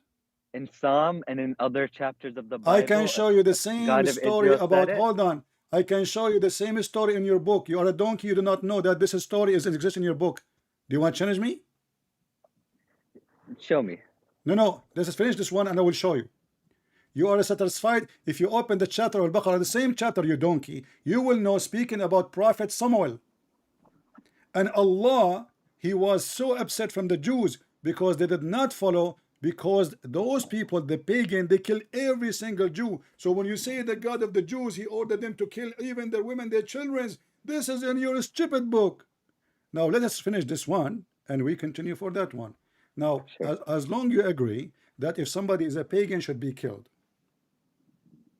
In Psalm and in other chapters of the Bible, I can show you the same God of story Israel about, said it. hold on. I can show you the same story in your book. You are a donkey. You do not know that this story exists in your book. Do you want to challenge me? Show me. No. Let's finish this one and I will show you. You are satisfied if you open the chapter of Al-Baqarah, the same chapter, you donkey. You will know, speaking about Prophet Samuel. And Allah, he was so upset from the Jews because they did not follow, because those people, the pagan, they kill every single Jew. So when you say the God of the Jews, he ordered them to kill even their women, their children, this is in your stupid book. Now let us finish this one and we continue for that one. Now, Sure. as long you agree that if somebody is a pagan, should be killed.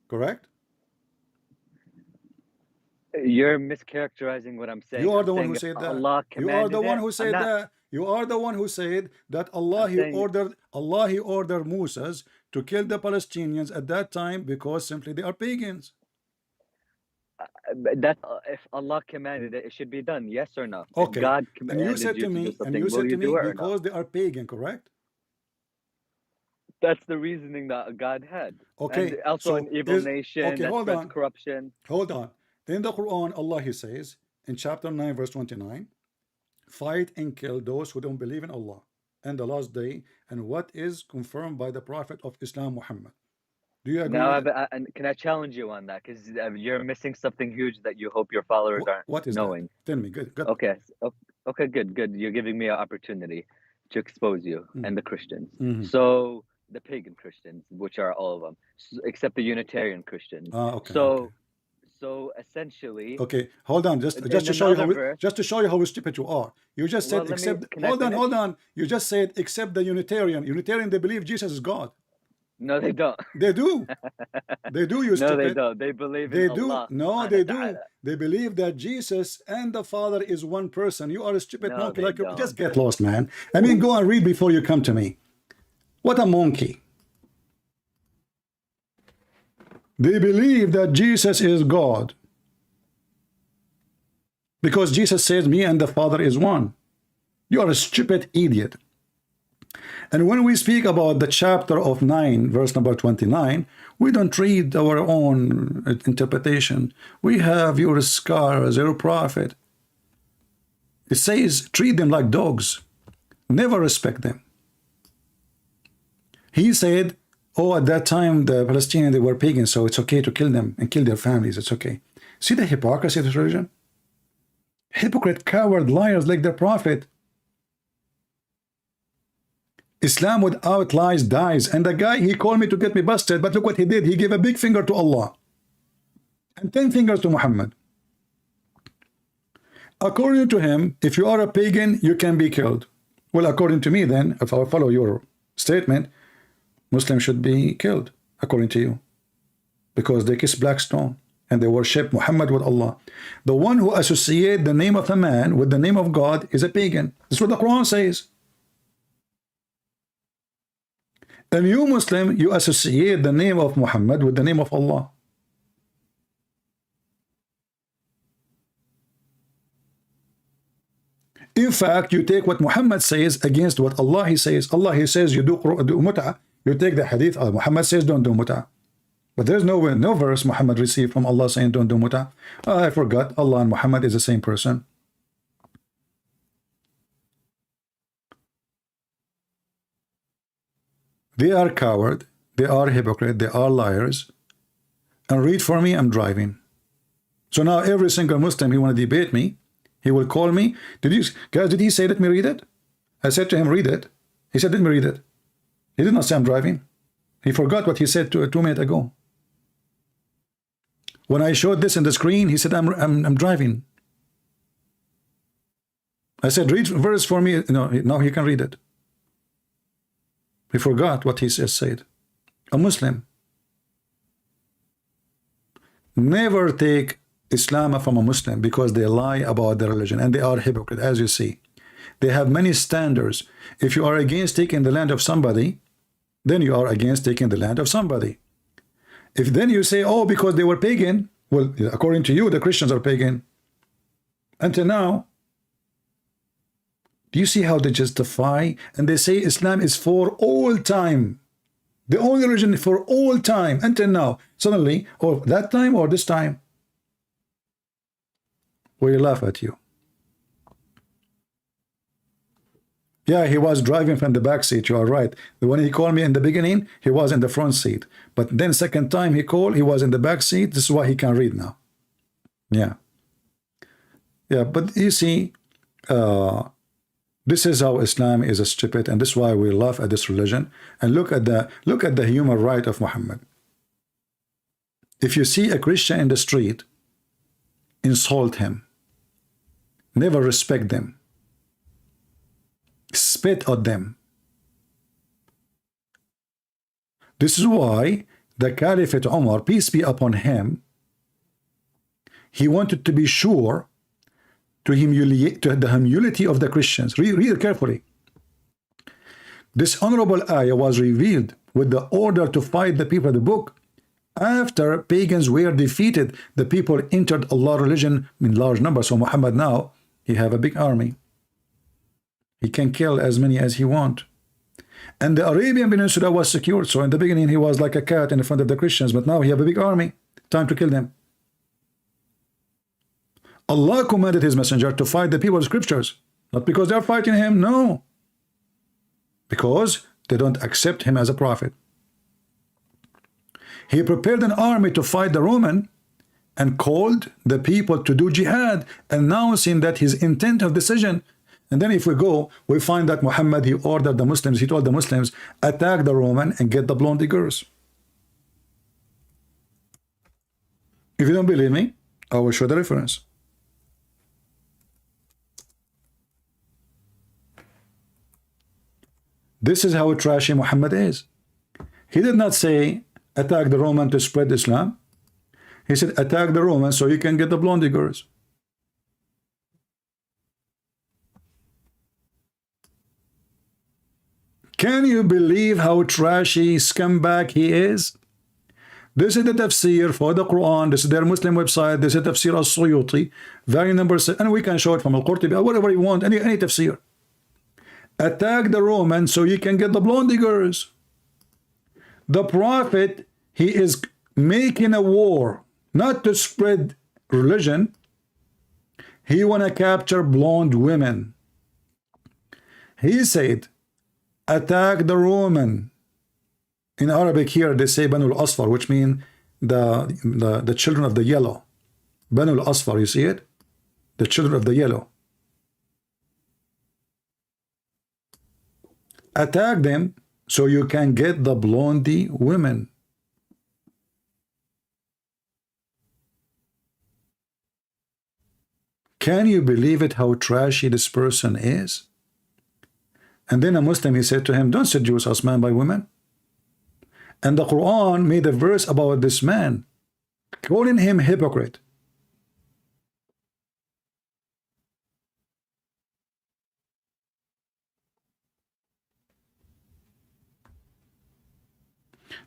Correct? You're mischaracterizing what I'm saying. You are I'm the one saying who if said that. Allah You are the commanded one it, who I'm said not- that. You are the one who said that Allah he ordered Moses to kill the Palestinians at that time because simply they are pagans. That if Allah commanded it, it should be done. Yes or no? If Okay. God And commanded you said to do me, something, will you do it or not? because they are pagan, correct? That's the reasoning that God had. Okay, And also so an evil is- nation okay, that hold spreads on. corruption. Hold on. In the Quran, Allah he says in chapter 9 verse 29, fight and kill those who don't believe in Allah and the last day and what is confirmed by the Prophet of Islam, Muhammad. Do you agree Now, with that? and can I challenge you on that? Because you're missing something huge that you hope your followers aren't What is knowing. that? Tell me. Good. Okay. Okay. Good. You're giving me an opportunity to expose you and the Christians. Mhm. So the pagan Christians, which are all of them, except the Unitarian Christians. Okay. So essentially, Okay. Hold on. Just in to show you how another verse- just to show you how stupid you are. You just Well, said let me- except. can I Hold finish? on. You just said except the Unitarian. Unitarian, they believe Jesus is God. no, they don't. They do. They do. You No, stupid. they don't. They believe They in do. Allah. No, subhanahu they wa do. ta'ala. They believe that Jesus and the Father is one person. You are a stupid No, monkey. they Like you. don't. Just get lost, man. I mean, go and read before you come to me. What a monkey. They believe that Jesus is God. Because Jesus says, me and the Father is one. You are a stupid idiot. And when we speak about the chapter of 9, verse number 29, we don't read our own interpretation. We have your scholars, your prophet. It says, treat them like dogs. Never respect them. He said, oh, at that time, the Palestinians, they were pagans, so it's okay to kill them and kill their families. It's okay. See the hypocrisy of this religion? Hypocrite, coward, liars like their prophet. Islam without lies dies. And the guy, he called me to get me busted, but look what he did. He gave a big finger to Allah and 10 fingers to Muhammad. According to him, if you are a pagan, you can be killed. Well, according to me then, if I follow your statement, Muslims should be killed, according to you, because they kiss black stone and they worship Muhammad with Allah. The one who associates the name of a man with the name of God is a pagan. That's what the Quran says. And you Muslim, you associate the name of Muhammad with the name of Allah. In fact, you take what Muhammad says against what Allah he says. Allah he says you do mut'ah. You take the hadith. Muhammad says don't do mut'ah. But there's no verse Muhammad received from Allah saying don't do muta. Oh, I forgot. Allah and Muhammad is the same person. They are coward. They are hypocrite. They are liars. And read for me, I'm driving. So now every single Muslim, he want to debate me. He will call me. Did he say let me read it? I said to him, read it. He said, let me read it. He did not say I'm driving. He forgot what he said 2 minutes ago. When I showed this in the screen, he said, I'm driving. I said, read verse for me. No, now he can read it. He forgot what he just said. A Muslim. Never take Islam from a Muslim because they lie about their religion and they are hypocrite, as you see. They have many standards. If you are against taking the land of somebody, then you are against taking the land of somebody. If then you say, oh, because they were pagan, well, according to you, the Christians are pagan. Until now, do you see how they justify? And they say Islam is for all time. The only religion for all time until now. Suddenly, or that time or this time, we laugh at you. Yeah, he was driving from the back seat. You are right. When he called me in the beginning, he was in the front seat. But then second time he called, he was in the back seat. This is why he can read now. Yeah. Yeah, but you see, this is how Islam is a stupid, and this is why we laugh at this religion. And look at the human right of Muhammad. If you see a Christian in the street, insult him. Never respect them. Spit at them. This is why the Caliphate Umar, peace be upon him, he wanted to be sure to humiliate the humility of the Christians. Read it carefully. This honorable ayah was revealed with the order to fight the people of the book. After pagans were defeated, the people entered Allah's religion in large numbers. So Muhammad now, he have a big army. He can kill as many as he want. And the Arabian Peninsula was secured. So in the beginning, he was like a cat in front of the Christians. But now he have a big army. Time to kill them. Allah commanded his messenger to fight the people of scriptures. Not because they are fighting him, no. Because they don't accept him as a prophet. He prepared an army to fight the Roman and called the people to do jihad, announcing that his intent of decision. And then if we go, we find that Muhammad, he ordered the Muslims, he told the Muslims, attack the Roman and get the blonde girls. If you don't believe me, I will show the reference. This is how trashy Muhammad is. He did not say attack the Roman to spread Islam. He said attack the Roman so you can get the blonde girls. Can you believe how trashy scumbag he is? This is the tafsir for the Quran. This is their Muslim website. This is tafsir al-Suyuti, very number 6, and we can show it from al-Qurtubi, whatever you want, any tafsir. Attack the Roman so you can get the blonde girls. The prophet, he is making a war, not to spread religion. He want to capture blonde women. He said, attack the Roman. In Arabic here they say Banu al-Asfar, which mean the children of the yellow. Banu al-Asfar, you see it? The children of the yellow. Attack them so you can get the blondie women. Can you believe it how trashy this person is? And then a Muslim, he said to him, don't seduce us man by women. And the Quran made a verse about this man, calling him hypocrite.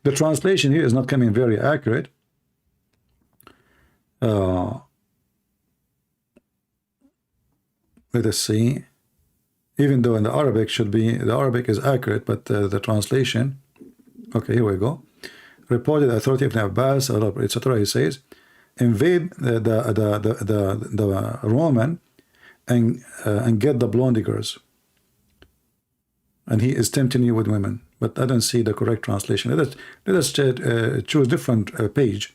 The translation here is not coming very accurate. Let us see. Even though in the Arabic should be, the Arabic is accurate, but the translation. Okay, here we go. reported authority of Ibn Abbas, etc. He says, invade the Roman and get the blonde girls. And he is tempting you with women. But I don't see the correct translation. Let us choose different page,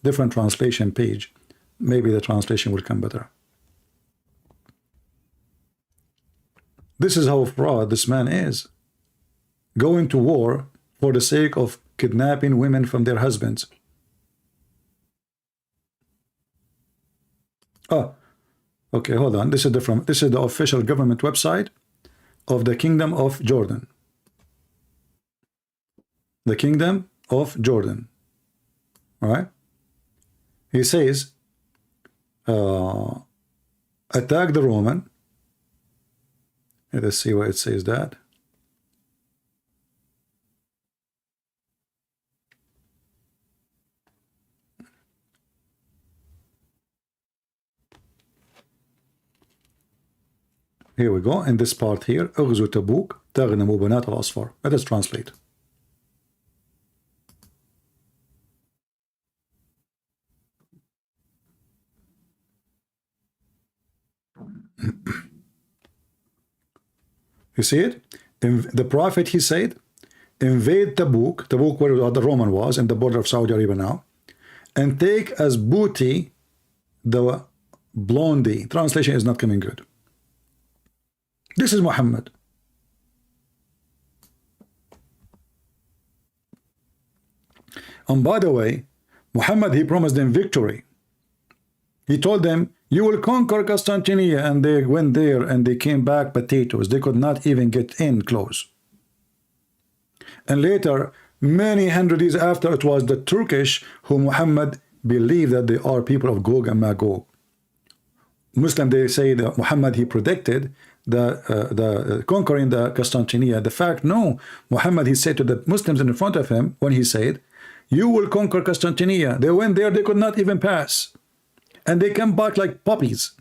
different translation page. Maybe the translation will come better. This is how fraud this man is. Going to war for the sake of kidnapping women from their husbands. Oh, okay, hold on. This is different. This is the official government website of the Kingdom of Jordan. The Kingdom of Jordan. All right. He says, attack the Roman. Let us see where it says that. Here we go. In this part here, اغزوا تبوك تغنموا بنات الأصفار. Let us translate. You see it? The prophet, he said, invade Tabuk, Tabuk where the Roman was, in the border of Saudi Arabia now, and take as booty the blondie. Translation is not coming good. This is Muhammad. And by the way, Muhammad, he promised them victory. He told them, you will conquer Constantinople, and they went there and they came back potatoes. They could not even get in close. And later, many hundred years after, it was the Turkish who Muhammad believed that they are people of Gog and Magog. Muslim, they say that Muhammad, he predicted the conquering the Constantinople. The fact, no, Muhammad, he said to the Muslims in front of him, when he said, you will conquer Constantinople. They went there, they could not even pass. And they come back like puppies.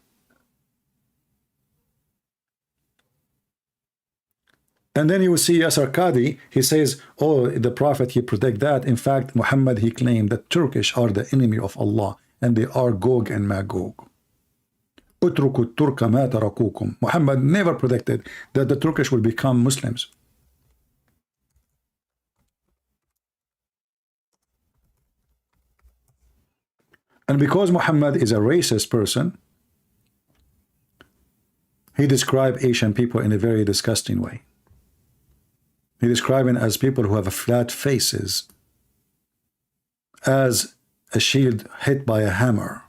And then you will see Yasser Qadi, he says, oh, the Prophet, he predict that. In fact, Muhammad, he claimed that Turkish are the enemy of Allah, and they are Gog and Magog. Utruku Turka ma tarakukum. Muhammad never predicted that the Turkish will become Muslims. And because Muhammad is a racist person, he described Asian people in a very disgusting way. He described them as people who have flat faces, as a shield hit by a hammer.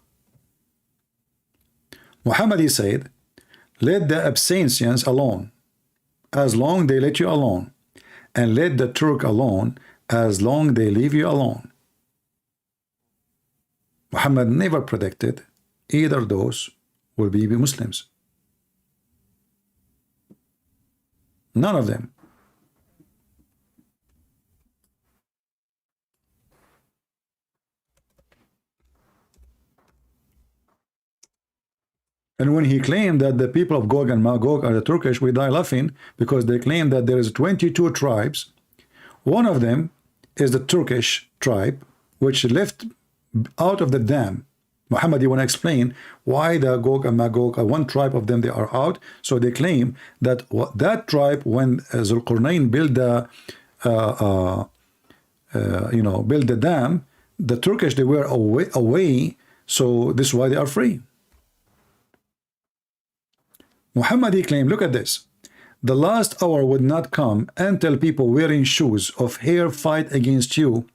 Muhammad, he said, let the Abyssinians alone, as long they let you alone, and let the Turk alone, as long they leave you alone. Muhammad never predicted either those will be Muslims. None of them. And when he claimed that the people of Gog and Magog are the Turkish, we die laughing, because they claim that there is 22 tribes. One of them is the Turkish tribe, which left out of the dam. Muhammad, you want to explain why the Gog and Magog, one tribe of them, they are out. So they claim that that tribe, when Zulqarnain built the, built the dam, the Turkish, they were away. So this is why they are free. Muhammad, he claimed, look at this. The last hour would not come until people wearing shoes of hair fight against you,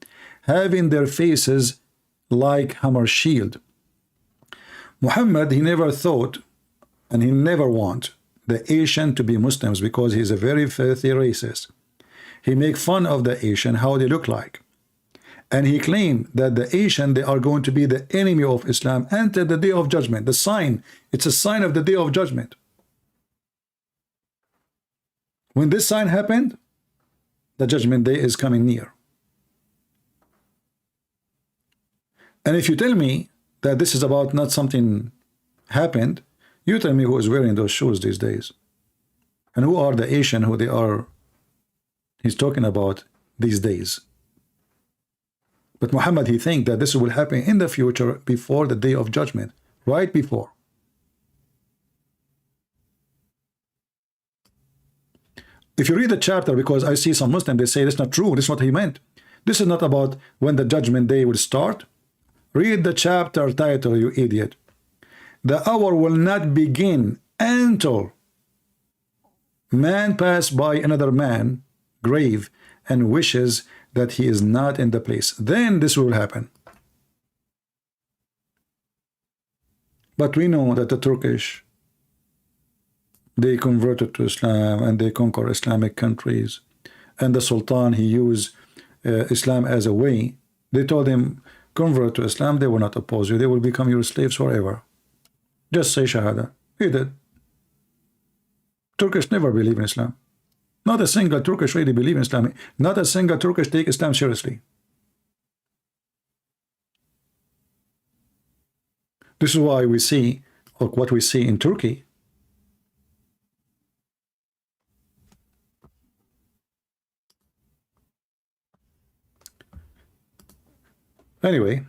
having their faces like hammer shield. Muhammad, he never thought, and he never want the Asian to be Muslims, because he's a very filthy racist. He make fun of the Asian, how they look like. And he claimed that the Asian, they are going to be the enemy of Islam until the day of judgment. The sign, it's a sign of the day of judgment. When this sign happened, the judgment day is coming near. And if you tell me that this is about not something happened, you tell me who is wearing those shoes these days. And who are the Asian who they are, he's talking about these days. But Muhammad, he think that this will happen in the future before the day of judgment, right before. If you read the chapter, because I see some Muslims, they say that's not true, this is what he meant. This is not about when the judgment day will start. Read the chapter title, you idiot. The hour will not begin until man pass by another man grave and wishes that he is not in the place. Then this will happen. But we know that the Turkish, they converted to Islam and they conquer Islamic countries. And the Sultan, he used Islam as a way. They told him, convert to Islam, they will not oppose you. They will become your slaves forever. Just say Shahada. He did. Turkish never believe in Islam. Not a single Turkish really believe in Islam. Not a single Turkish take Islam seriously. This is why we see, or what we see in Turkey. Anyway,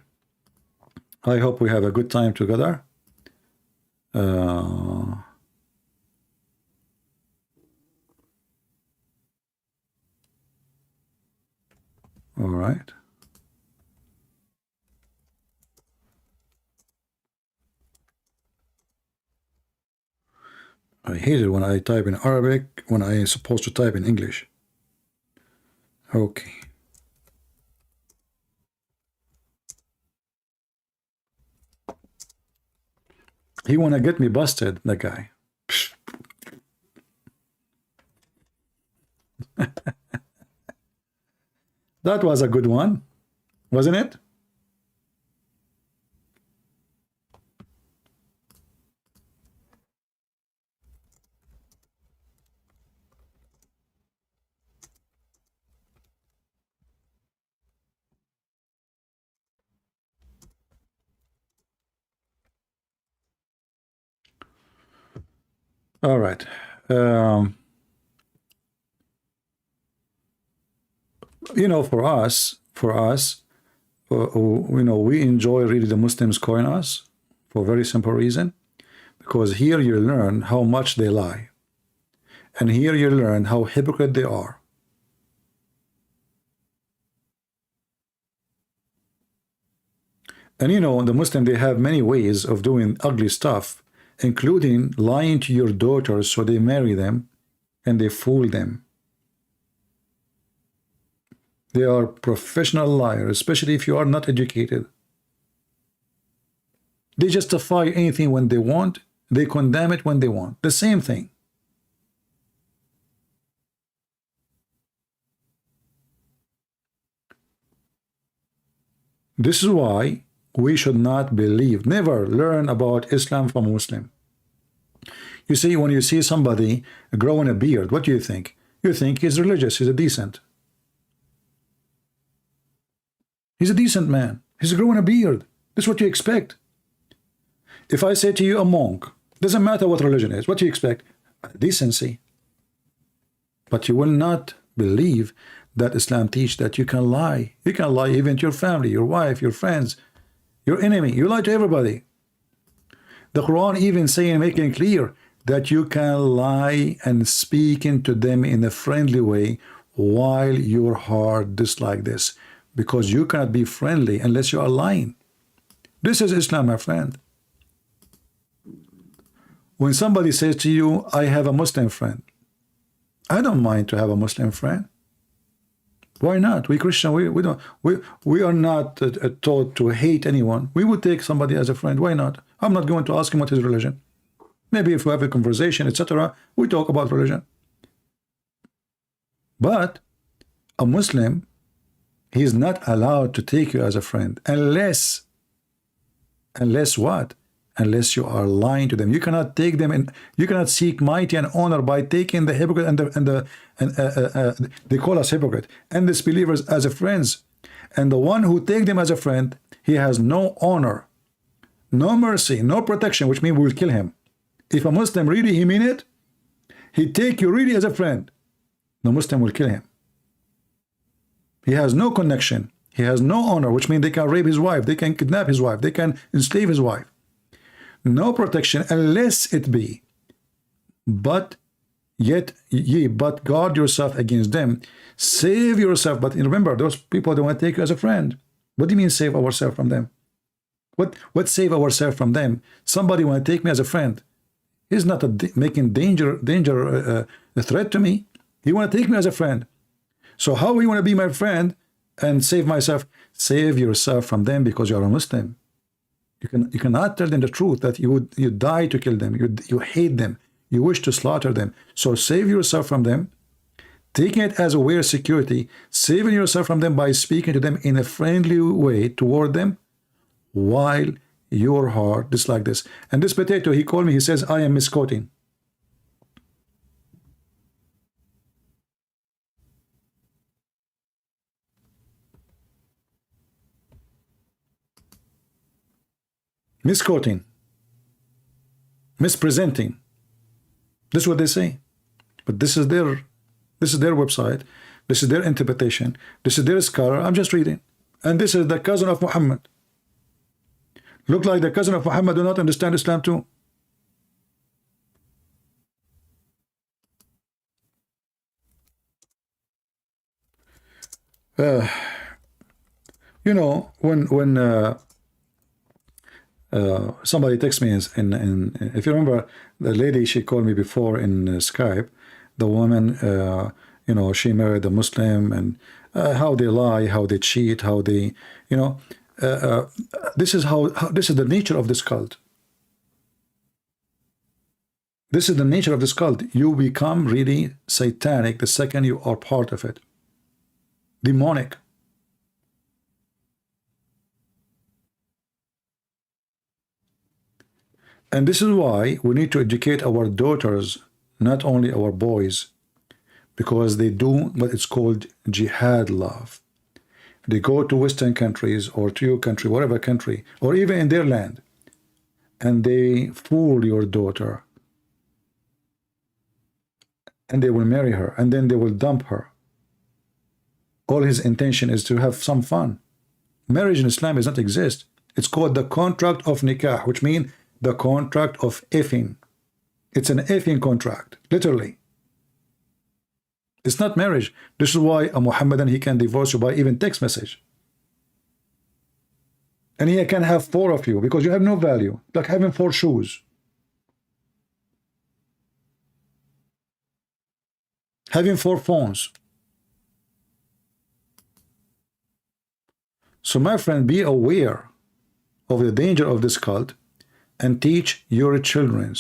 I hope we have a good time together. All right. I hate it when I type in Arabic when I am supposed to type in English. Okay. He wanna get me busted, that guy. That was a good one, wasn't it? All right. You know, for us, you know, we enjoy really the Muslims calling us for a very simple reason, because here you learn how much they lie, and here you learn how hypocrite they are. And you know, the Muslim, they have many ways of doing ugly stuff, including lying to your daughters so they marry them and they fool them. They are professional liars, especially if you are not educated. They justify anything when they want, they condemn it when they want. The same thing. This is why we should not believe, never learn about Islam from a Muslim. You see, when you see somebody growing a beard, what do you think? You think he's religious, he's a decent. He's a decent man. He's growing a beard. This is what you expect. If I say to you a monk, doesn't matter what religion is, what do you expect? Decency. But you will not believe that Islam teaches that you can lie. You can lie even to your family, your wife, your friends, your enemy. You lie to everybody. The Quran even saying, making clear that you can lie and speaking to them in a friendly way while your heart dislike this, because you cannot be friendly unless you are lying. This is Islam, my friend. When somebody says to you, I have a Muslim friend, I don't mind to have a Muslim friend. Why not? We Christian, we are not taught to hate anyone. We would take somebody as a friend. Why not? I'm not going to ask him what his religion. Maybe if we have a conversation, etc., we talk about religion. But a Muslim, he is not allowed to take you as a friend unless what? Unless you are lying to them. You cannot take them and you cannot seek mighty and honor by taking the hypocrite and they call us hypocrite and disbelievers as a friends. And the one who take them as a friend, he has no honor, no mercy, no protection, which means we will kill him. If a Muslim really he mean it, he take you really as a friend, the Muslim will kill him. He has no connection. He has no honor, which means they can rape his wife, they can kidnap his wife, they can enslave his wife. No protection unless it be, but yet ye but guard yourself against them, save yourself. But remember, those people don't want to take you as a friend. What do you mean save ourselves from them? What save ourselves from them? Somebody want to take me as a friend. He's not making a threat to me. He want to take me as a friend. So how you want to be my friend and save myself? Save yourself from them because you are a Muslim. You cannot tell them the truth that you die to kill them. You hate them. You wish to slaughter them. So save yourself from them, taking it as a way of security, saving yourself from them by speaking to them in a friendly way toward them, while your heart is like this. And this potato, he called me, he says, I am misquoting. Misquoting, mispresenting. This is what they say. But this is their website. This is their interpretation. This is their scholar. I'm just reading. And this is the cousin of Muhammad. Look like the cousin of Muhammad do not understand Islam too. You know, when somebody texts me in if you remember the lady, she called me before in Skype, the woman, you know, she married a Muslim, and how they lie, how they cheat, how they, you know, this is how this is the nature of this cult. This is the nature of this cult. You become really satanic the second you are part of it. Demonic. And this is why we need to educate our daughters, not only our boys, because they do what is called jihad love. They go to Western countries or to your country, whatever country, or even in their land, and they fool your daughter. And they will marry her, and then they will dump her. All his intention is to have some fun. Marriage in Islam does not exist. It's called the contract of nikah, which means the contract of effing. It's an effing contract, literally. It's not marriage. This is why a Muhammadan, he can divorce you by even text message. And he can have 4 of you because you have no value, like having 4 shoes. Having 4 phones. So my friend, be aware of the danger of this cult and teach your children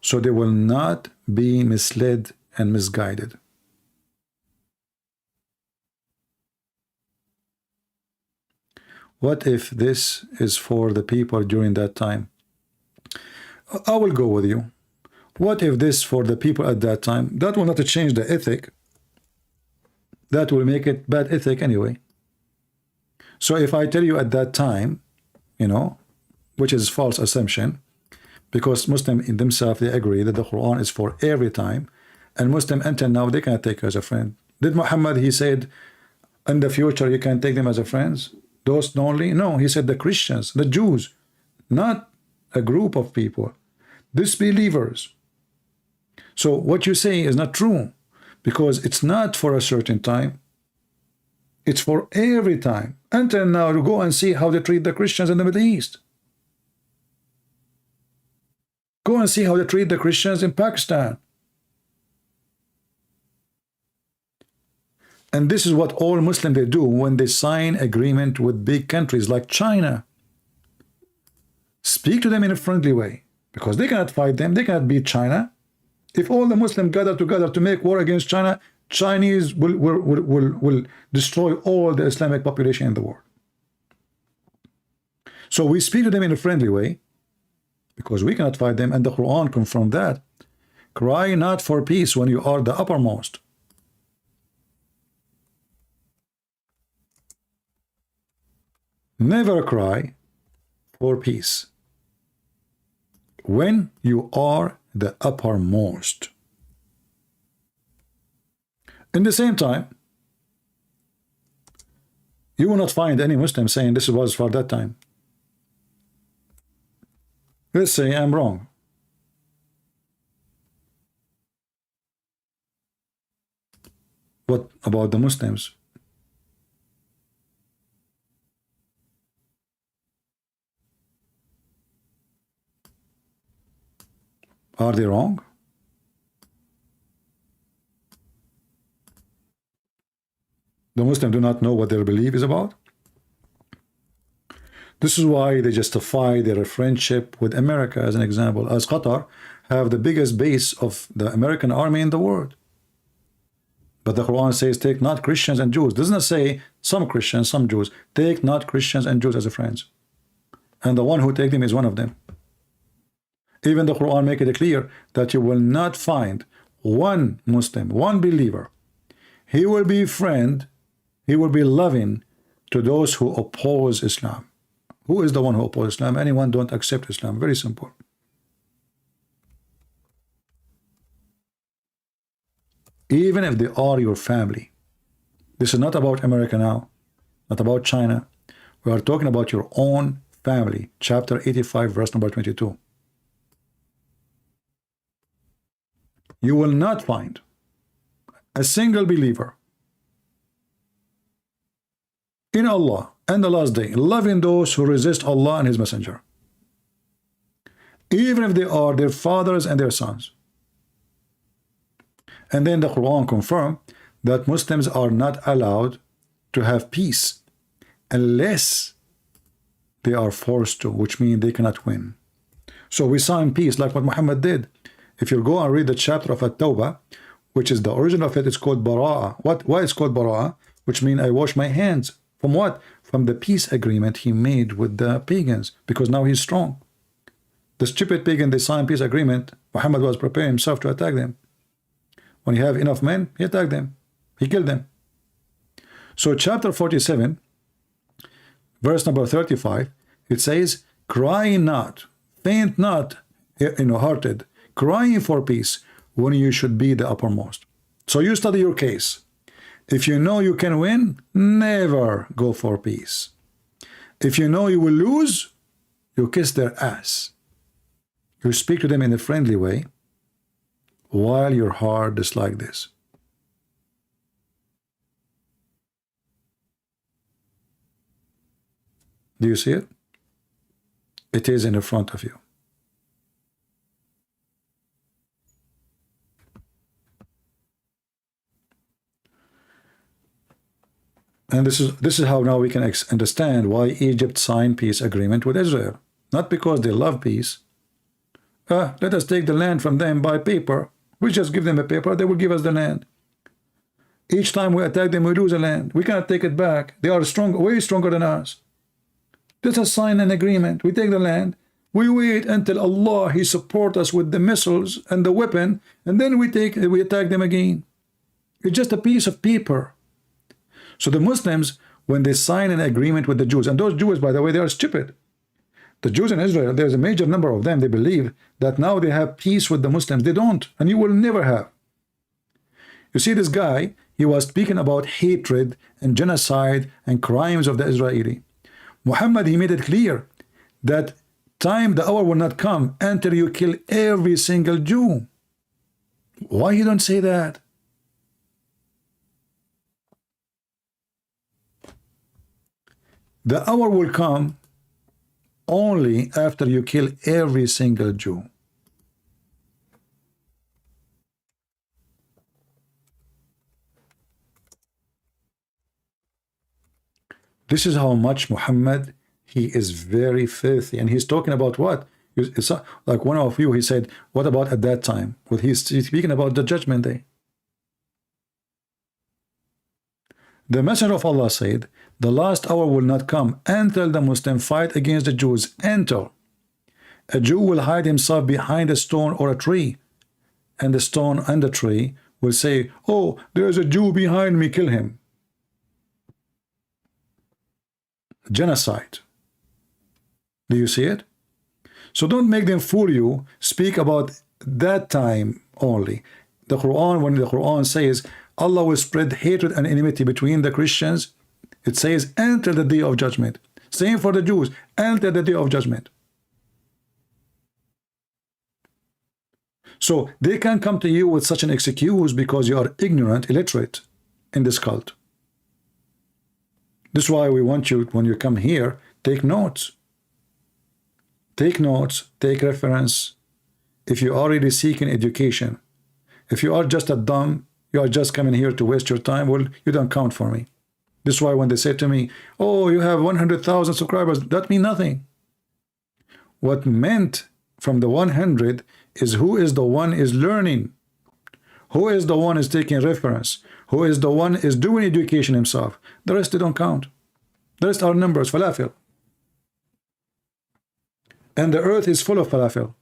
so they will not be misled and misguided. What if this is for the people during that time? I will go with you. What if this for the people at that time? That will not change the ethic. That will make it bad ethic anyway. So if I tell you at that time, you know, which is false assumption, because Muslims in themselves, they agree that the Quran is for every time, and Muslim until now, they cannot take you as a friend. Did Muhammad, he said, in the future, you can take them as a friends? Those only? No, he said the Christians, the Jews, not a group of people, disbelievers. So what you say is not true, because it's not for a certain time. It's for every time. Until now, you go and see how they treat the Christians in the Middle East. Go and see how they treat the Christians in Pakistan. And this is what all Muslims they do when they sign agreement with big countries like China. Speak to them in a friendly way, because they cannot fight them. They cannot beat China. If all the Muslims gather together to make war against China, Chinese will destroy all the Islamic population in the world. So we speak to them in a friendly way, because we cannot fight them, and the Quran confirmed that. Cry not for peace when you are the uppermost. Never cry for peace when you are the uppermost. In the same time, You will not find any Muslim saying this was for that time. Let's say I'm wrong. What about the Muslims? Are they wrong? The Muslims do not know what their belief is about. This is why they justify their friendship with America, as an example, as Qatar have the biggest base of the American army in the world. But the Quran says, take not Christians and Jews. It does not say some Christians, some Jews. Take not Christians and Jews as friends. And the one who take them is one of them. Even the Quran make it clear that you will not find one Muslim, one believer. He will be friend, he will be loving to those who oppose Islam. Who is the one who opposes Islam? Anyone don't accept Islam. Very simple. Even if they are your family. This is not about America now, not about China. We are talking about your own family. Chapter 85, verse number 22. You will not find a single believer in Allah and the last day loving those who resist Allah and His Messenger, even if they are their fathers and their sons. And then the Quran confirmed that Muslims are not allowed to have peace unless they are forced to, which means they cannot win. So we sign peace like what Muhammad did. If you go and read the chapter of At-Tawbah, which is the origin of it, it's called Bara'ah. Why it's called Bara'ah? Which means I wash my hands. From what? From the peace agreement he made with the pagans, because now he's strong. The stupid pagan, they signed peace agreement. Muhammad was preparing himself to attack them. When he have enough men, he attacked them. He killed them. So chapter 47, verse number 35, it says, cry not, faint not, hearted, crying for peace when you should be the uppermost. So you study your case. If you know you can win, never go for peace. If you know you will lose, you kiss their ass. You speak to them in a friendly way while your heart is like this. Do you see it? It is in the front of you. And this is how now we can understand why Egypt signed peace agreement with Israel. Not because they love peace. Let us take the land from them by paper. We just give them a paper, they will give us the land. Each time we attack them, we lose the land. We cannot take it back. They are strong, way stronger than us. Let us sign an agreement. We take the land. We wait until Allah, He support us with the missiles and the weapon, and then we attack them again. It's just a piece of paper. So the Muslims, when they sign an agreement with the Jews, and those Jews, by the way, they are stupid. The Jews in Israel, there's a major number of them, they believe that now they have peace with the Muslims. They don't, and you will never have. You see, this guy, he was speaking about hatred and genocide and crimes of the Israeli. Muhammad, he made it clear that the hour will not come until you kill every single Jew. Why you don't say that? The hour will come only after you kill every single Jew. This is how much Muhammad, he is very filthy. And he's talking about what? It's like one of you, he said, what about at that time? Well, he's speaking about the judgment day. The Messenger of Allah said, the last hour will not come until the Muslim fight against the Jews. Until a Jew will hide himself behind a stone or a tree, and the stone and the tree will say, oh, there's a Jew behind me, kill him. Genocide. Do you see it? So don't make them fool you. Speak about that time only. The Quran, when the Quran says Allah will spread hatred and enmity between the Christians, It says enter the day of judgment. Same for the Jews, enter the day of judgment. So they can come to you with such an excuse because you are ignorant, illiterate in this cult. This is why we want you, when you come here, take notes. Take notes, take reference. If you are already seeking education, if you are just a dumb, you are just coming here to waste your time, well, you don't count for me. This is why when they say to me, oh, you have 100,000 subscribers, that means nothing. What meant from the 100 is who is the one is learning, who is the one is taking reference, who is the one is doing education himself. The rest they don't count. The rest are numbers, falafel. And the earth is full of falafel.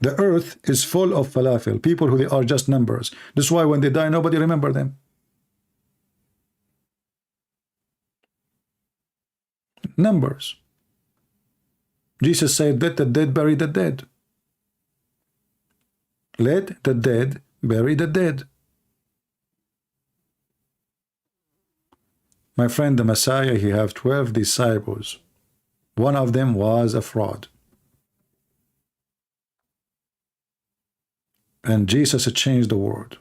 The earth is full of falafel, people who they are just numbers. This is why when they die, nobody remember them. Numbers. Jesus said, let the dead bury the dead. Let the dead bury the dead. My friend, the Messiah, he have 12 disciples. One of them was a fraud. And Jesus changed the world.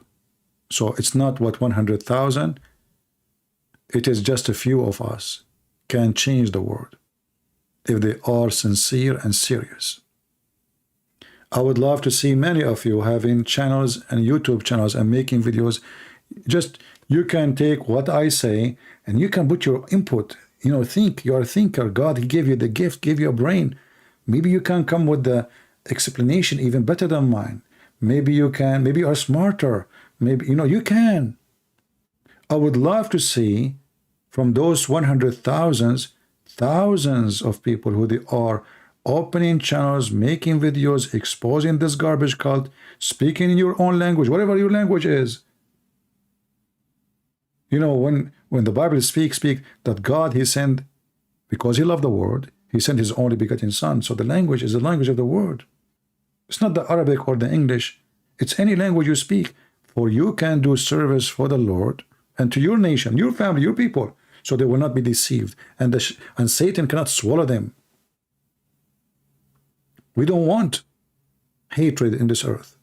So it's not what 100,000, it is just a few of us can change the world if they are sincere and serious. I would love to see many of you having channels and YouTube channels and making videos. Just you can take what I say and you can put your input. You know, think. You're a thinker. God, he gave you the gift, gave you a brain. Maybe you can come with the explanation even better than mine. Maybe you can, maybe you are smarter. Maybe, you know, you can. I would love to see from those 100,000s, thousands of people who they are opening channels, making videos, exposing this garbage cult, speaking in your own language, whatever your language is. You know, when the Bible speak that God, he sent, because he loved the world, he sent his only begotten son. So the language is the language of the word. It's not the Arabic or the English. It's any language you speak. For you can do service for the Lord and to your nation, your family, your people, so they will not be deceived. And Satan cannot swallow them. We don't want hatred in this earth.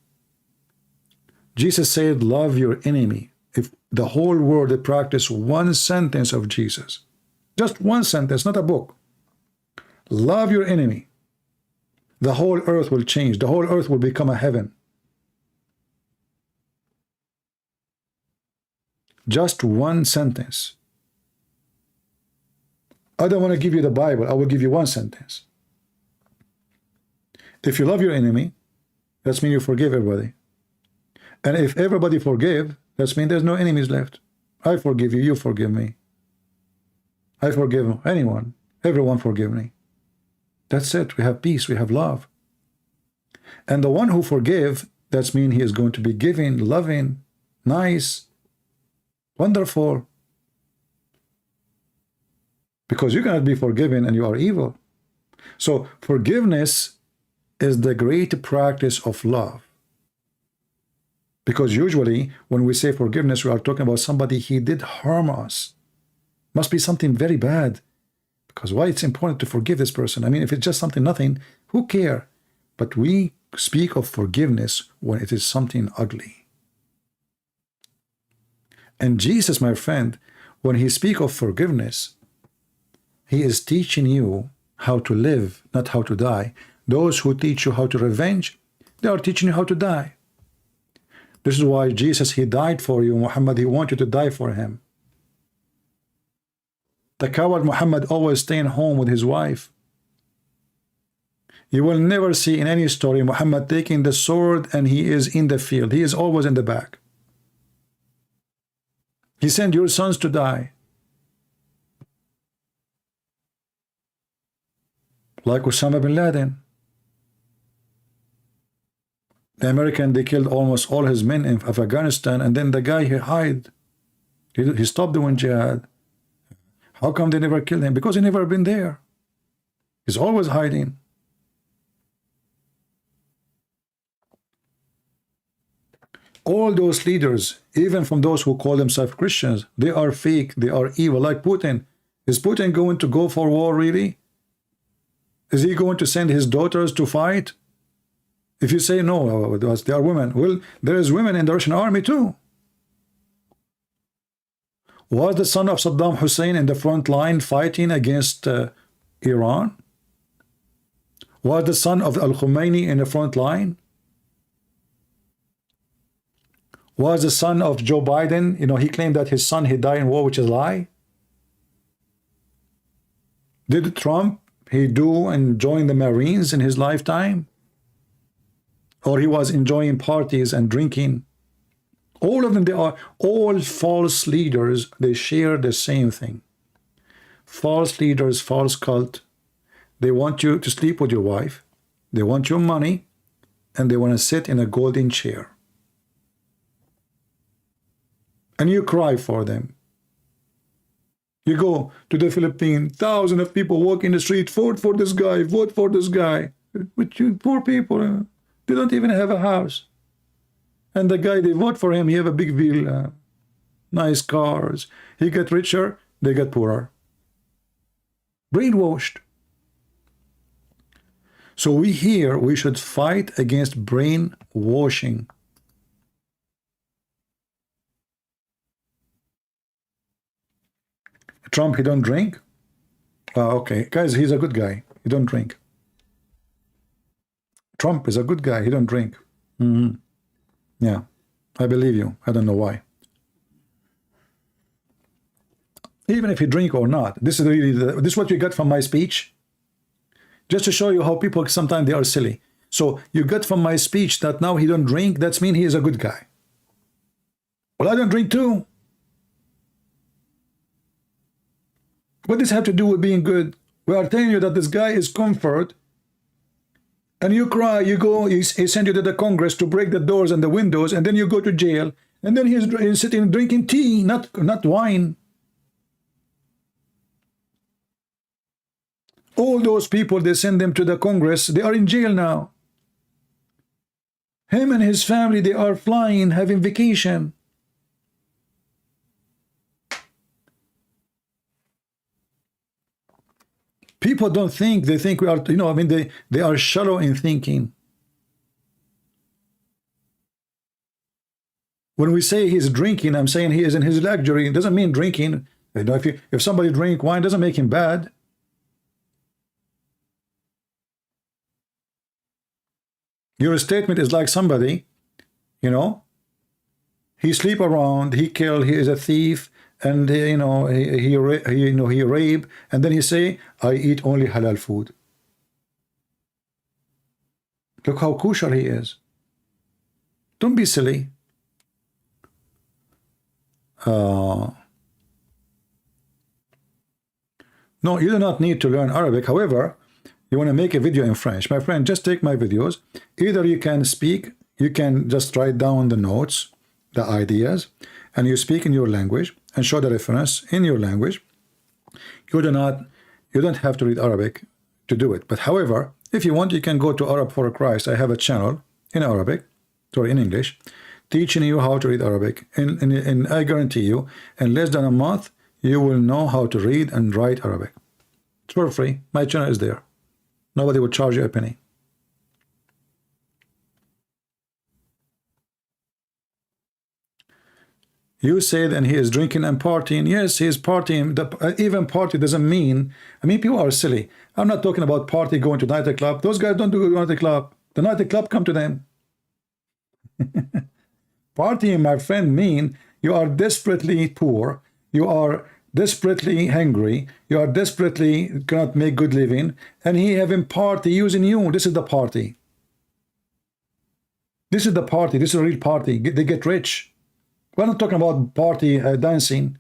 Jesus said, love your enemy. If the whole world they practice one sentence of Jesus, just one sentence, not a book, love your enemy, the whole earth will change. The whole earth will become a heaven. Just one sentence. I don't want to give you the Bible. I will give you one sentence. If you love your enemy, that means you forgive everybody. And if everybody forgive, that means there's no enemies left. I forgive you, you forgive me. I forgive anyone. Everyone forgive me. That's it. We have peace. We have love. And the one who forgive, that means he is going to be giving, loving, nice, wonderful. Because you cannot be forgiven and you are evil. So forgiveness is the great practice of love. Because usually when we say forgiveness, we are talking about somebody he did harm us. Must be something very bad. Because why it's important to forgive this person? I mean, if it's just something nothing, who care? But we speak of forgiveness when it is something ugly. And Jesus, my friend, when he speaks of forgiveness, he is teaching you how to live, not how to die. Those who teach you how to revenge, they are teaching you how to die. This is why Jesus, he died for you. Muhammad, he wanted you to die for him. The coward Muhammad always staying home with his wife. You will never see in any story Muhammad taking the sword and he is in the field. He is always in the back. He sent your sons to die. Like Osama bin Laden. The American, they killed almost all his men in Afghanistan, and then the guy, he hid. He stopped doing jihad. How come they never killed him? Because he never been there. He's always hiding. All those leaders, even from those who call themselves Christians, they are fake, they are evil, like Putin. Is Putin going to go for war, really? Is he going to send his daughters to fight? If you say no, they are women. Well, there is women in the Russian army too. Was the son of Saddam Hussein in the front line fighting against Iran? Was the son of Al-Khomeini in the front line? Was the son of Joe Biden, he claimed that his son, he died in war, which is a lie. Did Trump, he do and join the Marines in his lifetime? Or he was enjoying parties and drinking? All of them, they are all false leaders. They share the same thing. False leaders, false cult. They want you to sleep with your wife. They want your money. And they want to sit in a golden chair. And you cry for them. You go to the Philippines, thousands of people walk in the street, vote for this guy, vote for this guy. But you poor people, they don't even have a house. And the guy, they vote for him, he have a big villa, nice cars. He get richer, they get poorer. Brainwashed. So we should fight against brainwashing. Trump, he don't drink? Okay, guys, he's a good guy. He don't drink. Trump is a good guy. He don't drink. Yeah, I believe you. I don't know why. Even if you drink or not, this is really this is what you got from my speech. Just to show you how people sometimes they are silly. So you got from my speech that now he don't drink. That means he is a good guy. Well, I don't drink too. What does this have to do with being good? We are telling you that this guy is comfort, and you cry, you go, he send you to the Congress to break the doors and the windows, and then you go to jail, and then he's sitting drinking tea, not wine. All those people, they send them to the Congress, they are in jail now. Him and his family, they are flying, having vacation. People don't think, they think we are, they are shallow in thinking. When we say he's drinking, I'm saying he is in his luxury. It doesn't mean drinking. If somebody drink wine, doesn't make him bad. Your statement is like somebody, he sleep around, he kill, he is a thief, and he rape, and then he say, I eat only halal food. Look how kosher he is. Don't be silly. No, you do not need to learn Arabic. However, you want to make a video in French. My friend, just take my videos. Either you can speak, you can just write down the notes, the ideas, and you speak in your language and show the reference in your language. You don't have to read Arabic to do it. But however, if you want, you can go to Arab for Christ. I have a channel in Arabic, sorry, in English, teaching you how to read Arabic. And I guarantee you, in less than a month, you will know how to read and write Arabic. It's for free. My channel is there. Nobody will charge you a penny. You said, and he is drinking and partying. Yes, he is partying. Even party doesn't mean, people are silly. I'm not talking about party going to nightclub. Those guys don't do nightclub. The nightclub come to them. Partying, my friend, mean you are desperately poor. You are desperately hungry. You are desperately cannot make good living. And he having party using you. This is the party. This is the party. This is a real party. They get rich. We're not talking about party dancing.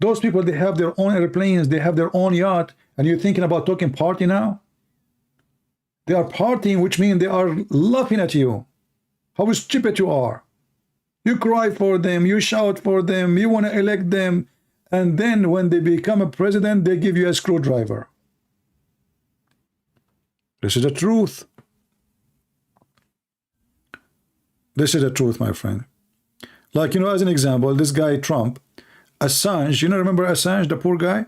Those people, they have their own airplanes, they have their own yacht, and you're thinking about talking party now? They are partying, which means they are laughing at you. How stupid you are. You cry for them, you shout for them, you want to elect them, and then when they become a president, they give you a screwdriver. This is the truth. This is the truth, my friend. Like, you know, as an example, this guy Trump, Assange, you know, remember Assange, the poor guy?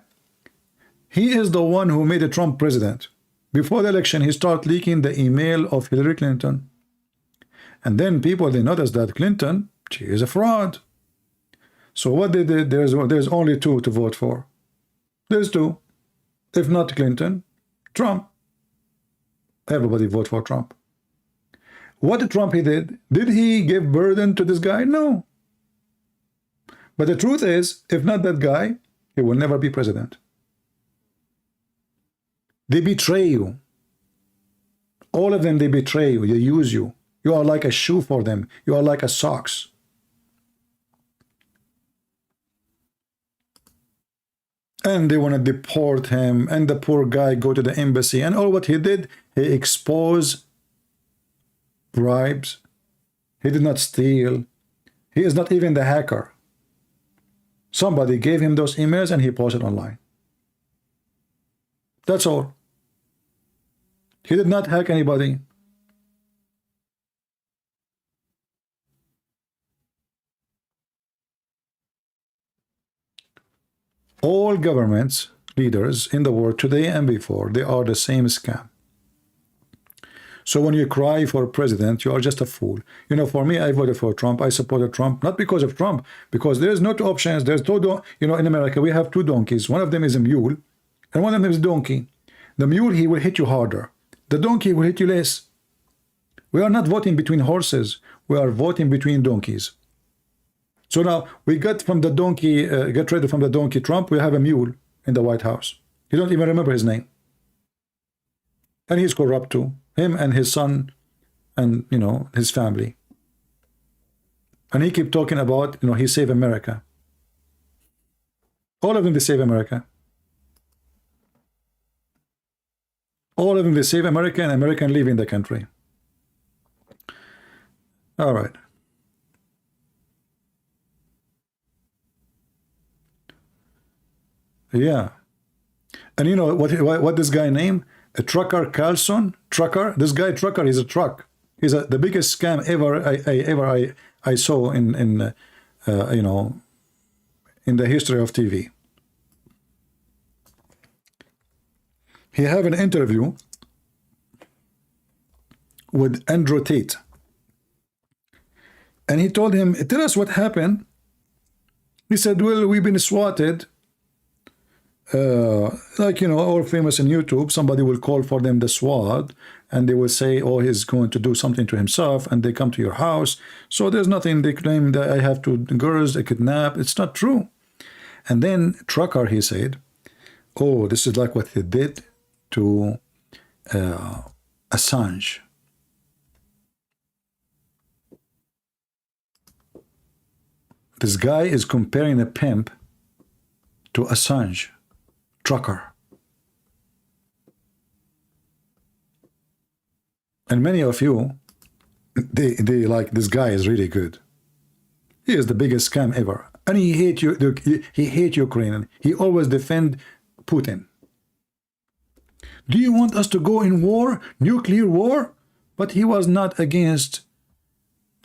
He is the one who made a Trump president. Before the election, he started leaking the email of Hillary Clinton. And then people, they noticed that Clinton, she is a fraud. So what they did, there's only two to vote for. There's two. If not Clinton, Trump. Everybody vote for Trump. What did Trump he did? Did he give burden to this guy? No. But the truth is, if not that guy, he will never be president. They betray you. All of them, they betray you. They use you. You are like a shoe for them. You are like a socks. And they want to deport him, and the poor guy go to the embassy, and all what he did, he exposed bribes. He did not steal. He is not even the hacker. Somebody gave him those emails and he posted online. That's all. He did not hack anybody. All governments, leaders in the world today and before, they are the same scam. So when you cry for president, you are just a fool. You know, for me, I voted for Trump. I supported Trump, not because of Trump, because there's no two options. There's two, you know, in America, we have two donkeys. One of them is a mule, and one of them is a donkey. The mule, he will hit you harder. The donkey will hit you less. We are not voting between horses. We are voting between donkeys. So now we got from the donkey, get rid from the donkey Trump. We have a mule in the White House. You don't even remember his name. And he's corrupt too. Him and his son and, you know, his family. And he keep talking about, you know, he saved America. All of them, they save America. All of them, they save America, and American leaving the country. All right. Yeah. And you know what this guy named? A Trucker Carlson? Trucker? This guy Trucker, he's a truck. He's the biggest scam ever I saw in you know, in the history of TV. He have an interview with Andrew Tate. And he told him, tell us what happened. He said, well, we've been swatted. Like, you know, all famous in YouTube, somebody will call for them the SWAT, and they will say, oh, he's going to do something to himself, and they come to your house. So there's nothing. They claim that I have 2 girls, I kidnap. It's not true. And then Trucker, he said, oh, this is like what he did to Assange. This guy is comparing a pimp to Assange. Trucker. And many of you, they like, this guy is really good. He is the biggest scam ever. And he hate you. He hate Ukraine. He always defend Putin. Do you want us to go in war, nuclear war? But he was not against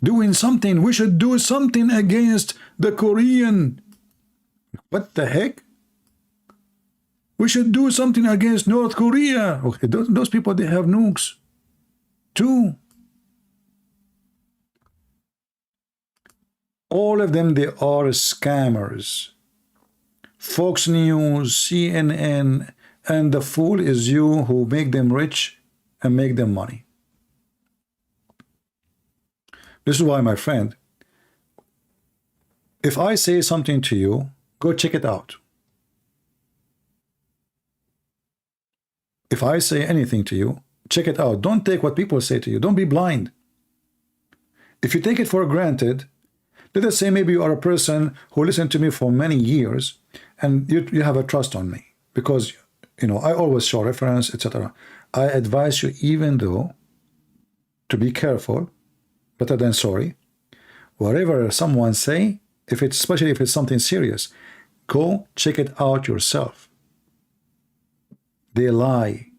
doing something. We should do something against the Korean. What the heck? We should do something against North Korea. Okay, those people, they have nukes too. All of them, they are scammers. Fox News, CNN, and the fool is you who make them rich and make them money. This is why, my friend, if I say something to you, go check it out. If I say anything to you, check it out. Don't take what people say to you. Don't be blind. If you take it for granted, let us say maybe you are a person who listened to me for many years, and you have a trust on me because, you know, I always show reference, etc. I advise you, even though, to be careful, better than sorry. Whatever someone say, especially if it's something serious, go check it out yourself. They lie,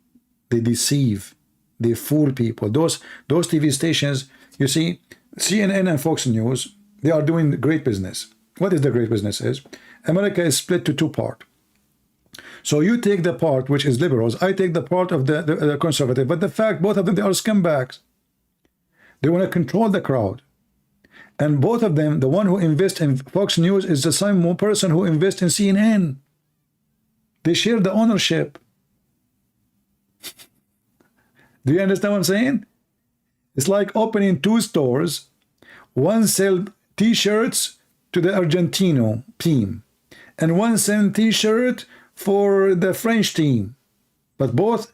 they deceive, they fool people. Those TV stations, you see, CNN and Fox News, they are doing great business. What is the great business is? America is split to two parts. So you take the part which is liberals, I take the part of the conservative, but the fact both of them, they are scumbags. They want to control the crowd. And both of them, the one who invests in Fox News is the same person who invests in CNN. They share the ownership. Do you understand what I'm saying? It's like opening two stores. One sell t-shirts to the Argentino team, and one sell t-shirt for the French team. But both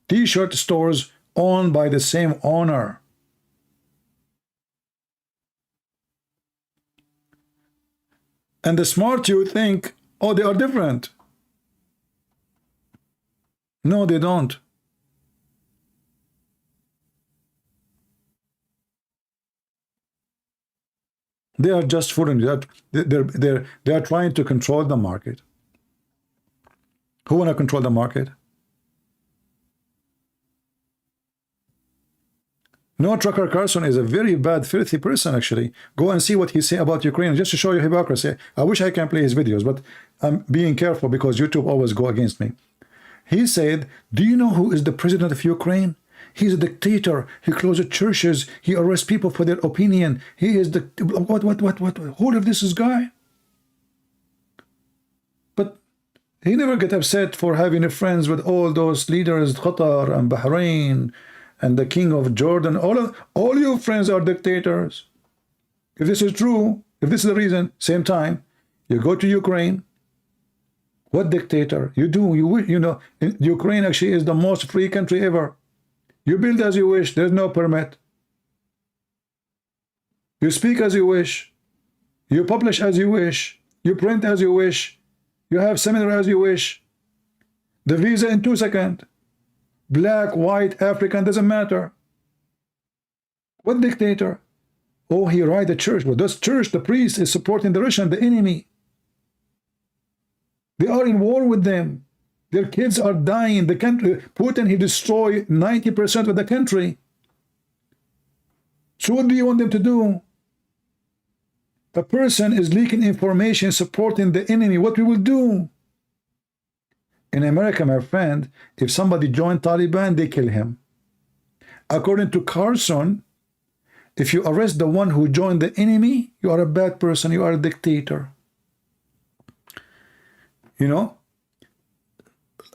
t-shirt stores owned by the same owner. And the smart you think, oh, they are different. No, they don't. They are just fooling. They are trying to control the market. Who want to control the market? No, Tucker Carlson is a very bad, filthy person, actually. Go and see what he say about Ukraine, just to show you hypocrisy. I wish I can play his videos, but I'm being careful because YouTube always go against me. He said, do you know who is the president of Ukraine? He's a dictator. He closes churches. He arrests people for their opinion. He is the... What? Who of this is guy? But he never get upset for having friends with all those leaders, Qatar and Bahrain, and the king of Jordan. All your friends are dictators. If this is true, if this is the reason, same time, you go to Ukraine. What dictator? You do, you know, Ukraine actually is the most free country ever. You build as you wish, there's no permit. You speak as you wish. You publish as you wish. You print as you wish. You have seminar as you wish. The visa in 2 seconds. Black, white, African, doesn't matter. What dictator? Oh, he ride the church. Well, this church, the priest is supporting the Russian, the enemy. They are in war with them. Their kids are dying. The country, Putin, he destroyed 90% of the country. So what do you want them to do? A person is leaking information supporting the enemy. What we will do? In America, my friend, if somebody joined Taliban, they kill him. According to Carson, if you arrest the one who joined the enemy, you are a bad person. You are a dictator. You know?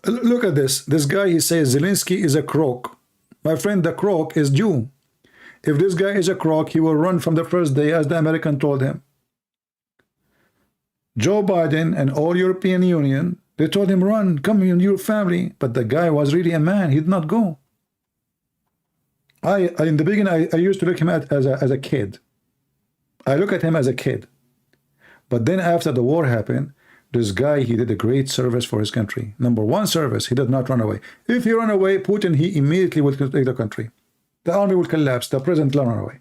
Look at this. This guy, he says Zelensky is a crook. My friend, the crook is Jew. If this guy is a crook, he will run from the first day, as the American told him. Joe Biden and all European Union, they told him, run, come in your family. But the guy was really a man. He did not go. In the beginning, I used to look him at as a kid. I look at him as a kid. But then after the war happened, this guy, he did a great service for his country. Number one service, he did not run away. If he ran away, Putin, he immediately would take the country. The army will collapse. The president will run away.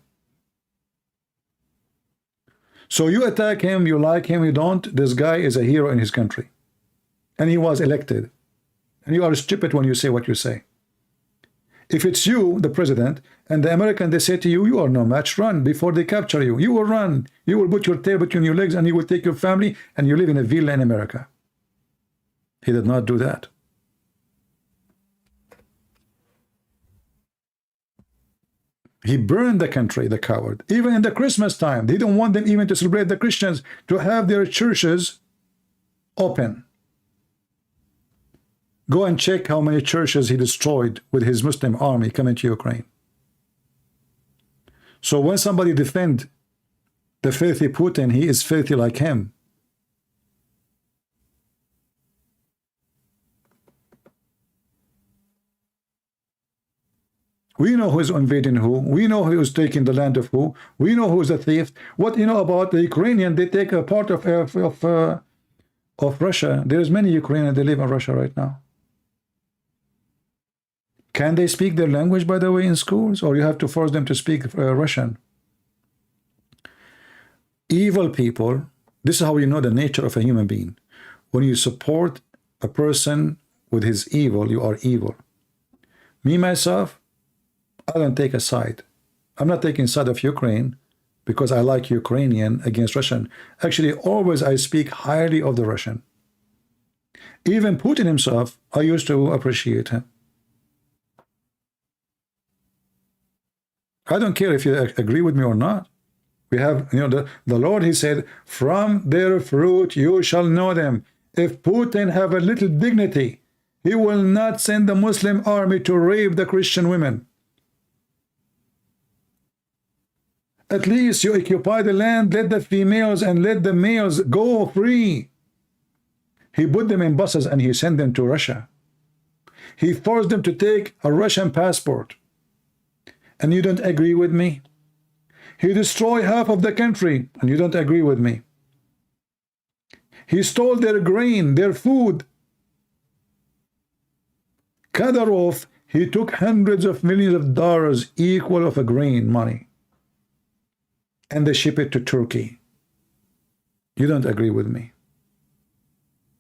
So you attack him, you like him, you don't. This guy is a hero in his country. And he was elected. And you are stupid when you say what you say. If it's you, the president, and the American, they say to you, you are no match, run before they capture you. You will run. You will put your tail between your legs and you will take your family and you live in a villa in America. He did not do that. He burned the country, the coward. Even in the Christmas time, they don't want them even to celebrate the Christians, to have their churches open. Go and check how many churches he destroyed with his Muslim army coming to Ukraine. So when somebody defends the filthy Putin, he is filthy like him. We know who is invading who. We know who is taking the land of who. We know who is a thief. What you know about the Ukrainian? They take a part of Russia. There's many Ukrainians that live in Russia right now. Can they speak their language, by the way, in schools? Or you have to force them to speak Russian? Evil people, this is how you know the nature of a human being. When you support a person with his evil, you are evil. Me, myself, I don't take a side. I'm not taking side of Ukraine. because I like Ukrainian against Russian. Actually, always I speak highly of the Russian. Even Putin himself, I used to appreciate him. I don't care if you agree with me or not. We have, the Lord, he said, from their fruit you shall know them. If Putin have a little dignity, he will not send the Muslim army to rape the Christian women. At least you occupy the land, let the females and let the males go free. He put them in buses and he sent them to Russia. He forced them to take a Russian passport. And you don't agree with me? He destroyed half of the country, and you don't agree with me. He stole their grain, their food. Kadyrov, he took hundreds of millions of dollars equal of a grain money, and they ship it to Turkey. You don't agree with me.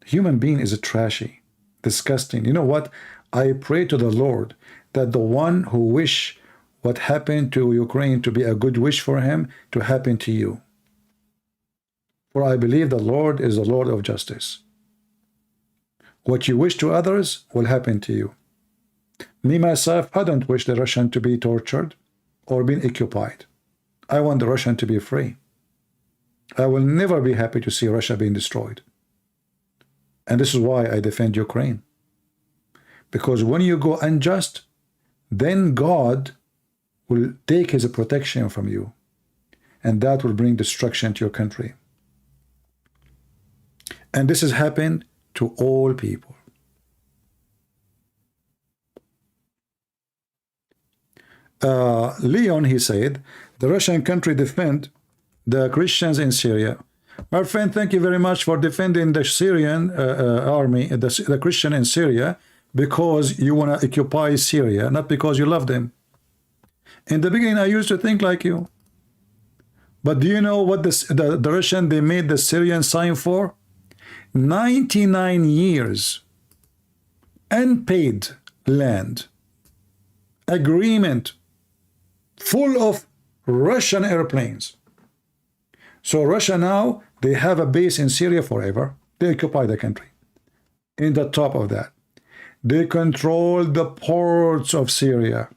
Human being is a trashy, disgusting. You know what? I pray to the Lord that the one who wish what happened to Ukraine to be a good wish for him to happen to you. For I believe the Lord is the Lord of justice. What you wish to others will happen to you. Me, myself, I don't wish the Russian to be tortured or being occupied. I want the Russian to be free. I will never be happy to see Russia being destroyed. And this is why I defend Ukraine. Because when you go unjust, then God will take his protection from you, and that will bring destruction to your country. And this has happened to all people. Leon, he said, the Russian country defend the Christians in Syria. My friend, thank you very much for defending the Syrian army, the Christian in Syria, because you want to occupy Syria, not because you love them. In the beginning, I used to think like you. But do you know what the Russian, they made the Syrian sign for? 99 years. Unpaid land. Agreement. Full of Russian airplanes. So Russia now, they have a base in Syria forever. They occupy the country. In the top of that, they control the ports of Syria.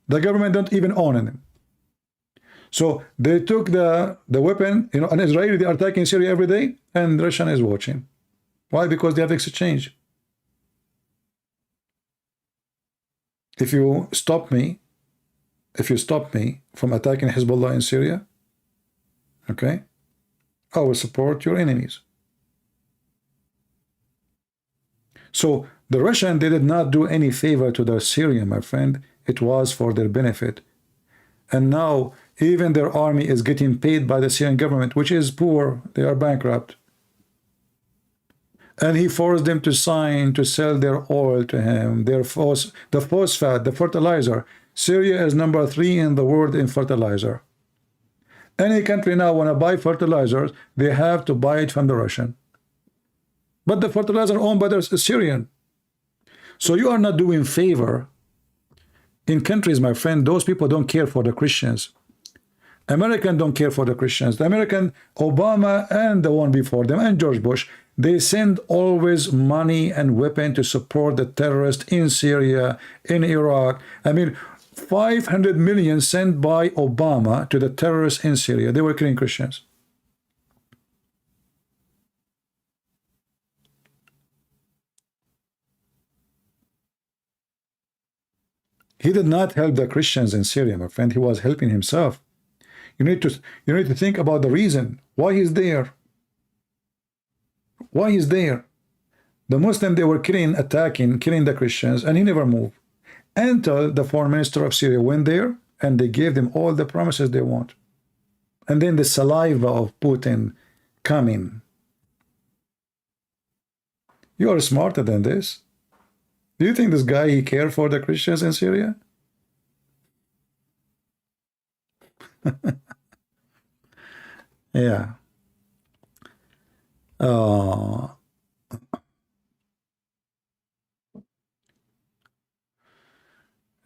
The government don't even own them. So they took the weapon, an Israeli, they are attacking Syria every day, and Russian is watching. Why? Because they have exchange. If you stop me from attacking Hezbollah in Syria, okay, I will support your enemies. So the Russian, they did not do any favor to the Syrian, my friend. It was for their benefit. And now even their army is getting paid by the Syrian government, which is poor. They are bankrupt. And he forced them to sign to sell their oil to him, the phosphate, the fertilizer. Syria is number 3 in the world in fertilizer. Any country now want to buy fertilizers, they have to buy it from the Russian. But the fertilizer owned by the Syrian. So you are not doing favor. In countries, my friend, those people don't care for the Christians. Americans don't care for the Christians. The American, Obama and the one before them, and George Bush, they send always money and weapon to support the terrorists in Syria, in Iraq. I mean, 500 million sent by Obama to the terrorists in Syria. They were killing Christians. He did not help the Christians in Syria, my friend. He was helping himself. You need to think about the reason why he's there. Why he's there? The Muslim, they were killing the Christians, and he never moved until the foreign minister of Syria went there and they gave them all the promises they want. And then the saliva of Putin coming. You are smarter than this. Do you think this guy, he cared for the Christians in Syria? Yeah.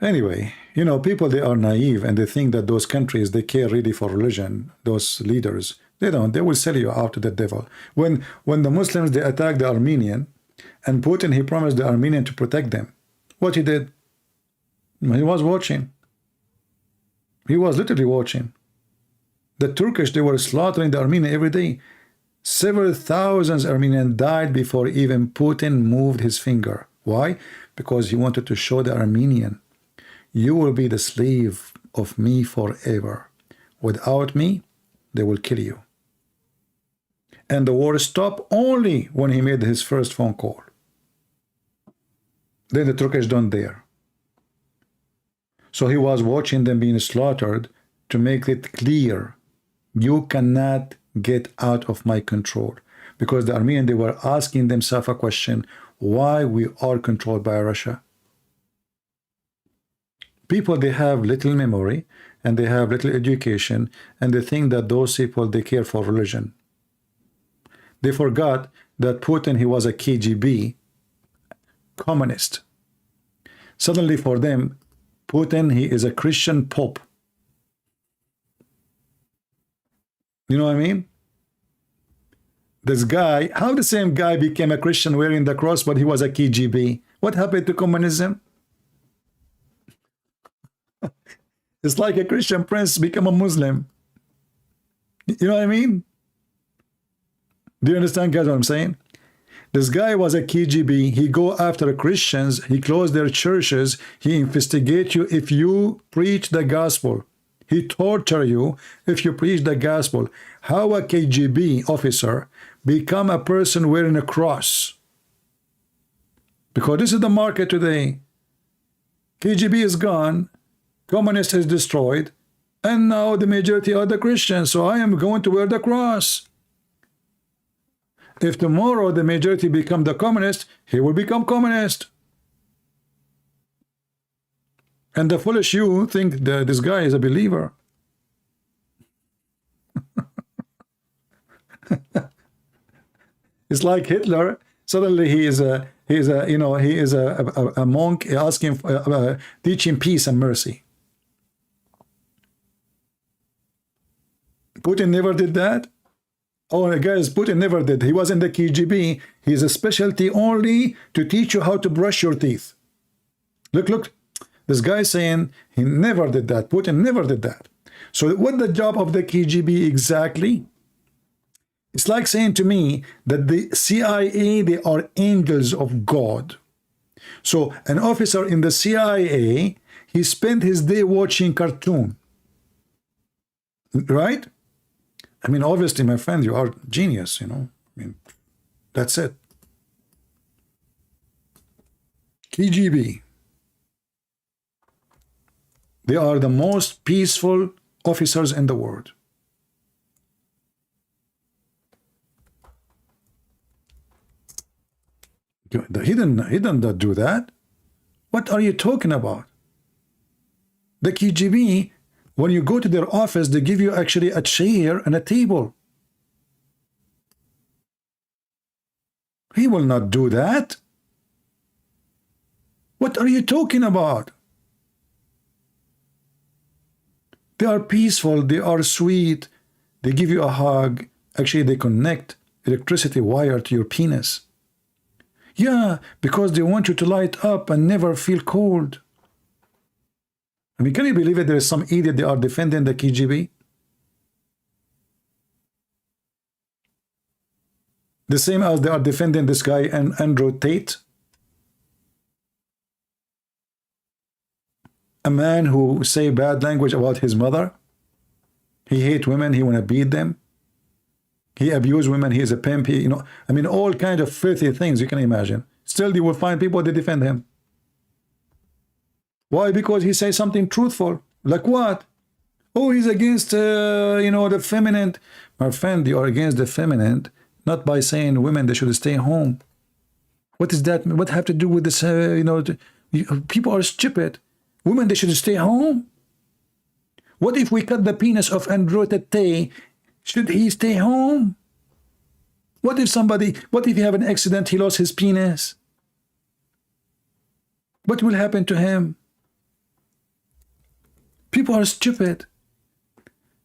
Anyway, You know, people, they are naive and they think that those countries, they care really for religion. Those leaders, they don't. They will sell you out to the devil. When the Muslims, they attacked the Armenian, and Putin, he promised the Armenian to protect them. What he did? He was watching. He was literally watching. The Turkish, they were slaughtering the Armenian every day. Several thousands Armenians died before even Putin moved his finger. Why? Because he wanted to show the Armenian, you will be the slave of me forever. Without me, they will kill you. And the war stopped only when he made his first phone call. Then the Turkish don't dare. So he was watching them being slaughtered to make it clear, you cannot get out of my control. Because the Armenians, they were asking themselves a question, why we are controlled by Russia? People, they have little memory and they have little education, and they think that those people, they care for religion. They forgot that Putin, he was a KGB communist. Suddenly for them, Putin, he is a Christian pope. You know what I mean? This guy, how the same guy became a Christian wearing the cross, but he was a KGB? What happened to communism? It's like a Christian prince become a Muslim. You know what I mean? Do you understand, guys, what I'm saying? This guy was a KGB. He go after Christians. He closed their churches. He investigate you if you preach the gospel. He torture you if you preach the gospel. How a KGB officer become a person wearing a cross? Because this is the market today. KGB is gone. Communist is destroyed. And now the majority are the Christians. So I am going to wear the cross. If tomorrow the majority become the communist, he will become communist. And the foolish you think that this guy is a believer. It's like Hitler. Suddenly he is a monk asking teaching peace and mercy. Putin never did that. Oh, guys, Putin never did. He was in the KGB. He's a specialty only to teach you how to brush your teeth. Look. This guy saying he never did that. Putin never did that. So what the job of the KGB exactly? It's like saying to me that the CIA, they are angels of God. So an officer in the CIA, he spent his day watching cartoon. Right? I mean, obviously, my friend, you are genius, you know. I mean, that's it. KGB. They are the most peaceful officers in the world. He didn't do that. What are you talking about? The KGB, when you go to their office, they give you actually a chair and a table. He will not do that. What are you talking about? They are peaceful, they are sweet, they give you a hug. Actually, they connect electricity wire to your penis. Yeah, because they want you to light up and never feel cold. I mean, can you believe it? There is some idiot, they are defending the KGB. The same as they are defending this guy and Andrew Tate. A man who say bad language about his mother. He hate women, he want to beat them. He abuse women, he is a pimp, he, you know, I mean, all kind of filthy things you can imagine. Still, you will find people that defend him. Why? Because he says something truthful. Like what? Oh, he's against, you know, the feminine. My friend, you are against the feminine, not by saying women, they should stay home. What is that? What have to do with this, you know, people are stupid. Women, they should stay home. What if we cut the penis of Andrew Tate? Should he stay home? What if he have an accident, he lost his penis? What will happen to him? People are stupid.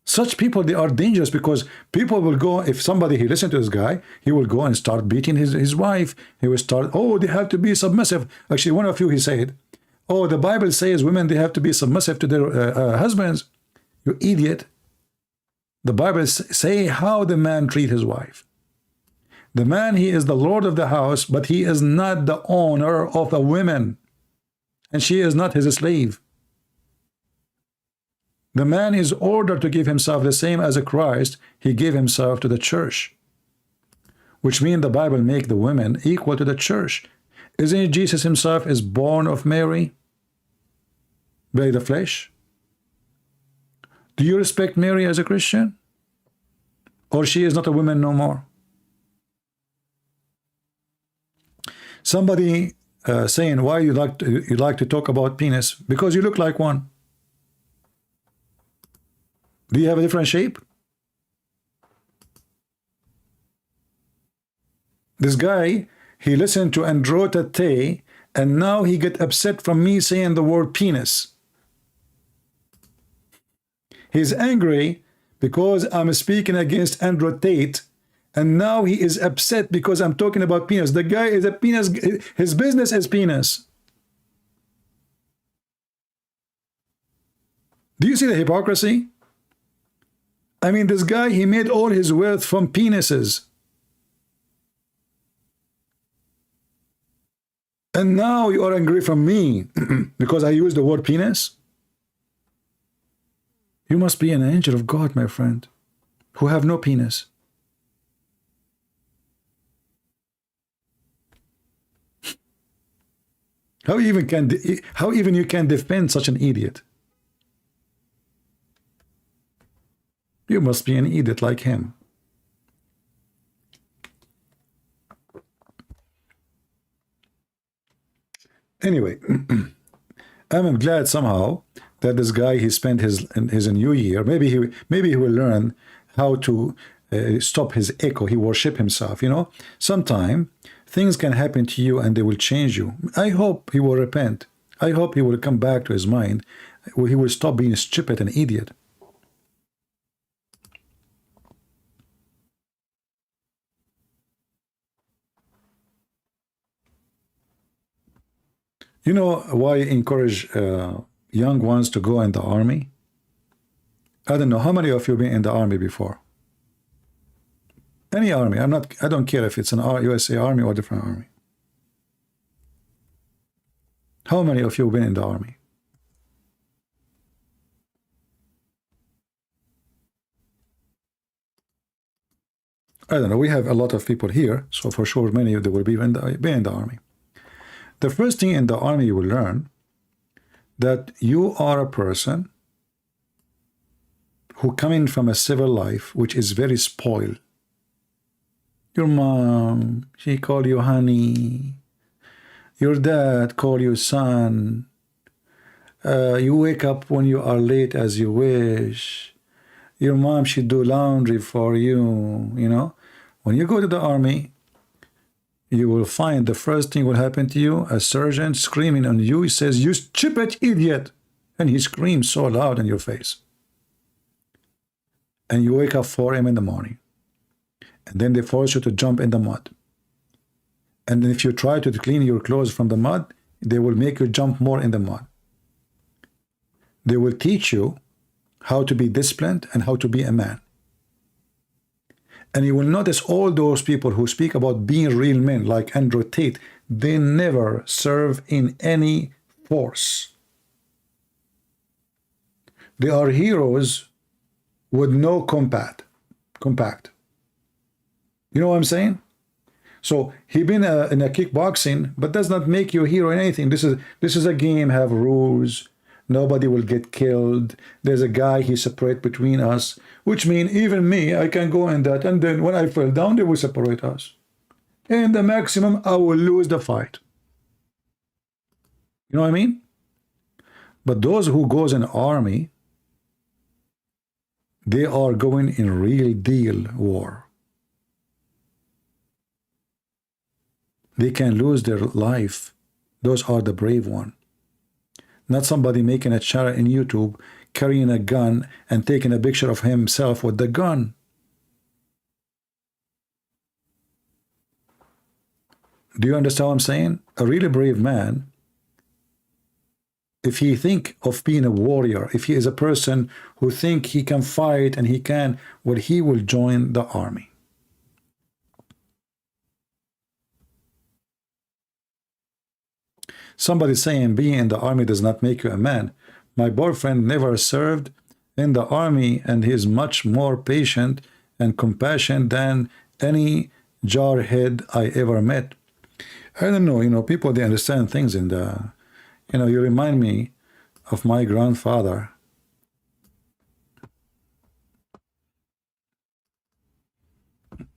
Such people, they are dangerous, because people will go, if somebody, he listen to this guy, he will go and start beating his wife. He will start, oh, they have to be submissive. Actually, one of you, he said, oh, the Bible says women, they have to be submissive to their husbands. You idiot. The Bible say how the man treat his wife. The man, he is the Lord of the house, but he is not the owner of a woman, and she is not his slave. The man is ordered to give himself the same as a Christ. He gave himself to the church, which means the Bible make the women equal to the church. Isn't it Jesus himself is born of Mary by the flesh? Do you respect Mary as a Christian? Or she is not a woman no more? Somebody saying, why you like to talk about penis? Because you look like one. Do you have a different shape? This guy, he listened to Andrew Tate, and now he get upset from me saying the word penis. He's angry because I'm speaking against Andrew Tate, and now he is upset because I'm talking about penis. The guy is a penis, his business is penis. Do you see the hypocrisy? I mean, this guy, he made all his wealth from penises. And now you are angry from me because I use the word penis? You must be an angel of God, my friend, who have no penis. How even you can defend such an idiot? You must be an idiot like him. Anyway, I'm glad somehow that this guy, he spent his new year. Maybe he will learn how to stop his ego. He worship himself. You know, sometime things can happen to you and they will change you. I hope he will repent. I hope he will come back to his mind. He will stop being stupid and idiot. You know why I encourage young ones to go in the army? I don't know, how many of you have been in the army before? Any army. I don't care if it's an USA Army or a different army. How many of you have been in the army? I don't know, we have a lot of people here, so for sure many of them will be in the army. The first thing in the army you will learn that you are a person who coming from a civil life which is very spoiled. Your mom, she call you honey. Your dad call you son. You wake up when you are late as you wish. Your mom, she do laundry for you, you know. When you go to the army, you will find the first thing will happen to you, a sergeant screaming on you. He says, you stupid idiot. And he screams so loud in your face. And you wake up 4 a.m. in the morning. And then they force you to jump in the mud. And then if you try to clean your clothes from the mud, they will make you jump more in the mud. They will teach you how to be disciplined and how to be a man. And you will notice all those people who speak about being real men, like Andrew Tate, they never serve in any force. They are heroes with no compact. You know what I'm saying? So he been in a kickboxing, but does not make you a hero in anything. This is a game, have rules. Nobody will get killed. There's a guy, he separate between us, which means even me, I can go in that, and then when I fall down, they will separate us. And the maximum, I will lose the fight. You know what I mean? But those who goes in army, they are going in real deal war. They can lose their life. Those are the brave one. Not somebody making a channel in YouTube carrying a gun and taking a picture of himself with the gun. Do you understand what I'm saying? A really brave man, if he think of being a warrior, if he is a person who think he can fight and he can, well, he will join the army. Somebody saying being in the army does not make you a man. My boyfriend never served in the army and he is much more patient and compassionate than any jarhead I ever met. I don't know, you know, people, they understand things in the, you know, you remind me of my grandfather.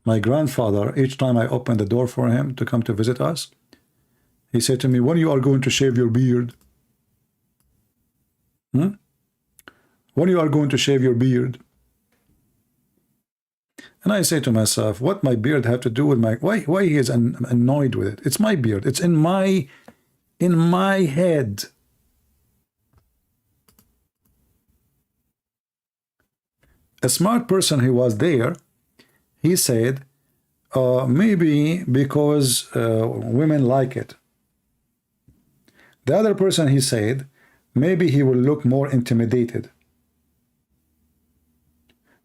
My grandfather, each time I opened the door for him to come to visit us, he said to me, when you are going to shave your beard? When you are going to shave your beard? And I say to myself, what my beard have to do with my, why he is annoyed with it? It's my beard. It's in my head. A smart person who was there, he said, maybe because women like it. The other person, he said, maybe he will look more intimidated.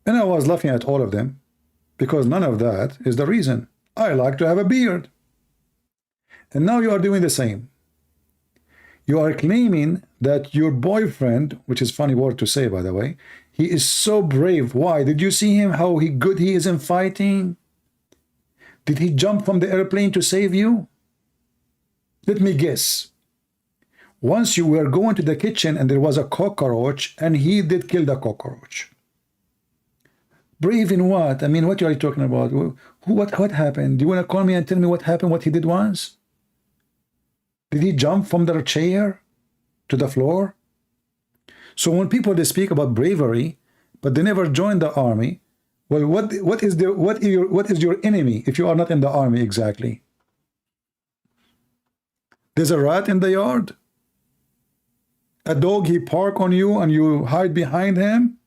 And I was laughing at all of them, because none of that is the reason. I like to have a beard. And now you are doing the same. You are claiming that your boyfriend, which is a funny word to say, by the way, he is so brave. Why? Did you see him, how good he is in fighting? Did he jump from the airplane to save you? Let me guess. Once you were going to the kitchen and there was a cockroach and he did kill the cockroach. Brave in what? I mean, what are you talking about? What happened? Do you want to call me and tell me what happened, what he did once? Did he jump from the chair to the floor? So when people, they speak about bravery, but they never join the army, well, what is your enemy if you are not in the army exactly? There's a rat in the yard? A dog, he park on you and you hide behind him?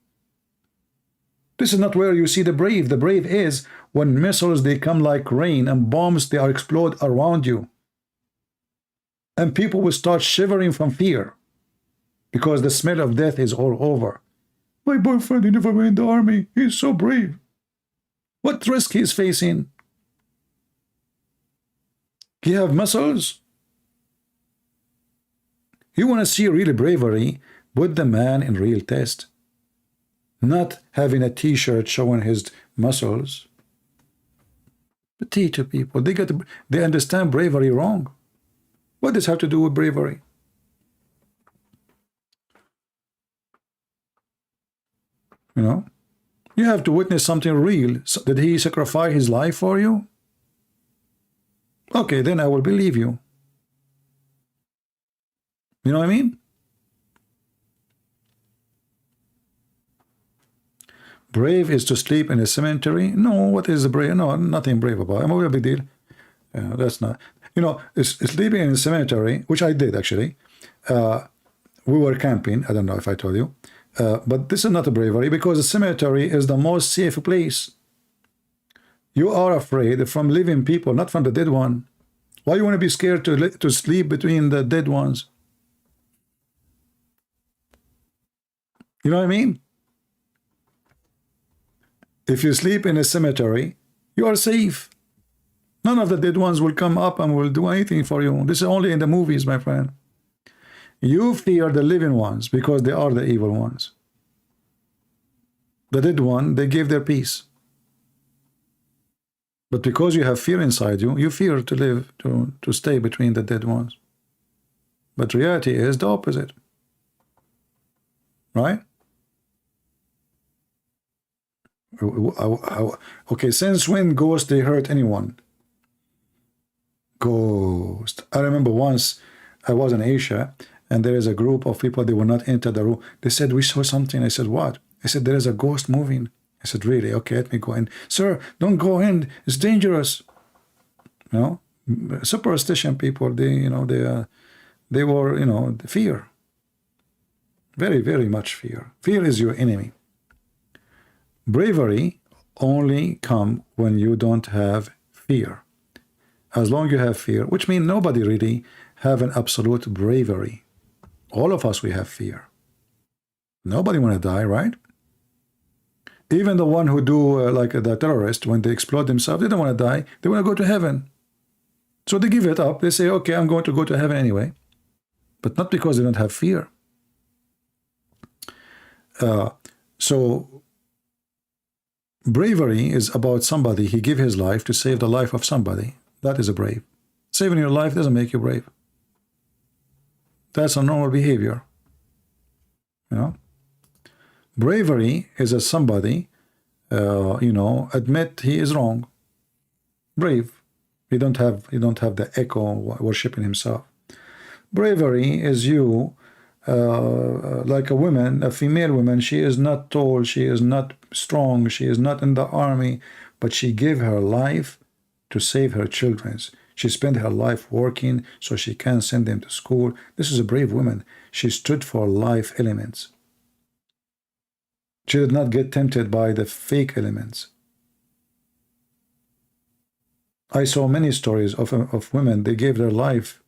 This is not where you see the brave. The brave is when missiles, they come like rain, and bombs, they are explode around you. And people will start shivering from fear because the smell of death is all over. My boyfriend, he never went in the army. He's so brave. What risk he is facing? He have muscles? You want to see real bravery? Put the man in real test. Not having a t-shirt showing his muscles. But teach people, they understand bravery wrong. What does it have to do with bravery? You know, you have to witness something real. Did he sacrifice his life for you? Okay, then I will believe you. You know what I mean? Brave is to sleep in a cemetery? No, what is the brave? No, nothing brave about it. I'm a big deal. That's not. You know, sleeping in a cemetery, which I did actually. We were camping. I don't know if I told you. But this is not a bravery, because the cemetery is the most safe place. You are afraid from living people, not from the dead one. Why you want to be scared to sleep between the dead ones? You know what I mean? If you sleep in a cemetery, you are safe. None of the dead ones will come up and will do anything for you. This is only in the movies, my friend. You fear the living ones because they are the evil ones. The dead one, they give their peace. But because you have fear inside you, you fear to live, to stay between the dead ones. But reality is the opposite. Right? Okay, since when ghosts, they hurt anyone? Ghost. I remember once I was in Asia, and there is a group of people, they will not enter the room. They said, we saw something. I said, what? I said, there is a ghost moving. I said, really? Okay, let me go in. Sir, don't go in. It's dangerous. You know, superstition people, they, you know, they were, you know, the fear. Very, very much fear. Fear is your enemy. Bravery only come when you don't have fear. As long as you have fear, which means nobody really have an absolute bravery. All of us, we have fear. Nobody want to die, right? Even the one who do like the terrorist, when they explode themselves, they don't want to die. They want to go to heaven. So they give it up. They say, okay, I'm going to go to heaven anyway. But not because they don't have fear. So bravery is about somebody, he give his life to save the life of somebody. That is a brave. Saving your life doesn't make you brave. That's a normal behavior. You know? Bravery is as somebody, you know, admit he is wrong. Brave. You don't have the echo worshiping himself. Bravery is you, like a woman, a female woman. She is not tall, she is not strong, she is not in the army, but she gave her life to save her children. She spent her life working so she can send them to school. This is a brave woman. She stood for life elements. She did not get tempted by the fake elements. I saw many stories of women, they gave their life.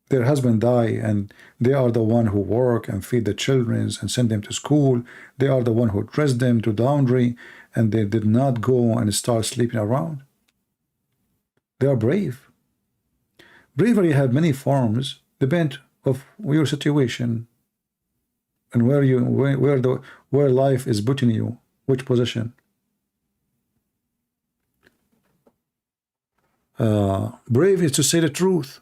Their husband died, and they are the one who work and feed the children and send them to school. They are the one who dress them to laundry, and they did not go and start sleeping around. They are brave. Bravery had many forms, depend of your situation and where life is putting you, which position. Brave is to say the truth.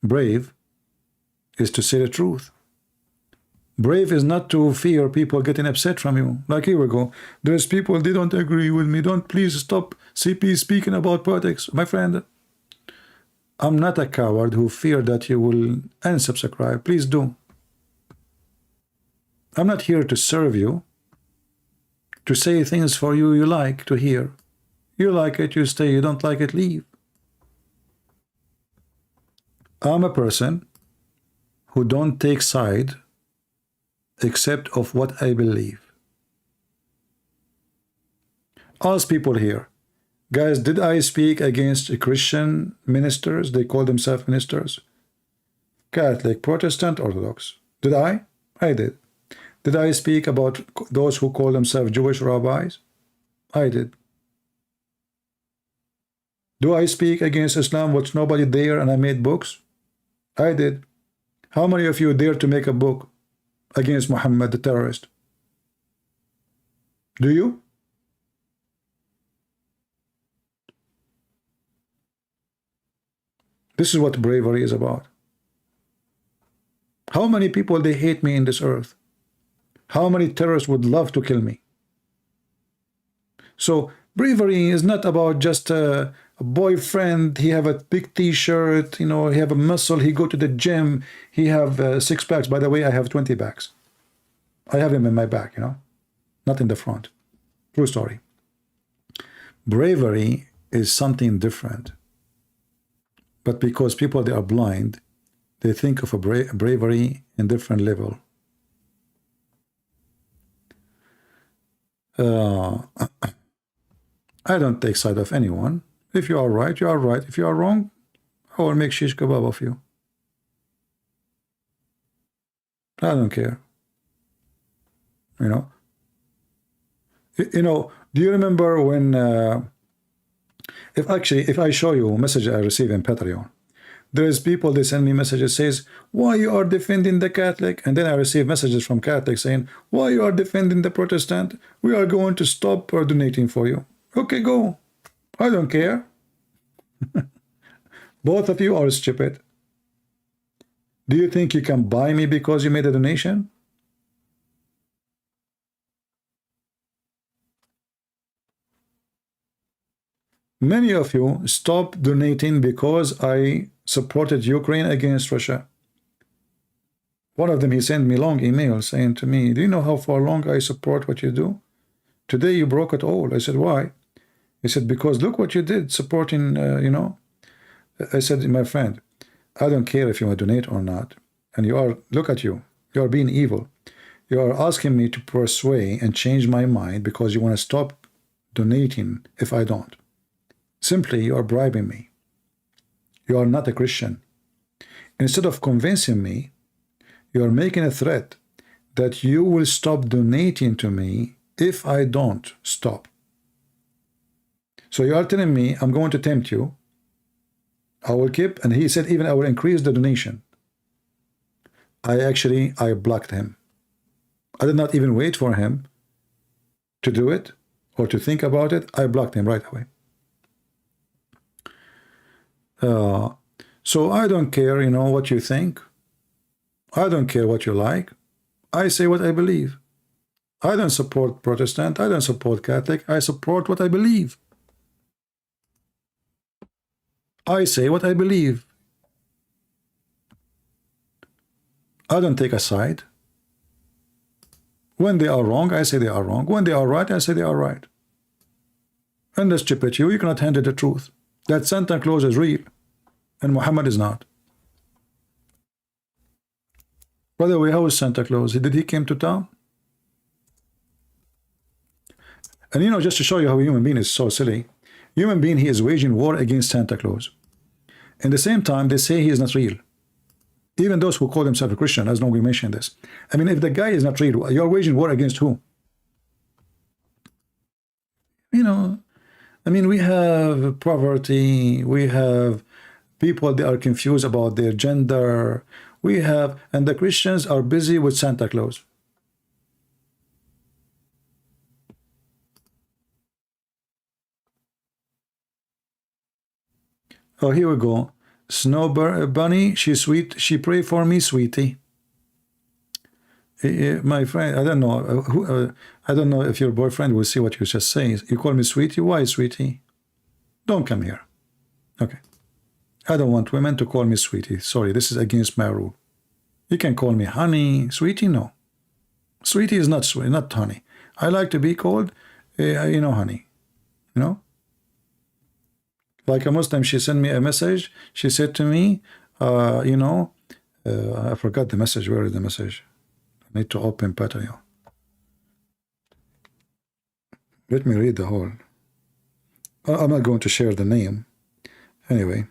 Brave is to say the truth. Brave is not to fear people getting upset from you. Like here we go. There's people, they don't agree with me. Don't please stop CP speaking about politics. My friend, I'm not a coward who fear that you will unsubscribe. Please do. I'm not here to serve you, to say things for you you like to hear. You like it, you stay. You don't like it, leave. I'm a person who don't take side except of what I believe. Ask people here, guys, did I speak against Christian ministers? They call themselves ministers. Catholic, Protestant, Orthodox. Did I? I did. Did I speak about those who call themselves Jewish rabbis? I did. Do I speak against Islam, which nobody dare, and I made books? I did. How many of you dare to make a book against Muhammad the terrorist? Do you? This is what bravery is about. How many people they hate me in this earth? How many terrorists would love to kill me? So bravery is not about just a boyfriend, he have a big t-shirt, you know, he have a muscle, he go to the gym, he have 6 packs. By the way, I have 20 packs. I have him in my back, you know, not in the front. True story. Bravery is something different. But because people, they are blind, they think of a bravery in different level. I don't take side of anyone. If you are right, you are right. If you are wrong, I will make shish kebab of you. I don't care. You know. You know, do you remember when if I show you a message I receive in Patreon, there's people, they send me messages says, why you are defending the Catholic? And then I receive messages from Catholics saying, why you are defending the Protestant? We are going to stop donating for you. Okay, go. I don't care. Both of you are stupid. Do you think you can buy me because you made a donation? Many of you stopped donating because I supported Ukraine against Russia. One of them, he sent me long email saying to me, do you know how far long I support what you do? Today you broke it all. I said, why? He said, because look what you did supporting, you know. I said, my friend, I don't care if you want to donate or not. And you are, look at you, you are being evil. You are asking me to persuade and change my mind because you want to stop donating if I don't. Simply, you are bribing me. You are not a Christian. Instead of convincing me, you are making a threat that you will stop donating to me if I don't stop. So you are telling me I'm going to tempt you. I will keep, and he said even I will increase the donation. I blocked him. I did not even wait for him to do it or to think about it. I blocked him right away. So I don't care, you know, what you think. I don't care what you like. I say what I believe. I don't support Protestant. I don't support Catholic. I support what I believe. I say what I believe. I don't take a side. When they are wrong, I say they are wrong. When they are right, I say they are right. And the stupid you cannot handle the truth. That Santa Claus is real, and Muhammad is not. By the way, how is Santa Claus? Did he came to town? And you know, just to show you how a human being is so silly, human being, he is waging war against Santa Claus. At the same time, they say he is not real. Even those who call themselves a Christian, as long as we mentioned this. I mean, if the guy is not real, you are waging war against who? You know, I mean, we have poverty, we have people, they are confused about their gender, we have, and the Christians are busy with Santa Claus. Oh, here we go. Snow Bunny, she's sweet. She pray for me, sweetie. My friend, I don't know. I don't know if your boyfriend will see what you just say. You call me sweetie? Why, sweetie? Don't come here. Okay. I don't want women to call me sweetie. Sorry, this is against my rule. You can call me honey. Sweetie, no. Sweetie is not sweet, not honey. I like to be called, you know, honey. You know? Like a Muslim, she sent me a message. She said to me, you know, I forgot the message. Where is the message? I need to open Patreon. Let me read the whole. I'm not going to share the name. Anyway.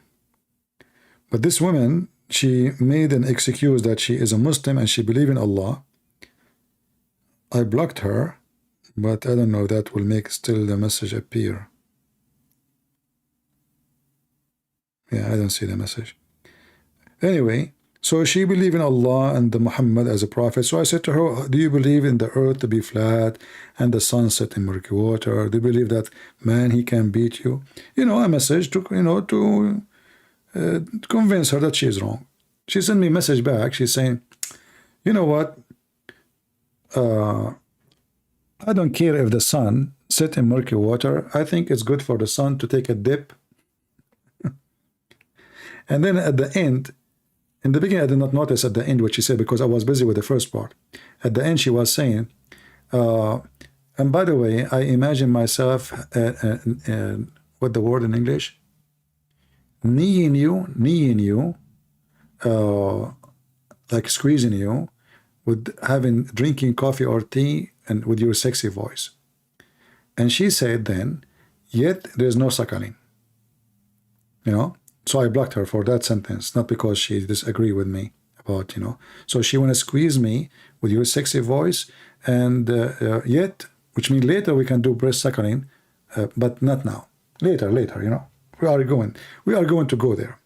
But this woman, she made an excuse that she is a Muslim and she believes in Allah. I blocked her, but I don't know, that will make still the message appear. Yeah, I don't see the message. Anyway, so she believed in Allah and the Muhammad as a prophet. So I said to her, do you believe in the earth to be flat and the sun set in murky water? Do you believe that man, he can beat you? You know, a message to, you know, to convince her that she is wrong. She sent me a message back. She's saying, you know what? I don't care if the sun set in murky water. I think it's good for the sun to take a dip. And then at the end, in the beginning, I did not notice at the end what she said because I was busy with the first part. At the end, she was saying, and by the way, I imagine myself, what the word in English? Kneeing you, like squeezing you, with drinking coffee or tea and with your sexy voice. And she said then, yet there's no suckling. You know? So I blocked her for that sentence, not because she disagreed with me about, you know. So she want to squeeze me with your sexy voice, and yet, which means later we can do breast suckling, but not now. Later, you know. We are going to go there.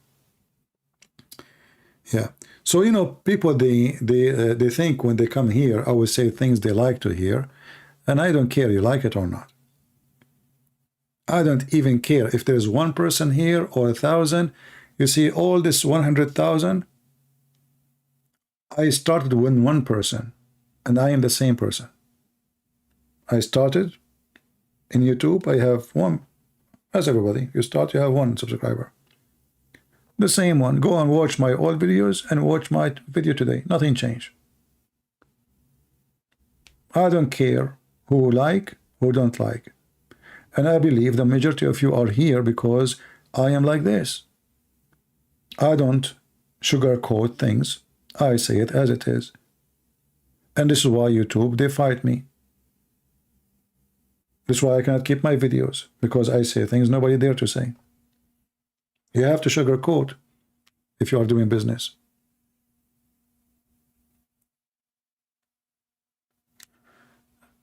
Yeah. So, you know, people, they think when they come here, I will say things they like to hear, and I don't care you like it or not. I don't even care if there's one person here or 1,000. You see, all this 100,000, I started with one person, and I am the same person. I started in YouTube. I have one, as everybody. You start, you have one subscriber. The same one. Go and watch my old videos and watch my video today. Nothing changed. I don't care who like, who don't like. And I believe the majority of you are here because I am like this. I don't sugarcoat things. I say it as it is. And this is why YouTube, they fight me. This is why I cannot keep my videos, because I say things nobody dare to say. You have to sugarcoat if you are doing business.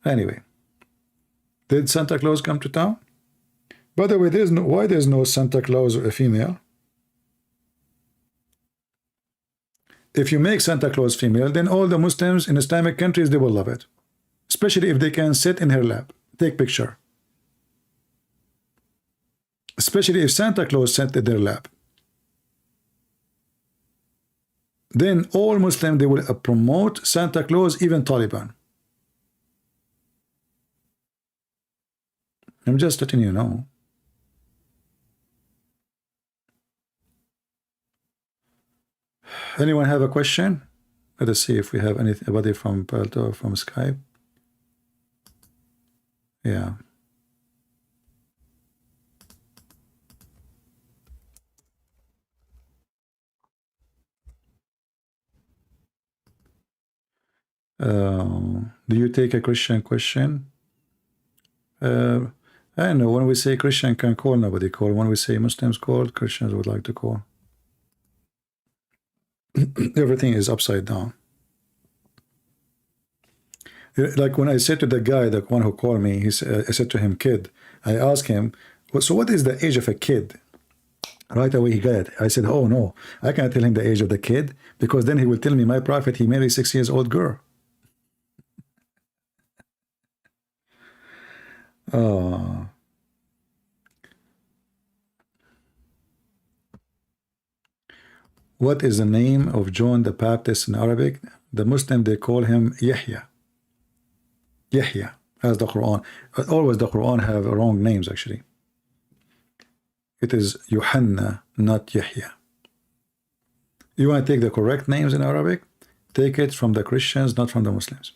Anyway, did Santa Claus come to town? By the way, why there's no Santa Claus or a female? If you make Santa Claus female, then all the Muslims in Islamic countries, they will love it. Especially if they can sit in her lap, take picture. Especially if Santa Claus sat in their lap. Then all Muslims, they will promote Santa Claus, even Taliban. I'm just letting you know. Anyone have a question? Let us see if we have anybody from Palto or from Skype. Yeah. Do you take a Christian question? I don't know. When we say Christian can call, nobody call. When we say Muslims call, Christians would like to call. Everything is upside down. Like when I said to the guy, the one who called me, I said to him, kid. I asked him, so what is the age of a kid? Right away he got it. I said, oh no, I can't tell him the age of the kid, because then he will tell me my prophet, he married a 6-year-old girl. Oh. What is the name of John the Baptist in Arabic? The Muslim, they call him Yahya. Yahya, as the Quran. Always the Quran have wrong names, actually. It is Yohanna, not Yahya. You want to take the correct names in Arabic? Take it from the Christians, not from the Muslims.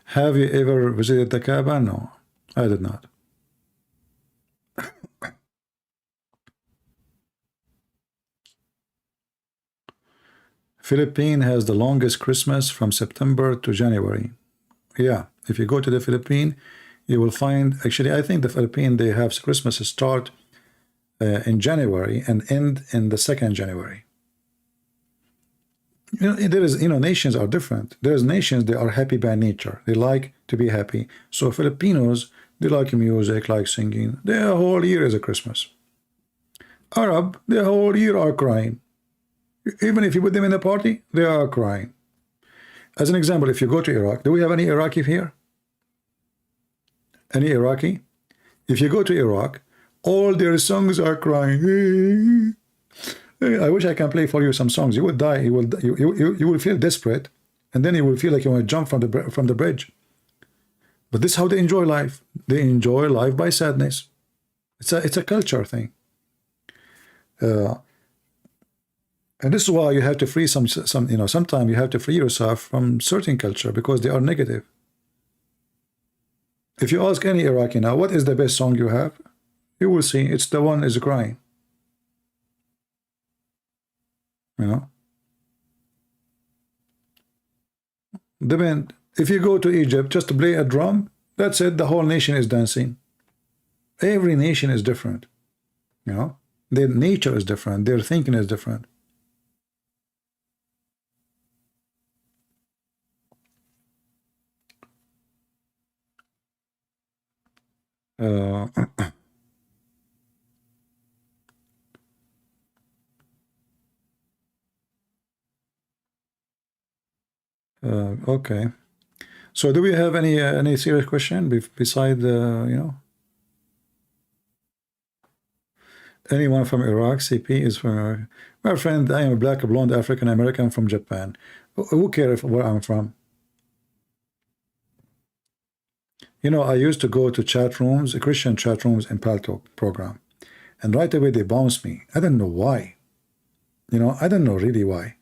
Have you ever visited the Kaaba? No, I did not. Philippines has the longest Christmas from September to January. Yeah, if you go to the Philippines, you will find, actually, I think the Philippines, they have Christmas start in January and end in the 2nd January. You know, there is, you know, nations are different. There's nations, they are happy by nature. They like to be happy. So Filipinos, they like music, like singing. Their whole year is a Christmas. Arab, their whole year are crying. Even if you put them in a party, they are crying. As an example, if you go to Iraq, do we have any Iraqi here? Any Iraqi? If you go to Iraq, all their songs are crying. I wish I can play for you some songs. You will die. You will feel desperate, and then you will feel like you want to jump from the bridge. But this is how they enjoy life. They enjoy life by sadness. It's a culture thing. And this is why you have to free some you know, sometimes you have to free yourself from certain culture because they are negative. If you ask any Iraqi now, what is the best song you have? You will see it's the one is crying. You know? Depend. If you go to Egypt just to play a drum, that's it, the whole nation is dancing. Every nation is different. You know? Their nature is different, their thinking is different. Okay. So do we have any serious question beside you know, anyone from Iraq? CP is from Iraq. My friend, I am a black, blonde, African American from Japan. Who cares where I'm from? You know, I used to go to chat rooms, Christian chat rooms in Paltalk program, and right away they bounced me. I don't know why. You know, I don't know really why.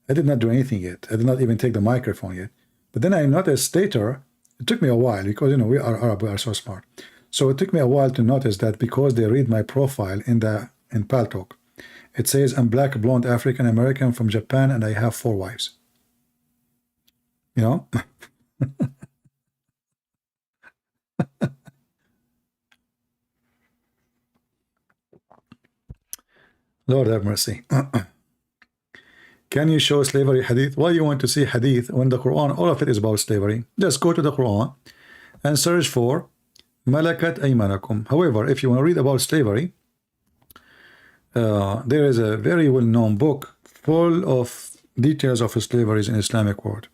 I did not do anything yet. I did not even take the microphone yet. But then I noticed later, it took me a while because, you know, we are Arab, we are so smart. So it took me a while to notice that because they read my profile in Paltalk. It says, I'm black, blonde, African American from Japan, and I have 4 wives. You know? Lord have mercy. Can you show slavery hadith? Why you want to see hadith when the Quran, all of it is about slavery? Just go to the Quran and search for Malakat Aymanakum. However, if you want to read about slavery, there is a very well-known book full of details of slavery in Islamic world.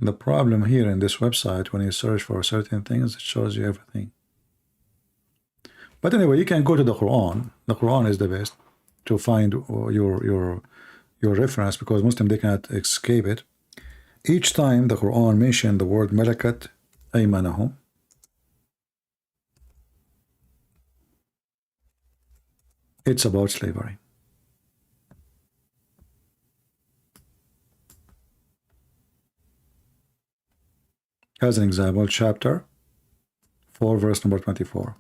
The problem here in this website, when you search for certain things, it shows you everything. But anyway, you can go to the Quran. The Quran is the best to find your reference, because Muslim, they cannot escape it. Each time the Quran mentioned the word Malakat Aymanahum, it's about slavery. As an example, chapter 4, verse number 24.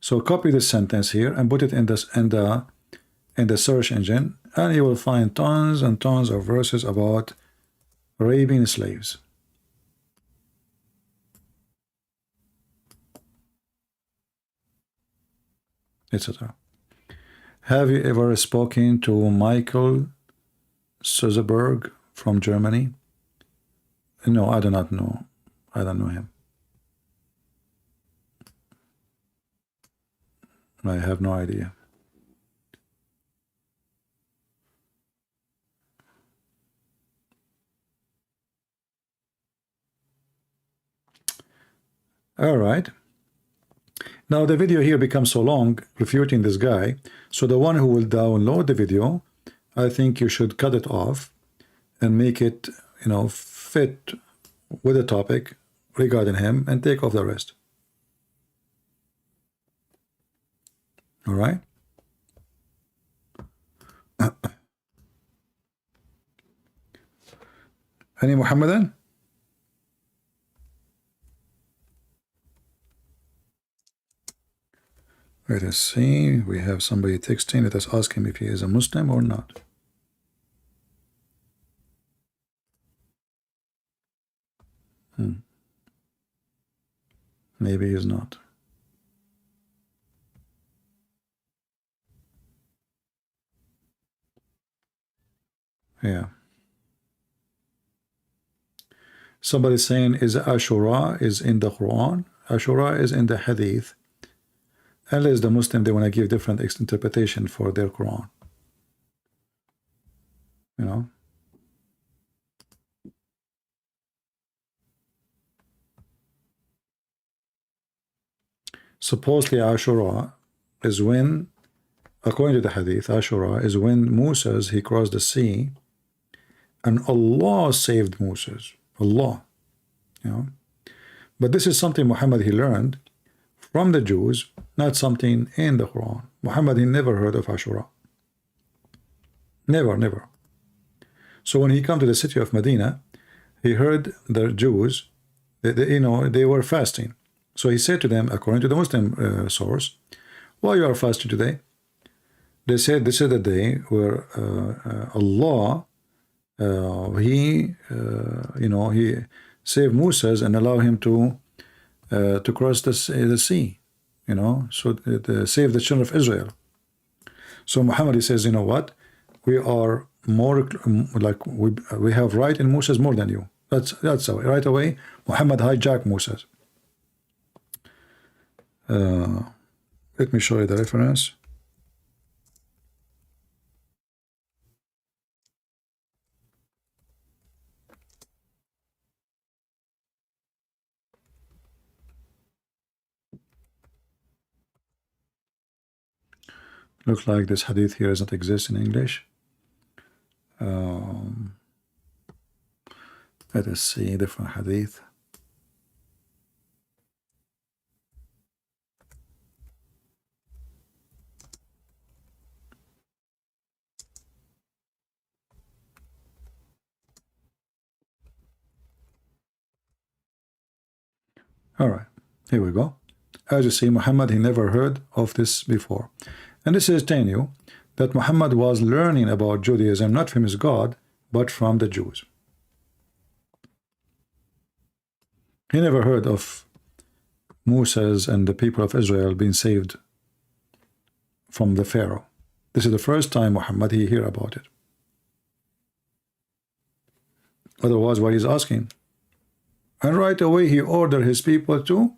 So copy this sentence here and put it in the search engine, and you will find tons and tons of verses about raping slaves. Etc. Have you ever spoken to Michael Suzeberg from Germany? No, I do not know. I don't know him. I have no idea. All right. Now the video here becomes so long refuting this guy. So the one who will download the video, I think you should cut it off and make it, you know, fit with the topic regarding him, and take off the rest. All right. Any Muhammadan? Let us see. We have somebody texting. Let us ask him if he is a Muslim or not. Maybe he's not. Yeah. Somebody saying, is Ashura is in the Quran? Ashura is in the Hadith. Unless the Muslim, they want to give different interpretation for their Quran. You know? Supposedly Ashura is when, according to the Hadith, Ashura is when Moses, he crossed the sea, and Allah saved Moses. Allah. You know? But this is something Muhammad, he learned from the Jews, not something in the Quran. Muhammad, he never heard of Ashura. Never, never. So when he came to the city of Medina, he heard the Jews, you know, they were fasting. So he said to them, according to the Muslim source, why you are fasting today? They said, this is the day where Allah, you know, he saved Moses and allow him to cross the sea, you know, so to save the children of Israel. So Muhammad, he says, you know what? We are more like we have right in Moses more than you. That's how right away Muhammad hijacked Moses. Let me show you the reference. Looks like this hadith here does not exist in English. Let us see different hadith. All right, here we go. As you see, Muhammad, he never heard of this before. And this is telling you that Muhammad was learning about Judaism not from his God, but from the Jews. He never heard of Moses and the people of Israel being saved from the Pharaoh. This is the first time Muhammad he hear about it. Otherwise, why he's asking? And right away he ordered his people to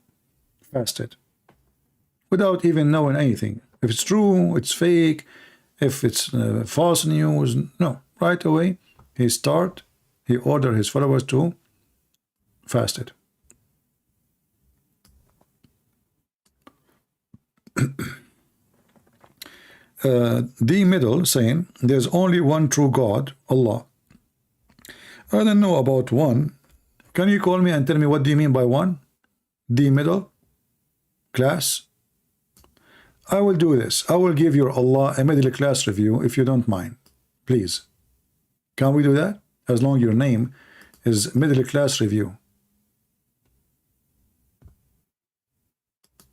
fast it, without even knowing anything. If it's true, it's fake, if it's false news, no. Right away he ordered his followers to fast it. The middle saying there's only one true God, Allah. I don't know about one. Can you call me and tell me what do you mean by one? The middle class. I will do this. I will give your Allah a middle class review if you don't mind. Please. Can we do that? As long as your name is middle class review.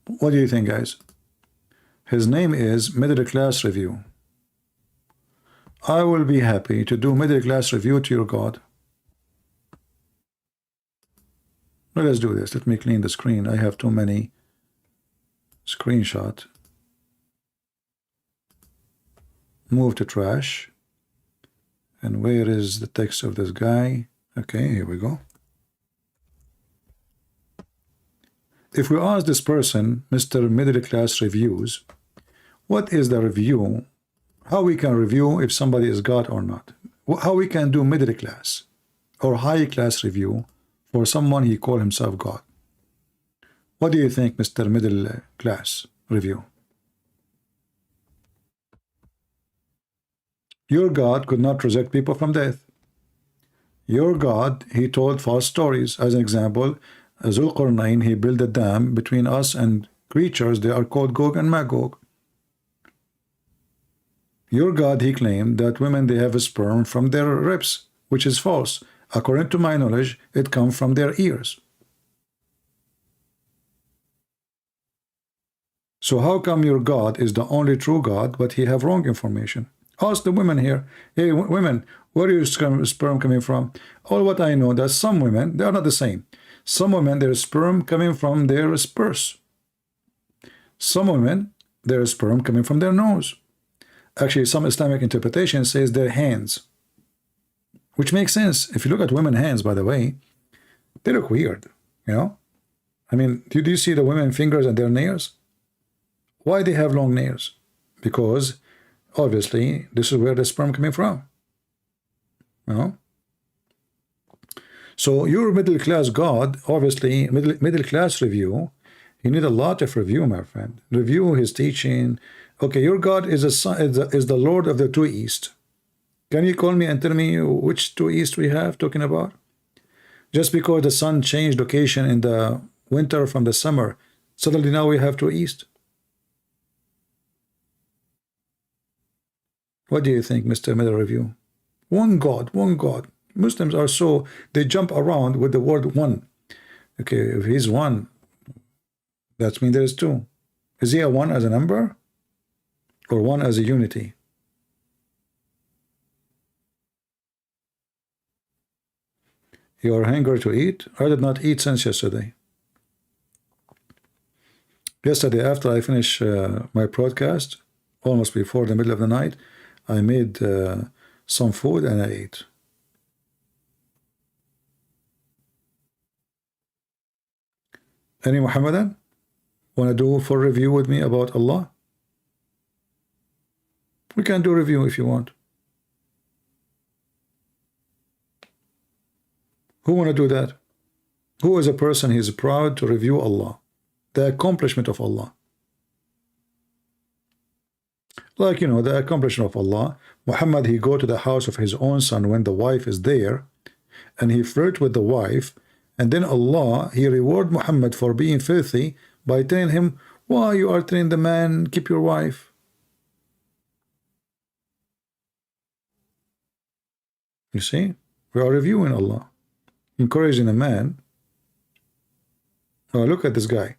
What do you think, guys? His name is middle class review. I will be happy to do middle class review to your God. Let us do this. Let me clean the screen. I have too many screenshots. Move to trash. And where is the text of this guy? Okay, here we go. If we ask this person, Mr. Middle Class Reviews, what is the review? How we can review if somebody is God or not? How we can do middle class or high class review for someone he call himself God? What do you think, Mr. Middle Class Review? Your God could not resurrect people from death. Your God, he told false stories. As an example, Zulqarnain, he built a dam between us and creatures. They are called Gog and Magog. Your God, he claimed that women, they have a sperm from their ribs, which is false. According to my knowledge, it comes from their ears. So how come your God is the only true God, but he have wrong information? Ask the women here. Hey, women, where is your sperm coming from? All what I know that some women, they are not the same. Some women, their sperm coming from their spurs. Some women, their sperm coming from their nose. Actually, some Islamic interpretation says their hands, which makes sense. If you look at women's hands, by the way, they look weird, you know? I mean, do you see the women's fingers and their nails? Why they have long nails? Because obviously this is where the sperm coming from, you know? So your middle class God, obviously middle class review, you need a lot of review, my friend. Review his teaching. Okay, your God is the Lord of the two east. Can you call me and tell me which two east we have talking about? Just because the sun changed location in the winter from the summer, suddenly now we have two east. What do you think, Mr. Middle Review? One God, one God. Muslims are so, they jump around with the word one. Okay, if he's one, that means there's two. Is he a one as a number? Or one as a unity? Your hunger to eat? I did not eat since yesterday. Yesterday, after I finished my broadcast, almost before the middle of the night, I made some food and I ate. Any Muhammadan want to do a full review with me about Allah? We can do a review if you want. Who want to do that? Who is a person who is proud to review Allah, the accomplishment of Allah? Like, you know, the accomplishment of Allah. Muhammad, he go to the house of his own son when the wife is there, and he flirt with the wife, and then Allah, he reward Muhammad for being filthy by telling him, why you are telling the man, keep your wife? You see, we are reviewing Allah, encouraging a man Oh, look at this guy.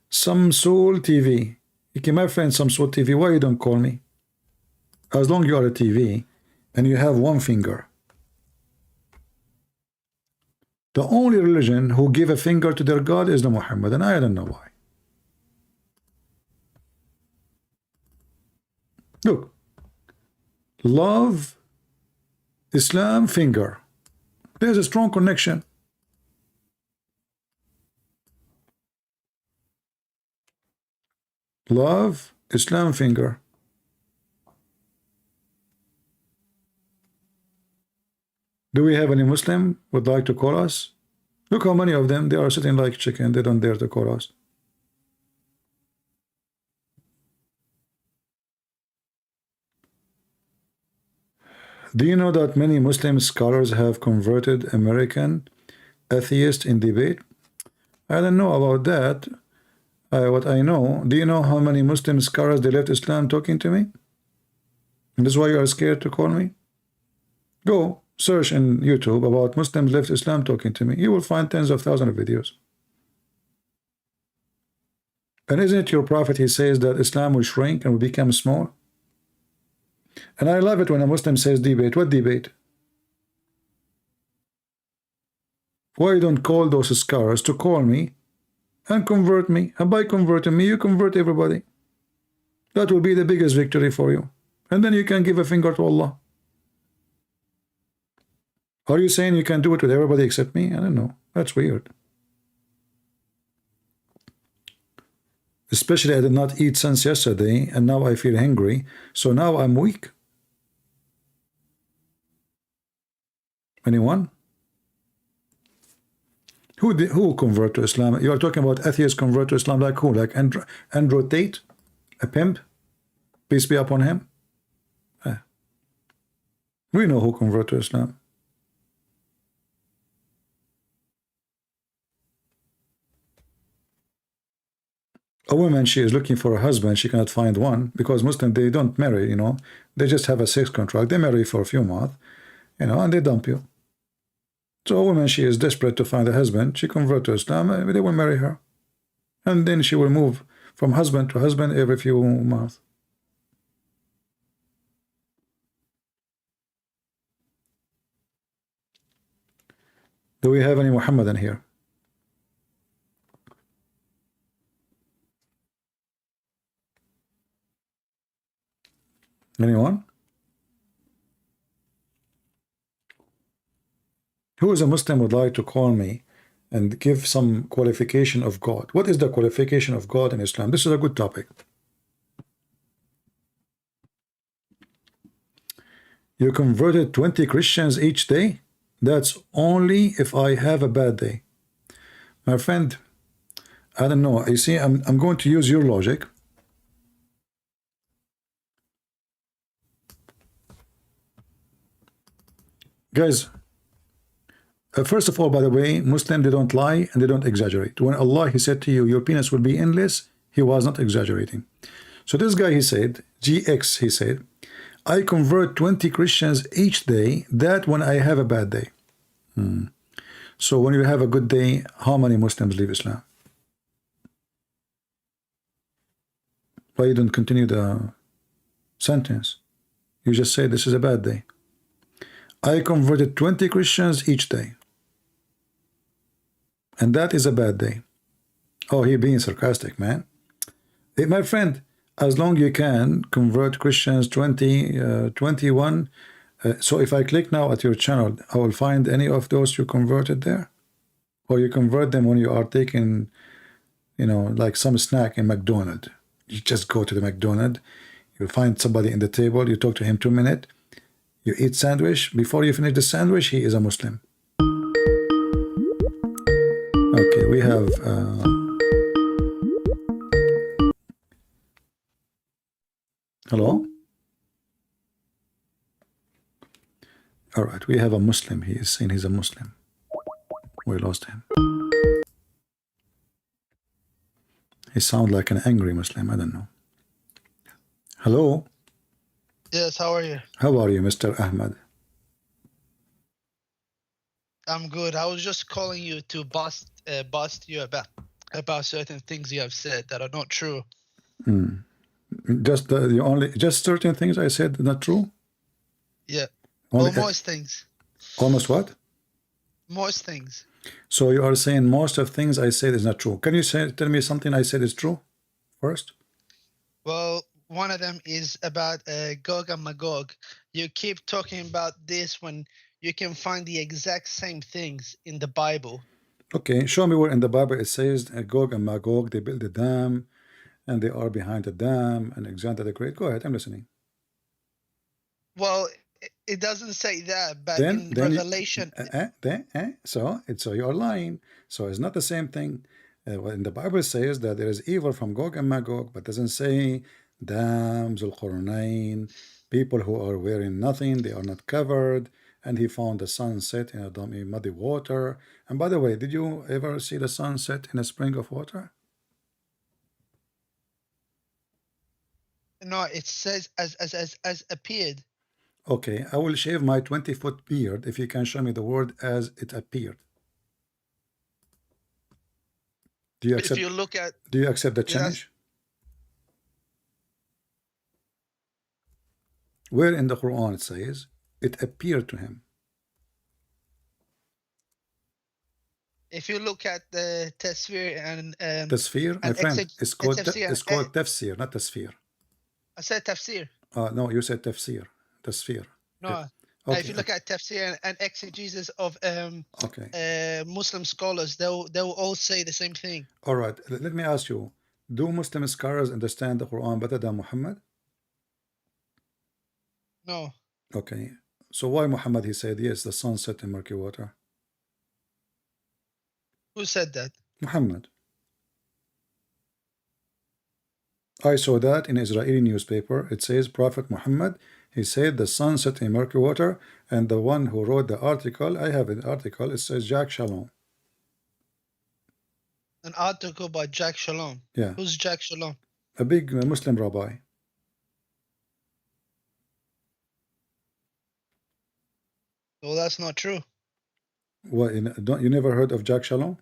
Samsul TV. Okay, my friend Samsul TV, why you don't call me? As long you are a TV and you have one finger. The only religion who give a finger to their God is the Muhammad, and I don't know why. Look. Love, Islam, finger. There's a strong connection. Love, Islam, finger. Do we have any Muslim would like to call us? Look how many of them, they are sitting like chicken. They don't dare to call us. Do you know that many Muslim scholars have converted American atheists in debate? I don't know about that. What I know, do you know how many Muslim scholars they left Islam talking to me? And this is why you are scared to call me? Go search in YouTube about Muslims left Islam talking to me. You will find tens of thousands of videos. And isn't it your prophet, he says that Islam will shrink and will become small? And I love it when a Muslim says debate. What debate? Why you don't call those scholars to call me and convert me? And by converting me, you convert everybody. That will be the biggest victory for you. And then you can give a finger to Allah. Are you saying you can do it with everybody except me? I don't know. That's weird. Especially I did not eat since yesterday, and now I feel hungry, so now I'm weak. Anyone? Who convert to Islam? You are talking about atheists convert to Islam, like who? Like Andrew Tate, a pimp? Peace be upon him. We know who convert to Islam. A woman, she is looking for a husband, she cannot find one, because Muslims, they don't marry, you know, they just have a sex contract. They marry for a few months, you know, and they dump you. So a woman, she is desperate to find a husband, she convert to Islam, they will marry her, and then she will move from husband to husband every few months. Do we have any Muhammadan here? Anyone? Who is a Muslim would like to call me and give some qualification of God? What is the qualification of God in Islam? This is a good topic. You converted 20 Christians each day? That's only if I have a bad day. My friend, I don't know. You see, I'm going to use your logic. Guys, first of all, by the way, Muslims, they don't lie and they don't exaggerate. When Allah, he said to you, your penis will be endless, he was not exaggerating. So this guy, he said, GX, he said, I convert 20 Christians each day, that when I have a bad day. So when you have a good day, how many Muslims leave Islam? Why you don't continue the sentence? You just say this is a bad day. I converted 20 Christians each day, and that is a bad day. Oh, he being sarcastic, man. Hey, my friend, as long you can convert Christians 21. So if I click now at your channel, I will find any of those you converted there, or you convert them when you are taking, you know, like some snack in McDonald's. You just go to the McDonald's, you find somebody in the table, you talk to him 2 minutes, you eat sandwich. Before you finish the sandwich, he is a Muslim. Okay, we have hello. All right, we have a Muslim. He is saying he's a Muslim. We lost him. He sounds like an angry Muslim. I don't know. Hello. Yes, how are you? How are you, Mr. Ahmed? I'm good. I was just calling you to bust you a bet. about certain things you have said that are not true. Just just certain things I said not true. Yeah. Only, Well, most things. almost what? Most things. So you are saying most of things I said is not true. Can you tell me something I said is true first? Well, one of them is about Gog and Magog. You keep talking about this when you can find the exact same things in the Bible. Okay, show me where in the Bible it says Gog and Magog, they built a dam and they are behind the dam and Alexander the Great. Go ahead, I'm listening. Well, it doesn't say that, but Then in Revelation... So you are lying. So it's not the same thing. When the Bible says that there is evil from Gog and Magog, but doesn't say dams, al-Qurnain, people who are wearing nothing, they are not covered, and he found the sun set in a muddy water. And by the way, did you ever see the sun set in a spring of water? No, it says as appeared. Okay, I will shave my 20-foot beard if you can show me the word as it appeared. Do you accept? If you look at... Do you accept the Yes. challenge? Where in the Quran it says it appeared to him? If you look at the Tafsir and Tafsir, my and friend, exeg- it's called tafsir and- it's called tafsir, not tasfir. I said Tafsir. No, you said tafsir, tasfir. No, Yeah. if Okay, you look at Tafsir and exegesis of okay. Muslim scholars, they will all say the same thing. All right. Let me ask you: do Muslim scholars understand the Quran better than Muhammad? No, Okay. So why Muhammad he said yes, the sun set in murky water? who said that? Muhammad. I saw that in Israeli newspaper. It says Prophet Muhammad, he said the sun set in murky water, and the one who wrote the article, I have an article, it says Jack Shalom. An article by Jack Shalom. Yeah, Who's Jack Shalom? a big Muslim rabbi. Well, that's not true. What, you never heard of Jack Shalom?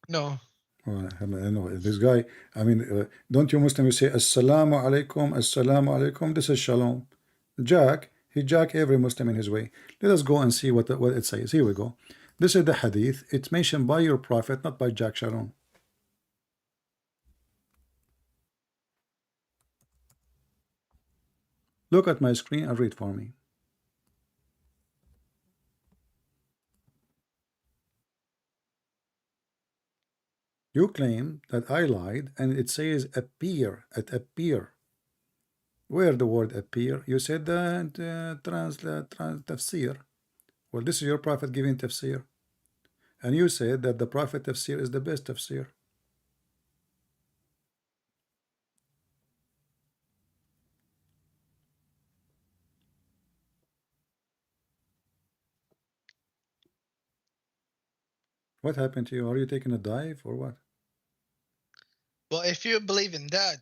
No. Well, I know this guy. I mean, don't you Muslims say Assalamu alaikum, Assalamu alaikum? This is Shalom. Jack, he jack every Muslim in his way. Let us go and see what it says. Here we go. This is the hadith. It's mentioned by your prophet, not by Jack Shalom. Look at my screen and read for me. You claim that I lied, and it says appear, at appear. Where the word appear? You said that tafsir. Well, this is your prophet giving tafsir. And you said that the prophet tafsir is the best tafsir. What happened to you? Are you taking a dive or what? Well, if you believe in that,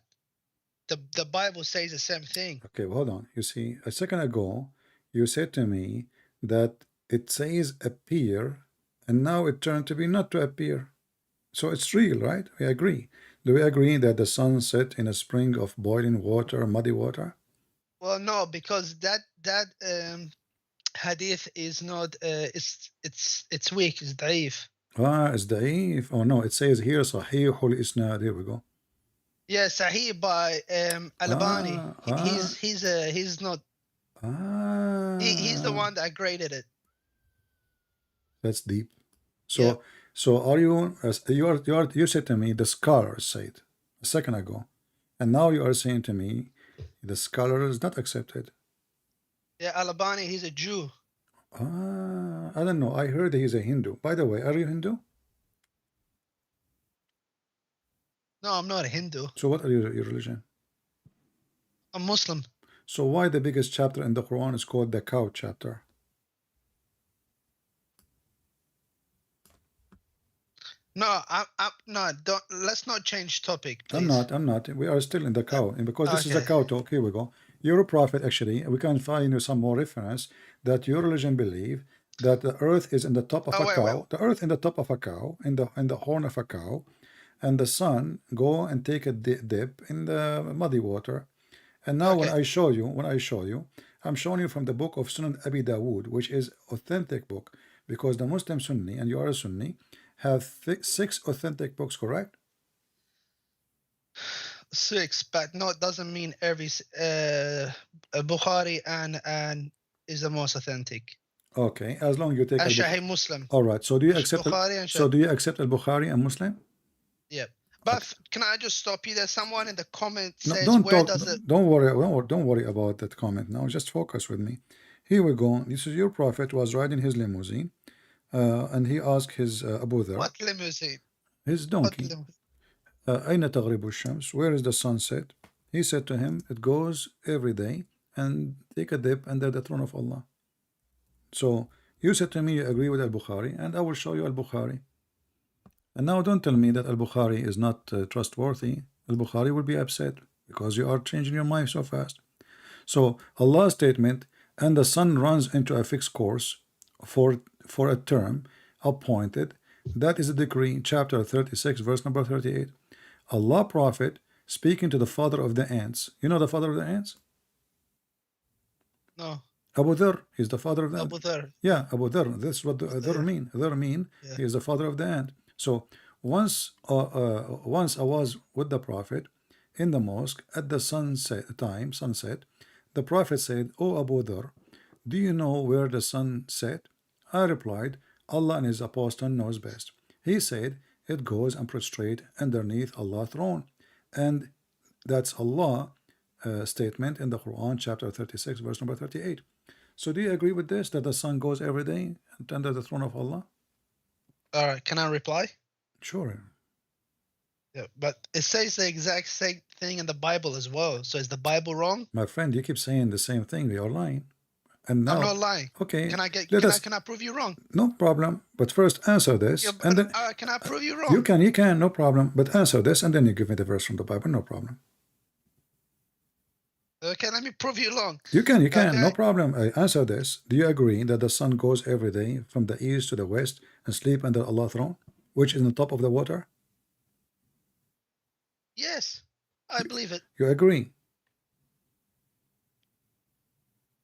the Bible says the same thing. Okay, well, hold on. You see, a second ago, you said to me that it says appear, and now it turned to be not to appear. So it's real, right? We agree. Do we agree that the sun set in a spring of boiling water, muddy water? Well, no, because that hadith is not it's weak, it's da'if. It's da'if. Oh no, it says here Sahihul Isnad. Here we go. Yeah, Sahih by Al-Albani. He's not. He's the one that graded it. That's deep. Yeah. So are you? You said to me the scholars said a second ago, and now you are saying to me the scholar is not accepted. Yeah, Al-Albani, he's a Jew. I don't know. I heard he's a Hindu. By the way, are you Hindu? No, I'm not a Hindu. So what are your religion? I'm Muslim. So why the biggest chapter in the Quran is called the cow chapter? No, I'm no. Don't. Let's not change topic, please. I'm not. We are still in the cow, and because this is a Okay. cow talk. Here we go. You're a prophet. Actually, we can find you some more reference that your religion believe that the earth is in the top of Oh, a wait, cow, wait. the earth in the top of a cow, in the horn of a cow, and the sun go and take a dip in the muddy water. And now Okay. when I show you, I'm showing you from the book of Sunan Abi Dawood, which is authentic book, because the Muslim Sunni, and you are a Sunni, have 6 authentic books, correct? 6, but no, it doesn't mean every Bukhari and is the most authentic. Okay, as long as you take And al-Bukhari. Sahih Muslim. All right. So do you accept? Bukhari and So Sahih. do you accept al-Bukhari and Muslim? Yeah. But can I just stop you there? Someone in the comment No, says, don't where talk. does it? Don't worry. Don't worry about that comment now. Just focus with me. Here we go. This is your prophet was riding his limousine, and he asked his Abu Dhar, What limousine? his What donkey, limousine? أين تغرب الشمس? Where is the sunset? He said to him, it goes every day and take a dip under the throne of Allah. So you said to me you agree with al-Bukhari, and I will show you al-Bukhari. And now don't tell me that al-Bukhari is not trustworthy. Al-Bukhari will be upset because you are changing your mind so fast. So Allah's statement, and the sun runs into a fixed course for a term appointed, that is a decree, chapter 36, verse number 38. Allah Prophet speaking to the father of the ants. You know the father of the ants? No. Abu Dhar is the father of the Abu Dhar. Yeah, Abu Dhar. This is what the Dhar Dhar. mean. Dhar mean Yeah. he is the father of the ant. So once I was with the Prophet in the mosque at the sunset, the Prophet said, "O Abu Dhar, do you know where the sun set?" I replied, "Allah and His Apostle knows best." He said, "It goes and prostrate underneath Allah's throne," and that's Allah statement in the Quran, chapter 36, verse number 38. So do you agree with this, that the sun goes every day under the throne of Allah? All right. Can I reply? Sure. Yeah. But it says the exact same thing in the Bible as well. So is the Bible wrong? My friend, you keep saying the same thing. We are lying. And now, I'm not lying. okay, Can I get? let us, Can I prove you wrong? no problem. But first answer this, Yeah, and then can I prove you wrong? you can, no problem. But answer this, and then you give me the verse from the Bible, no problem. Okay, let me prove you wrong. You can, Okay. no problem. I answer this. Do you agree that the sun goes every day from the east to the west and sleep under Allah's throne, which is on the top of the water? Yes, I believe it. You agree?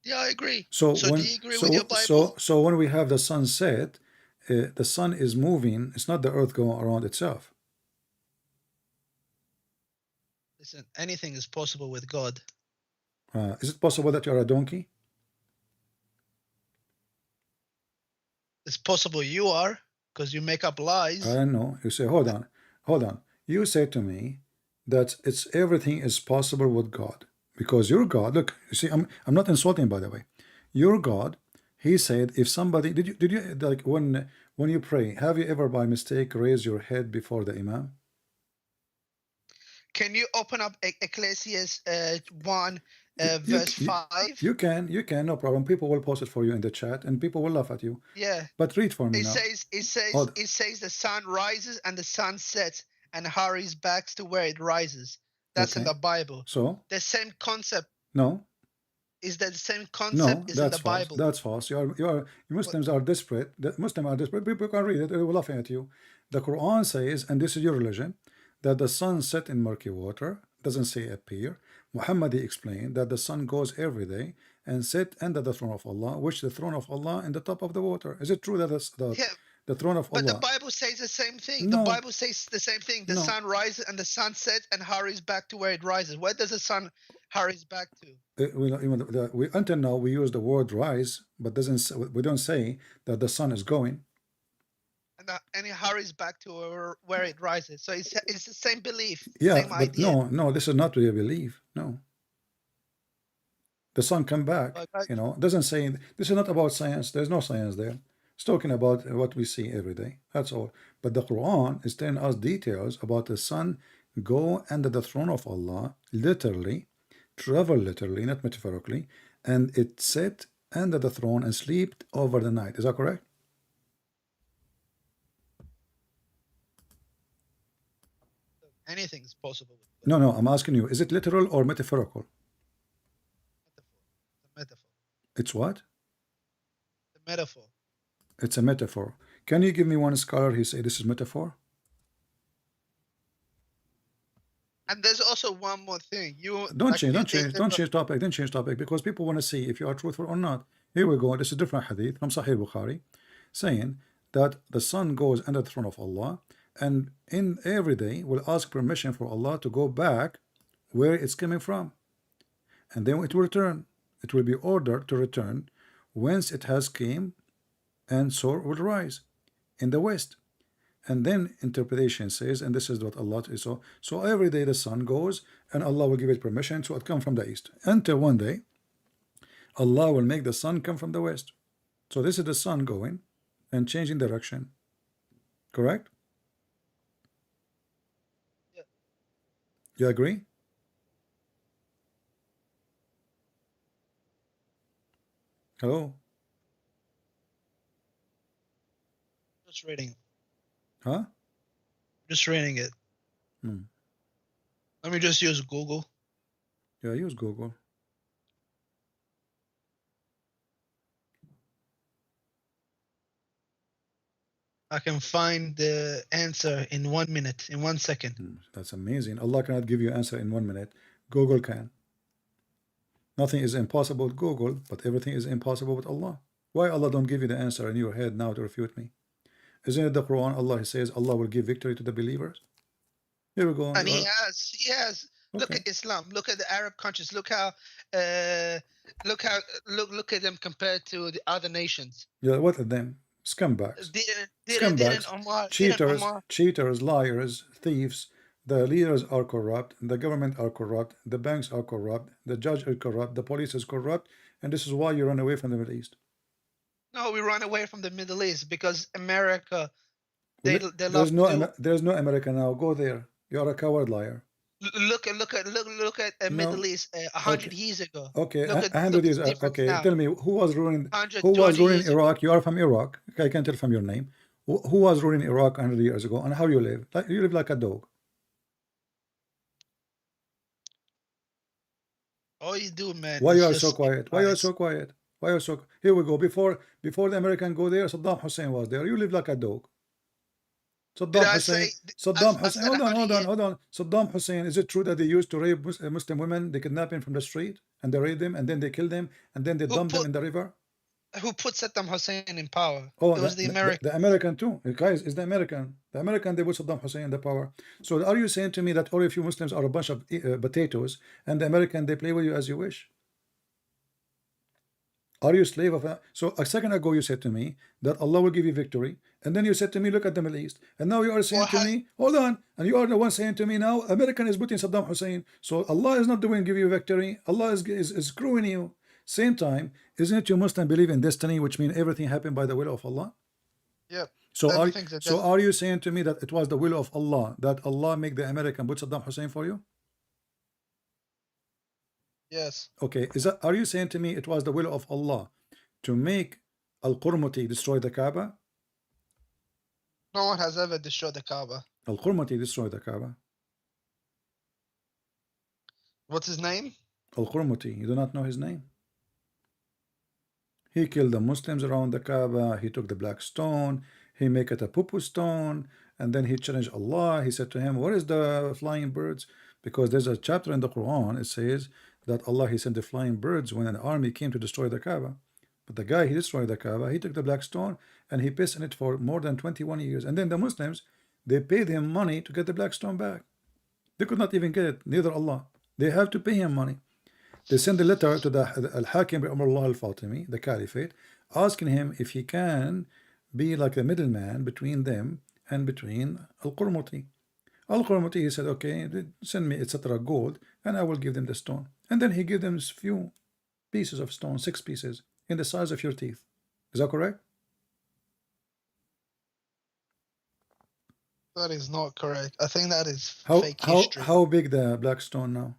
Yeah, I agree. So So when do you agree with your Bible? so when we have the sunset, the sun is moving. It's not the earth going around itself. Listen, anything is possible with God. Is it possible that you're a donkey? It's possible you are, because you make up lies. I know. You say, hold on. You say to me that it's everything is possible with God because your God. Look, you see, I'm not insulting, by the way. Your God. He said, if somebody did you like when you pray, have you ever by mistake raised your head before the imam? Can you open up Ecclesiastes 1 verse 5? You can, no problem. People will post it for you in the chat, and people will laugh at you. Yeah. But read for me It now. says the sun rises and the sun sets and hurries back to where it rises. That's in Okay. the Bible. So The same concept no, is that the same no, concept is in that's the false. Bible. That's false. You Muslims are desperate. The Muslims are desperate. People can read it. They will laughing at you. The Quran says, and this is your religion, that the sun set in murky water. Doesn't say appear. Muhammad explained that the sun goes every day and set under the throne of Allah, which the throne of Allah in the top of the water. Is it true that the throne of But Allah? the Bible says the same thing. No. The Bible says the same thing. The No. sun rises and the sun sets and hurries back to where it rises. Where does the sun hurries back to? Until now we use the word rise, but we don't say that the sun is going. And it hurries back to where it rises. So it's the same belief. Yeah, same but idea. no, this is not really a belief. No, the sun come back. Okay. It doesn't say. This is not about science. There's no science there. It's talking about what we see every day. That's all. But the Quran is telling us details about the sun go under the throne of Allah, literally, travel literally, not metaphorically, and it set under the throne and slept over the night. Is that correct? Anything is possible with God. No, I'm asking you, is it literal or metaphorical? Metaphor. The metaphor. It's what? The metaphor. It's a metaphor. Can you give me one scholar who say this is metaphor? And there's also one more thing. Don't like change, you don't take change, the don't change topic, don't change topic, because people want to see if you are truthful or not. Here we go. This is a different hadith from Sahih Bukhari, saying that the son goes under the throne of Allah, and in every day will ask permission for Allah to go back where it's coming from, and then it will return. It will be ordered to return whence it has came, and so will rise in the west. And then interpretation says, and this is what Allah is so every day the sun goes and Allah will give it permission so it come from the east, until one day Allah will make the sun come from the west. So this is the sun going and changing direction. Correct? Yeah. You agree? Hello? just reading. Huh? Just reading it. Hmm. Let me just use Google. Yeah, use Google. I can find the answer in 1 minute, in 1 second. That's amazing. Allah cannot give you answer in 1 minute. Google can. Nothing is impossible with Google, but everything is impossible with Allah. Why Allah don't give you the answer in your head now to refute me? Isn't it the Quran? Allah says Allah will give victory to the believers. Here we go. And he has. Look Okay. at Islam. Look at the Arab countries. Look at them compared to the other nations. Yeah, what are them? Scumbags. Didn't Omar, Cheaters, liars, thieves. The leaders are corrupt, the government are corrupt, the banks are corrupt, the judge is corrupt, the police is corrupt, and this is why you run away from the Middle East. No, we run away from the Middle East because America, they love There's to no America now. Go there. You are a coward liar. look at Middle East 100 years ago. Okay, Look at 100 years. the difference Okay, now. tell me who was ruling? 120 Who was ruling years ago. Iraq? You are from Iraq. I can tell from your name. Who was ruling Iraq 100 years ago, and how you live? You live like a dog. All you do, man. Why is you are just so quiet? Why you are so quiet? Why you are so? Here we go. Before the American go there, Saddam Hussein was there. You live like a dog. Saddam Hussein. Hold on. Saddam Hussein. Is it true that they used to rape Muslim women? They kidnap them from the street and they rape them and then they kill them and then they dump them in the river? Who put Saddam Hussein in power? Oh, it was the American. The American too. Guys, it's the American. The American, they put Saddam Hussein in the power. So are you saying to me that all of you Muslims are a bunch of potatoes and the American, they play with you as you wish? Are you a slave of So a second ago you said to me that Allah will give you victory, and then you said to me, look at the Middle East, and now you are saying to me, hold on, and you are the one saying to me now, American is putting Saddam Hussein. So Allah is not doing give you victory. Allah is screwing you. Same time, isn't it you Muslim believe in destiny, which means everything happened by the will of Allah? Yep. So are you saying to me that it was the will of Allah that Allah make the American put Saddam Hussein for you? Yes. Okay, are you saying to me it was the will of Allah to make Al-Qurmuti destroy the Kaaba? No one has ever destroyed the Kaaba. Al-Qurmuti destroyed the Kaaba. What's his name? Al-Qurmuti. You do not know his name? He killed the Muslims around the Kaaba. He took the black stone. He make it a poo-poo stone. And then he challenged Allah. He said to him, where is the flying birds? Because there's a chapter in the Quran. It says that Allah, he sent the flying birds when an army came to destroy the Kaaba. But the guy, he destroyed the Kaaba. He took the black stone and he pissed in it for more than 21 years. And then the Muslims, they paid him money to get the black stone back. They could not even get it. Neither Allah. They have to pay him money. They send a letter to the Al-Hakim Amrullah Al-Fatimi, the Caliphate, asking him if he can be like a middleman between them and between Al-Qurmuti. Al-Qurmuti, he said, okay, send me etc. gold and I will give them the stone. And then he gave them a few pieces of stone, 6 pieces, in the size of your teeth. Is that correct? That is not correct. I think that is fake history. How big the black stone now?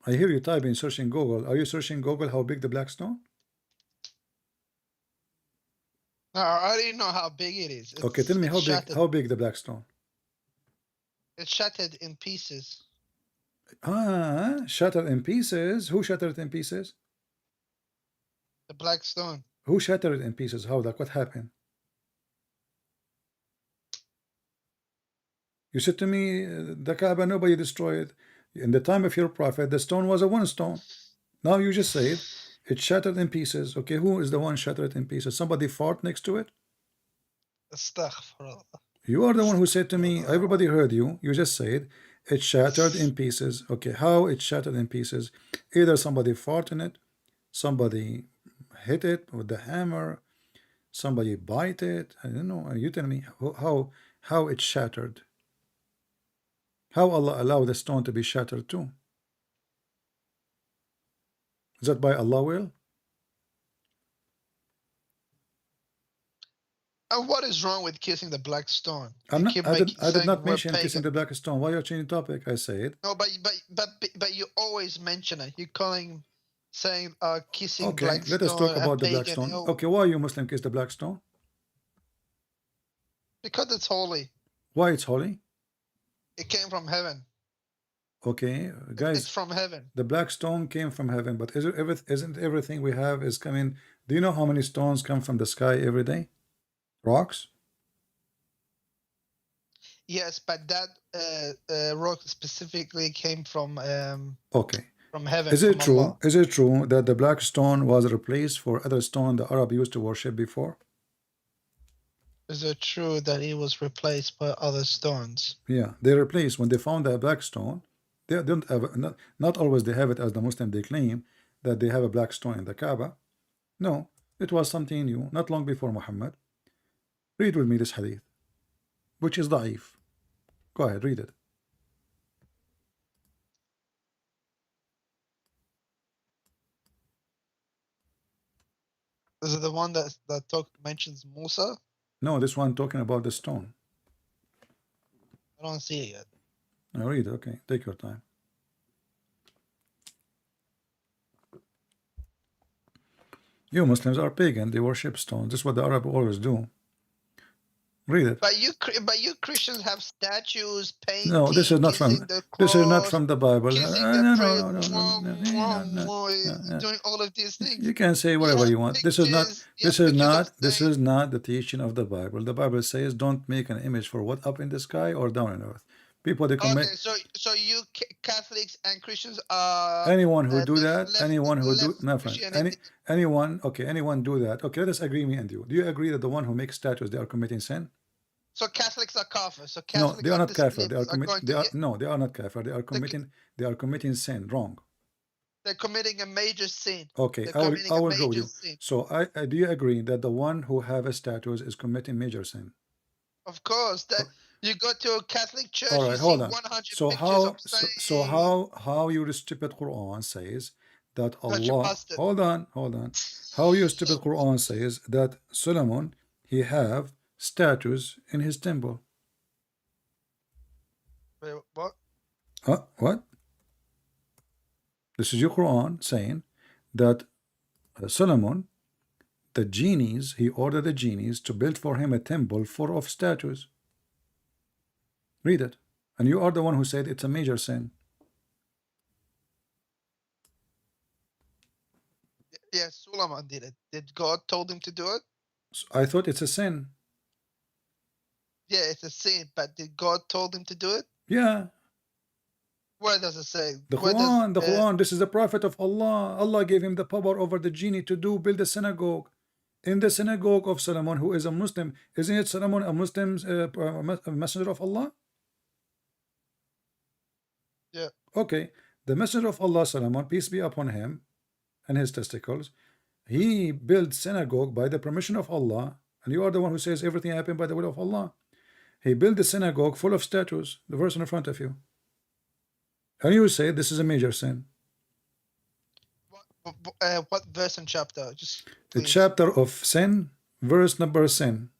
I hear you typing, searching Google. Are you searching Google how big the black stone? No, I already know how big it is. Okay, tell me how big the black stone. It's shattered in pieces. Shattered in pieces. Who shattered it in pieces? The black stone. Who shattered it in pieces? How? Like what happened? You said to me, the Kaaba nobody destroyed. In the time of your prophet, the stone was a one stone. Now you just said it shattered in pieces. Okay, who is the one shattered in pieces? Somebody fought next to it? Astaghfirullah. You are the one who said to me, everybody heard you. You just said it shattered in pieces. Okay, how it shattered in pieces? Either somebody fought in it, somebody hit it with the hammer, somebody bite it. I don't know. You tell me how it shattered. How Allah allowed the stone to be shattered too? Is that by Allah will? And what is wrong with kissing the black stone? I'm You not, keep I did saying not we're mention kissing pagan. the black stone. Why are you changing topic? I said, No, but you always mention it. You're saying kissing okay, black let us stone talk a about the black pagan. stone. Oh, Okay, why you Muslim kiss the black stone? because it's holy. Why it's holy? It came from heaven. Okay, It's guys, from heaven. the black stone came from heaven, but isn't everything we have is coming? Do you know how many stones come from the sky every day? Rocks? Yes, but that rock specifically came from Okay. heaven, Is it from true? Allah. Is it true that the black stone was replaced for other stone the Arab used to worship before? Is it true that it was replaced by other stones? Yeah, they replaced when they found the black stone. They don't have not always they have it as the Muslim they claim that they have a black stone in the Kaaba. No, it was something new, not long before Muhammad. Read with me this hadith, which is da'if. Go ahead, read it. Is it the one that mentions Musa? No, this one talking about the stone. I don't see it yet. Now read it. Okay, take your time. You Muslims are pagan. They worship stones. This is what the Arab always do. Read it. But you Christians have statues, painting, No, this is not kissing from. the This is not cross, from the Bible. kissing the No, prayer, no, no, no, no, no, no, no. doing all of these things. You can say You whatever have you want. This is not. pictures. You This have is pictures of not. This saints. is not the teaching of the Bible. The Bible says, "Don't make an image for what up in the sky or down on earth." People they Okay, commit. so you Catholics and Christians are Anyone who do that, anyone who do, left my friend, Christianity. anyone, okay, anyone do that. Okay, let us agree, me and you. Do you agree that the one who makes statues they are committing sin? So Catholics are kafir. So No, Catholics they are not kafir. disbelievers They are are going They to are no, they are not kafir. They are committing sin. Wrong. they're committing a major sin. Okay, They're I committing a will go with major you. sin. So I do you agree that the one who have a statues is committing major sin? Of course, that Oh, you go to a Catholic church, all you right, see hold on. 100 So pictures of how your stupid Quran says that got you Allah, busted. hold on. How your stupid Quran says that Solomon he have statues in his temple. Wait, what? What? This is your Quran saying that Solomon, the genies, he ordered the genies to build for him a temple full of statues. Read it. And you are the one who said it's a major sin. Yes, Suleiman did it. Did God told him to do it? So I thought it's a sin. Yeah, it's a sin, but did God told him to do it? Yeah. Where does it say? The Where does Quran, this is the prophet of Allah. Allah gave him the power over the genie to build a synagogue. In the synagogue of Solomon, who is a Muslim, isn't it Solomon a Muslim messenger of Allah? Yeah. Okay. The messenger of Allah, Solomon, peace be upon him and his testicles, he built synagogue by the permission of Allah, and you are the one who says everything happened by the will of Allah. He built the synagogue full of statues, the verse in front of you. And you say this is a major sin. What verse and chapter? Just The please. chapter of sin, verse number sin.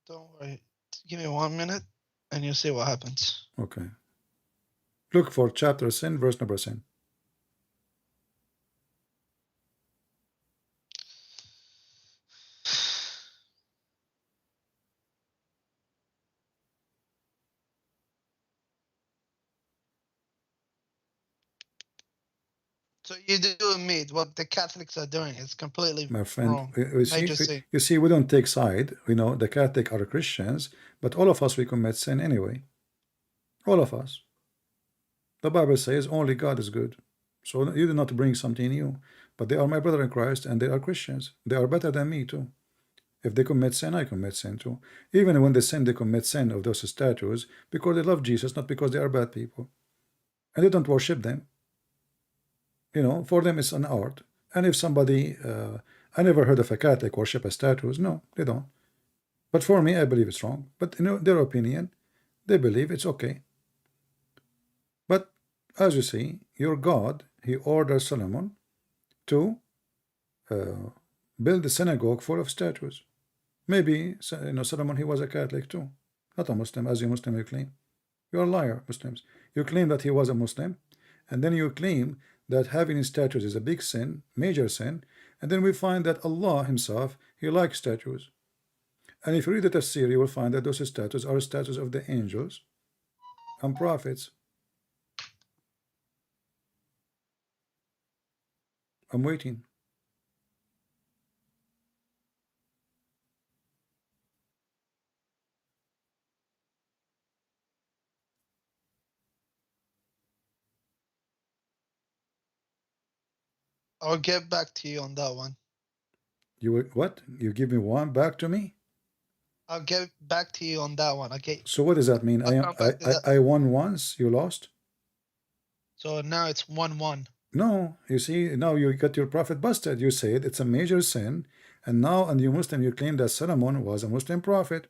Don't worry. Give me 1 minute and you'll see what happens. Okay. Look for chapter sin, verse number sin. So you do admit what the Catholics are doing is completely My friend, wrong. you Major sin. see, we don't take side. You know, the Catholic are Christians, but all of us, we commit sin anyway. All of us. The Bible says only God is good. So you do not bring something new. But they are my brother in Christ, and they are Christians. They are better than me too. If they commit sin, I commit sin too. Even when they sin, they commit sin of those statues because they love Jesus, not because they are bad people. And they don't worship them. You know, for them it's an art. And if somebody, I never heard of a Catholic worship a statues. No, they don't. But for me, I believe it's wrong. But in their opinion, they believe it's okay. But as you see, your God, he orders Solomon to build a synagogue full of statues. Maybe, you know, Solomon, he was a Catholic too, not a Muslim, as you Muslim you claim. You're a liar, Muslims. You claim that he was a Muslim, and then you claim that having statues is a big sin, major sin, and then we find that Allah himself, he likes statues. And if you read the tafsir, you will find that those statues are statues of the angels and prophets. I'm waiting. I'll get back to you on that one. You will, what? You give me one back to me? I'll get back to you on that one. Okay. So what does that mean? I'll come back to that. I won once, you lost? So now it's 1-1. No, you see, now you got your prophet busted. You said it's a major sin, and now, and you Muslim, you claim that Solomon was a Muslim prophet.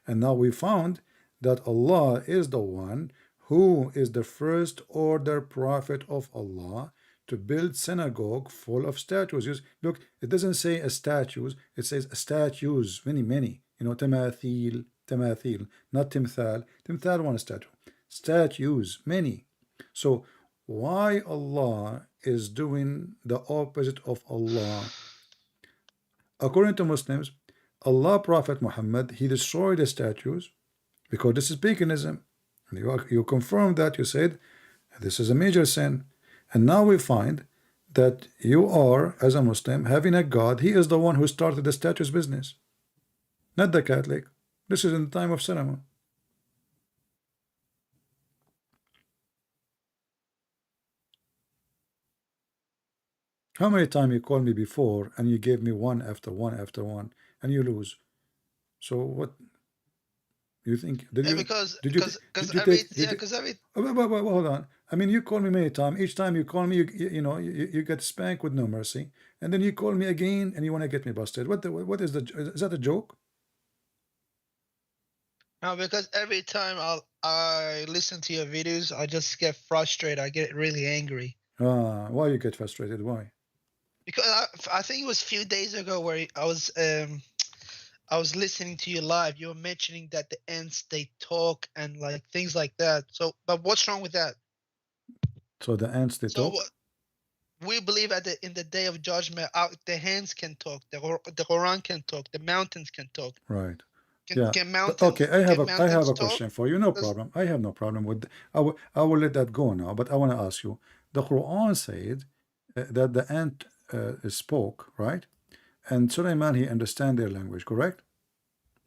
And now we found that Allah is the one who is the first order prophet of Allah to build synagogue full of statues. Look, it doesn't say a statues, it says statues, many. You know, tamathil, not timthal. Timthal, one statue. Statues, many. So why Allah is doing the opposite of Allah? According to Muslims, Allah, Prophet Muhammad, he destroyed the statues because this is paganism. You confirmed that. You said this is a major sin. And now we find that you are, as a Muslim, having a God. He is the one who started the statues business, not the Catholic. This is in the time of Solomon. How many times you called me before and you gave me one after one after one and you lose? So what you think? Did you? Hold on. I mean, you call me many times. Each time you call me, you get spanked with no mercy, and then you call me again and you want to get me busted. What is that a joke? No, because every time I listen to your videos, I just get frustrated. I get really angry. Why you get frustrated? Why? Because I think it was a few days ago where I was listening to you live. You were mentioning that the ants, they talk and like things like that. So, but what's wrong with that? So the ants, they talk? We believe in the day of judgment, the hands can talk, the Quran can talk, the mountains can talk. Right. Can mountains, okay, I have a talk? question for you. No problem. I have no problem with. I will let that go now. But I want to ask you. The Quran said that the ant spoke, right? And Sulaiman, he understand their language, correct?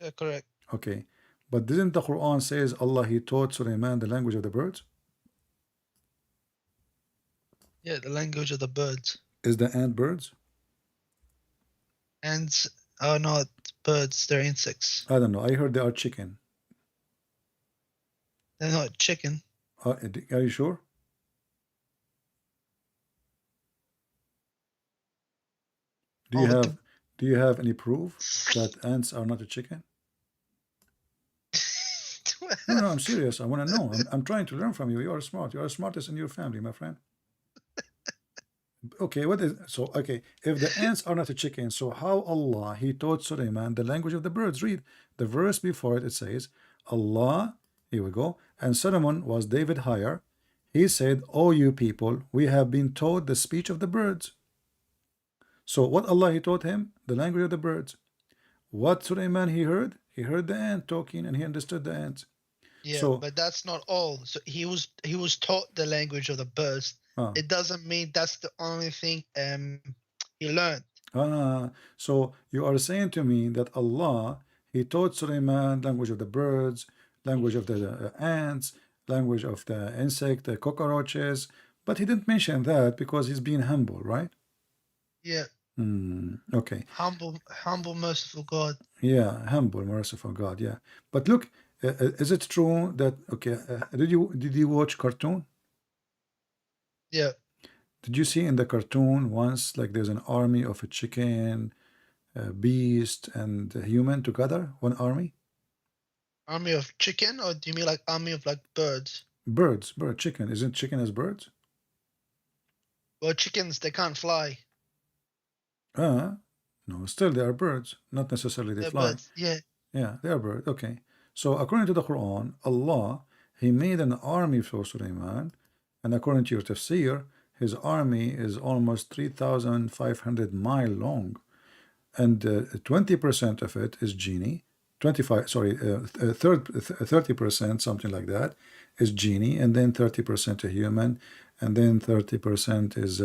Yeah, correct. Okay, but didn't the Quran says Allah, he taught Sulaiman the language of the birds? Yeah, the language of the birds. Is the ant birds? Ants are not birds, they're insects. I don't know. I heard they are chicken. They're not chicken. Are you sure? Do you have any proof that ants are not a chicken? No, I'm serious. I want to know. I'm trying to learn from you. You are smart. You are the smartest in your family, my friend. Okay, okay, if the ants are not a chicken, so how Allah, he taught Sulaiman the language of the birds? Read the verse before it. It says, Allah, here we go, and Solomon was David higher. He said, "O you people, we have been taught the speech of the birds." So what Allah, he taught him? The language of the birds. What Sulaiman, he heard? He heard the ant talking and he understood the ants. Yeah, so, but that's not all. So he was taught the language of the birds. Ah. it doesn't mean that's the only thing he learned. So you are saying to me that Allah, He taught Sulaiman language of the birds, language of the ants, language of the insect, the cockroaches, but He didn't mention that because He's being humble, right? Yeah, Okay. humble, merciful God. Yeah, humble, merciful God. Yeah, but look, is it true that did you watch cartoon? Yeah, Did you see in the cartoon once like there's an army of a chicken, a beast, and a human together, one army? army of chicken, or do you mean like army of like birds? Birds, chicken. Isn't chicken as birds? Well, chickens, they can't fly. No, still they are birds. Not necessarily they They're fly. birds. Yeah. Yeah, they are birds. Okay. So according to the Quran, Allah, He made an army for Sulaiman, and according to your tafsir, his army is almost 3,500 miles long, and 20% of it is genie. 30%, something like that, is genie, and then 30% a human, and then 30% is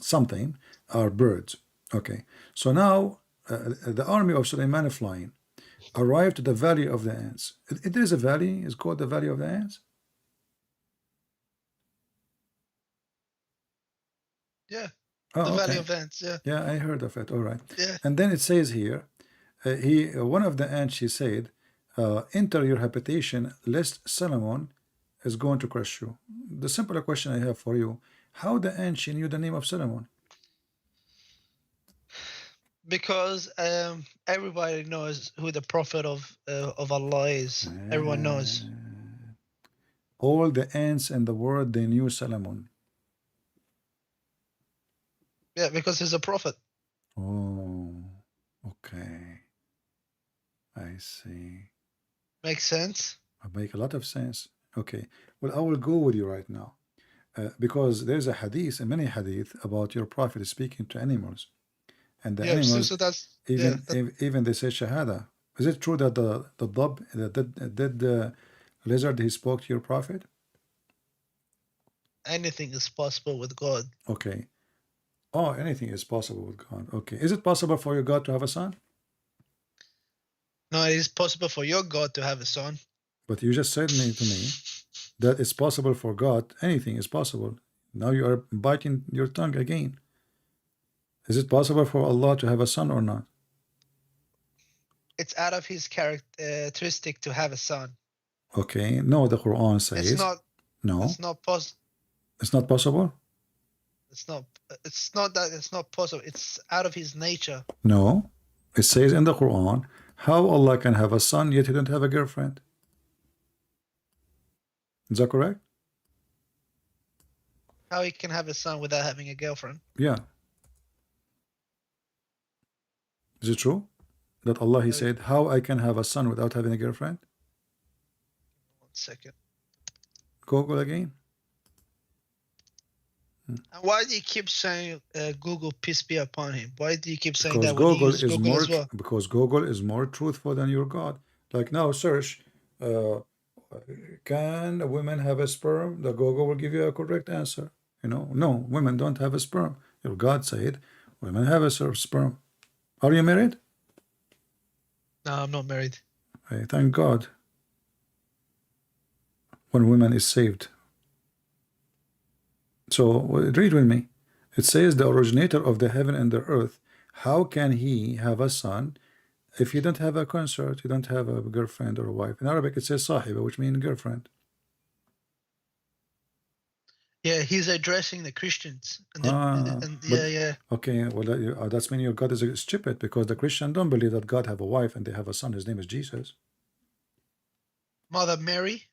something are birds. Okay, so now the army of Sulaiman flying arrived to the valley of the ants. There is a valley, it's called the valley of the ants. Yeah. Oh, The Valley okay. of Ants. Yeah. Yeah, I heard of it. All right. Yeah. And then it says here, one of the ants, she said, enter your habitation, lest Solomon is going to crush you. The simple question I have for you, how the ant she knew the name of Solomon? Because everybody knows who the prophet of Allah is. Everyone knows. All the ants in the world, they knew Solomon. Yeah, because he's a prophet. Oh, okay. I see. Makes sense. Make a lot of sense. Okay. Well, I will go with you right now. Because there's a hadith, a many hadith about your prophet speaking to animals. And the Yeah, animals, so that's even they say shahada. Is it true that the dub, the lizard, he spoke to your prophet? anything is possible with God. Okay. Oh, anything is possible with God. Okay. Is it possible for your God to have a son? No, it is possible for your God to have a son. But you just said to me that it's possible for God. Anything is possible. Now you are biting your tongue again. Is it possible for Allah to have a son or not? It's out of his characteristic to have a son. Okay. No, the Quran says It's not. no. It's not possible. It's not possible. It's not. It's not that it's not possible. It's out of his nature. No. It says in the Quran how Allah can have a son yet he don't have a girlfriend. Is that correct? How he can have a son without having a girlfriend? Yeah. Is it true that Allah he said how I can have a son without having a girlfriend? 1 second. Google again. And why do you keep saying Google peace be upon him? Why do you keep saying Because that when you Google use is Google more as well? because Google is more truthful than your God. Like now, search can a woman have a sperm? The Google will give you a correct answer. You know, no, women don't have a sperm. Your God said women have a sperm. Are you married? No, I'm not married. I thank God. When woman is saved. So read with me. It says the originator of the heaven and the earth. How can he have a son if you don't have a consort, you don't have a girlfriend or a wife? In Arabic it says sahiba, which means girlfriend. Yeah, he's addressing the Christians. And but- Okay, well that's mean your God is stupid because the Christian don't believe that God have a wife and they have a son. His name is Jesus. Mother Mary,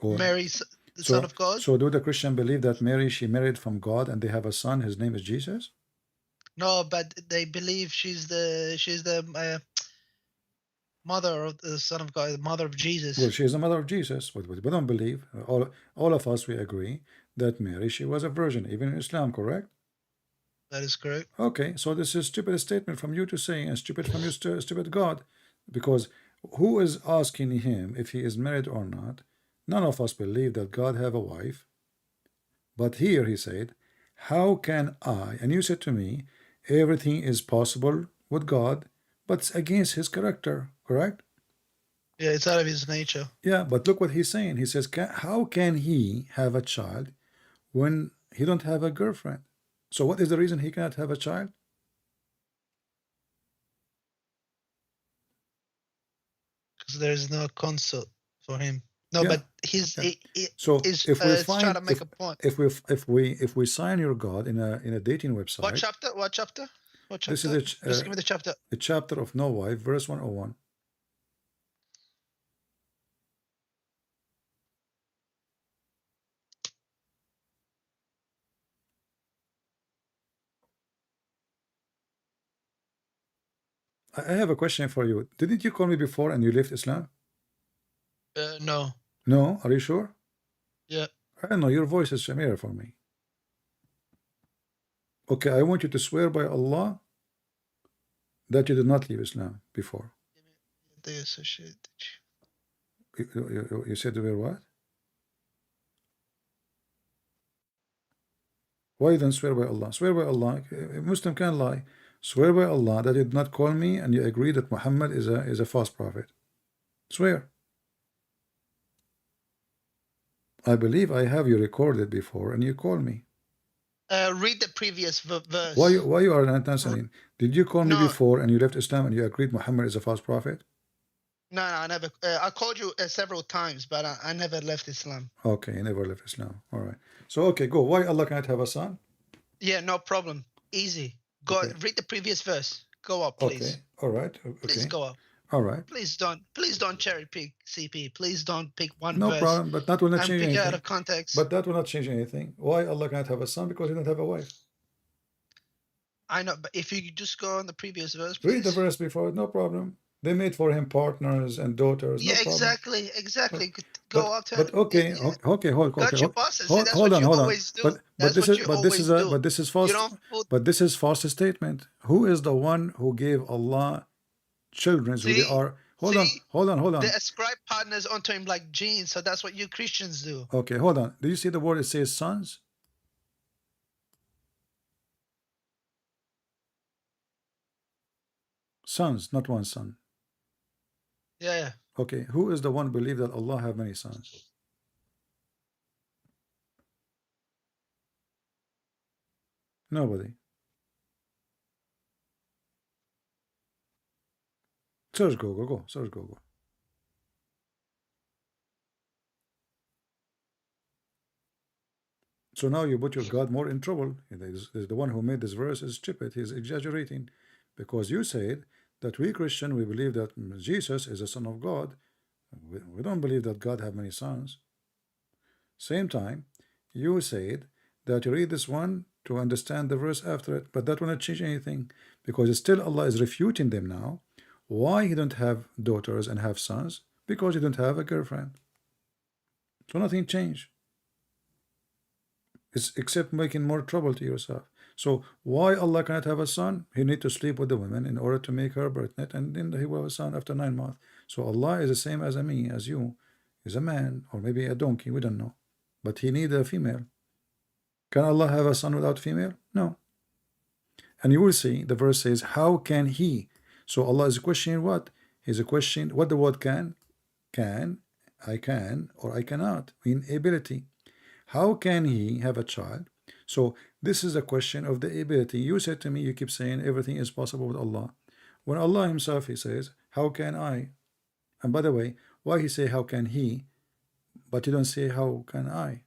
Or, Mary's the Son of God. So do the Christian believe that Mary she married from God and they have a son? His name is Jesus. No, but they believe she's the mother of the Son of God, the mother of Jesus. Well, she is the mother of Jesus. But we don't believe. All of us we agree that Mary she was a virgin, even in Islam, correct? That is correct. Okay, so this is a stupid statement from you to say, and stupid from you, stupid God, because who is asking him if he is married or not? None of us believe that God have a wife, But here he said, how can I? And you said to me, everything is possible with God, but it's against his character, correct? Yeah, it's out of his nature. Yeah, but look what he's saying. He says, how can he have a child when he don't have a girlfriend? So what is the reason he cannot have a child? Because there is no consort for him. No, Yeah, but he's yeah. So is if we trying find to make a point. if we sign your God in a dating What website, chapter? What chapter? What this chapter? is Just give me the chapter. a chapter of No Wife, verse 101. I have a question for you. Didn't you call me before and you left Islam? No. No, are you sure? Yeah. I don't know. Your voice is familiar for me. Okay, I want you to swear by Allah that you did not leave Islam before. They associated. You said you were what? Why you don't swear by Allah? Swear by Allah. A Muslim can lie. Swear by Allah that you did not call me and you agree that Muhammad is a false prophet. Swear. I believe I have you recorded before and you call me. Read the previous verse. Why you are not answering? Did you call me No. before and you left Islam and you agreed Muhammad is a false prophet? No, I never. I called you several times, but I never left Islam. Okay, you never left Islam. All right. So okay, go. Why Allah cannot have a son? Yeah, no problem. Easy. Go Okay. read the previous verse. Go up, please. Okay. All right. Please Okay. go up. All right. Please don't cherry pick CP. Please don't pick one No verse problem. But that will not and change pick it out anything. of context. But that will not change anything. Why Allah cannot have a son? Because he don't have a wife. I know, but if you just go on the previous verse, Read the please. verse before. No problem. They made for him partners and daughters. Yeah, No problem. exactly. Go up to. But okay, okay, hold, Got okay, your bosses. See, hold, that's hold what on, you hold on. always do. But That's this what is you but this is always a do. but this is You false. don't put. But this is false statement. Who is the one who gave Allah children who they See, are? Hold on. They ascribe partners onto him like genes, so that's what you Christians do. Okay, hold on. Do you see the word it says sons? Sons, not one son. Yeah. Okay, who is the one believe that Allah have many sons? Nobody. Search Google, go. Search Google. So now you put your God more in trouble. The one who made this verse is stupid. He's exaggerating, because you said that we Christian, we believe that Jesus is the Son of God. We don't believe that God have many sons. Same time, you said that you read this one to understand the verse after it, but that will not change anything, because still Allah is refuting them now. Why he don't have daughters and have sons? Because he don't have a girlfriend. So nothing changed. It's except making more trouble to yourself. So why Allah cannot have a son? He need to sleep with the women in order to make her pregnant, and then he will have a son after 9 months. So Allah is the same as me, as you, is a man, or maybe a donkey, we don't know. But he need a female. Can Allah have a son without female? No. And you will see the verse says, how can he? So Allah is questioning what? He's a question what the word can, I can, or I cannot, in ability. How can he have a child? So this is a question of the ability. You said to me, you keep saying everything is possible with Allah. When Allah himself, he says, how can I? And by the way, why he say how can he, but you don't say how can I?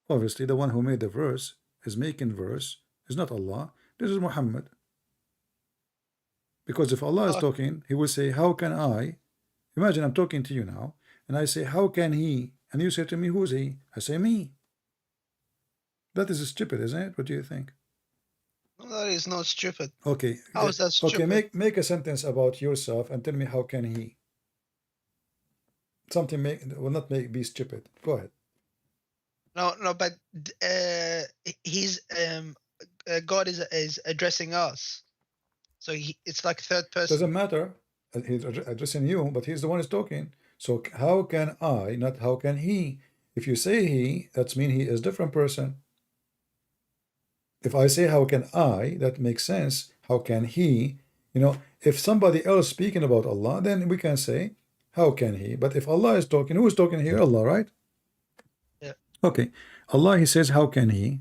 Obviously, the one who made the verse is making verse is not Allah. This is Muhammad. Because if Allah is talking, he will say, how can I? Imagine I'm talking to you now, and I say, how can he? And you say to me, who's he? I say, me. That is stupid, isn't it? What do you think? No, that is not stupid. Okay. How is that stupid? Okay, make a sentence about yourself and tell me how can he? Something will not be stupid. Go ahead. No, but he's God is addressing us, so it's like third person. Doesn't matter. He's addressing you, but he's the one who's talking. So how can I, not how can he? If you say he, that means he is different person. If I say how can I, that makes sense. How can he? You know, if somebody else speaking about Allah, then we can say how can he? But if Allah is talking, who is talking here? Allah, right? Yeah. Okay. Allah, he says how can he?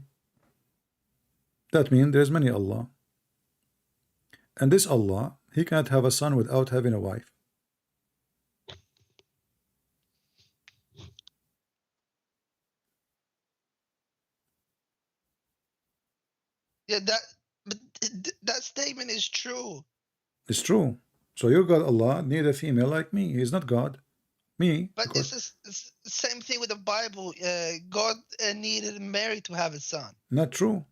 That means there's many Allah. And this Allah, he cannot have a son without having a wife. Yeah, that statement is true. It's true. So your God Allah need a female like me. He's not God. Me. But because- this is the same thing with the Bible. God needed Mary to have a son. Not true.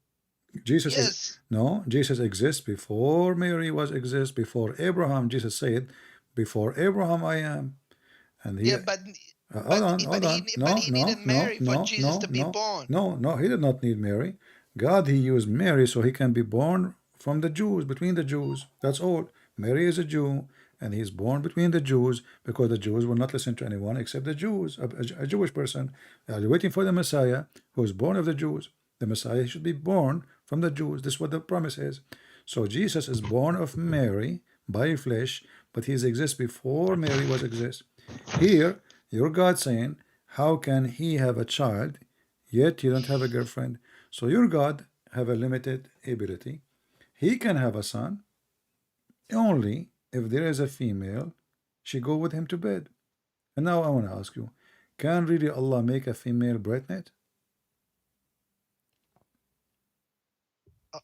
Jesus Yes. no, Jesus exists before Mary was exist, before Abraham. Jesus said, before Abraham I am. And he, Yeah, but hold on, hold on. but he needed Mary for Jesus to be born. No, he did not need Mary. God, he used Mary so he can be born from the Jews, between the Jews. That's all. Mary is a Jew, and he's born between the Jews because the Jews will not listen to anyone except the Jews, a Jewish person. They are waiting for the Messiah who is born of the Jews. The Messiah should be born from the Jews. This is what the promise is. So Jesus is born of Mary by flesh, but he exists before Mary was exist. Here, your God saying, how can he have a child, yet you don't have a girlfriend? So your God have a limited ability. He can have a son only if there is a female, she go with him to bed. And now I want to ask you, can really Allah make a female brightnet?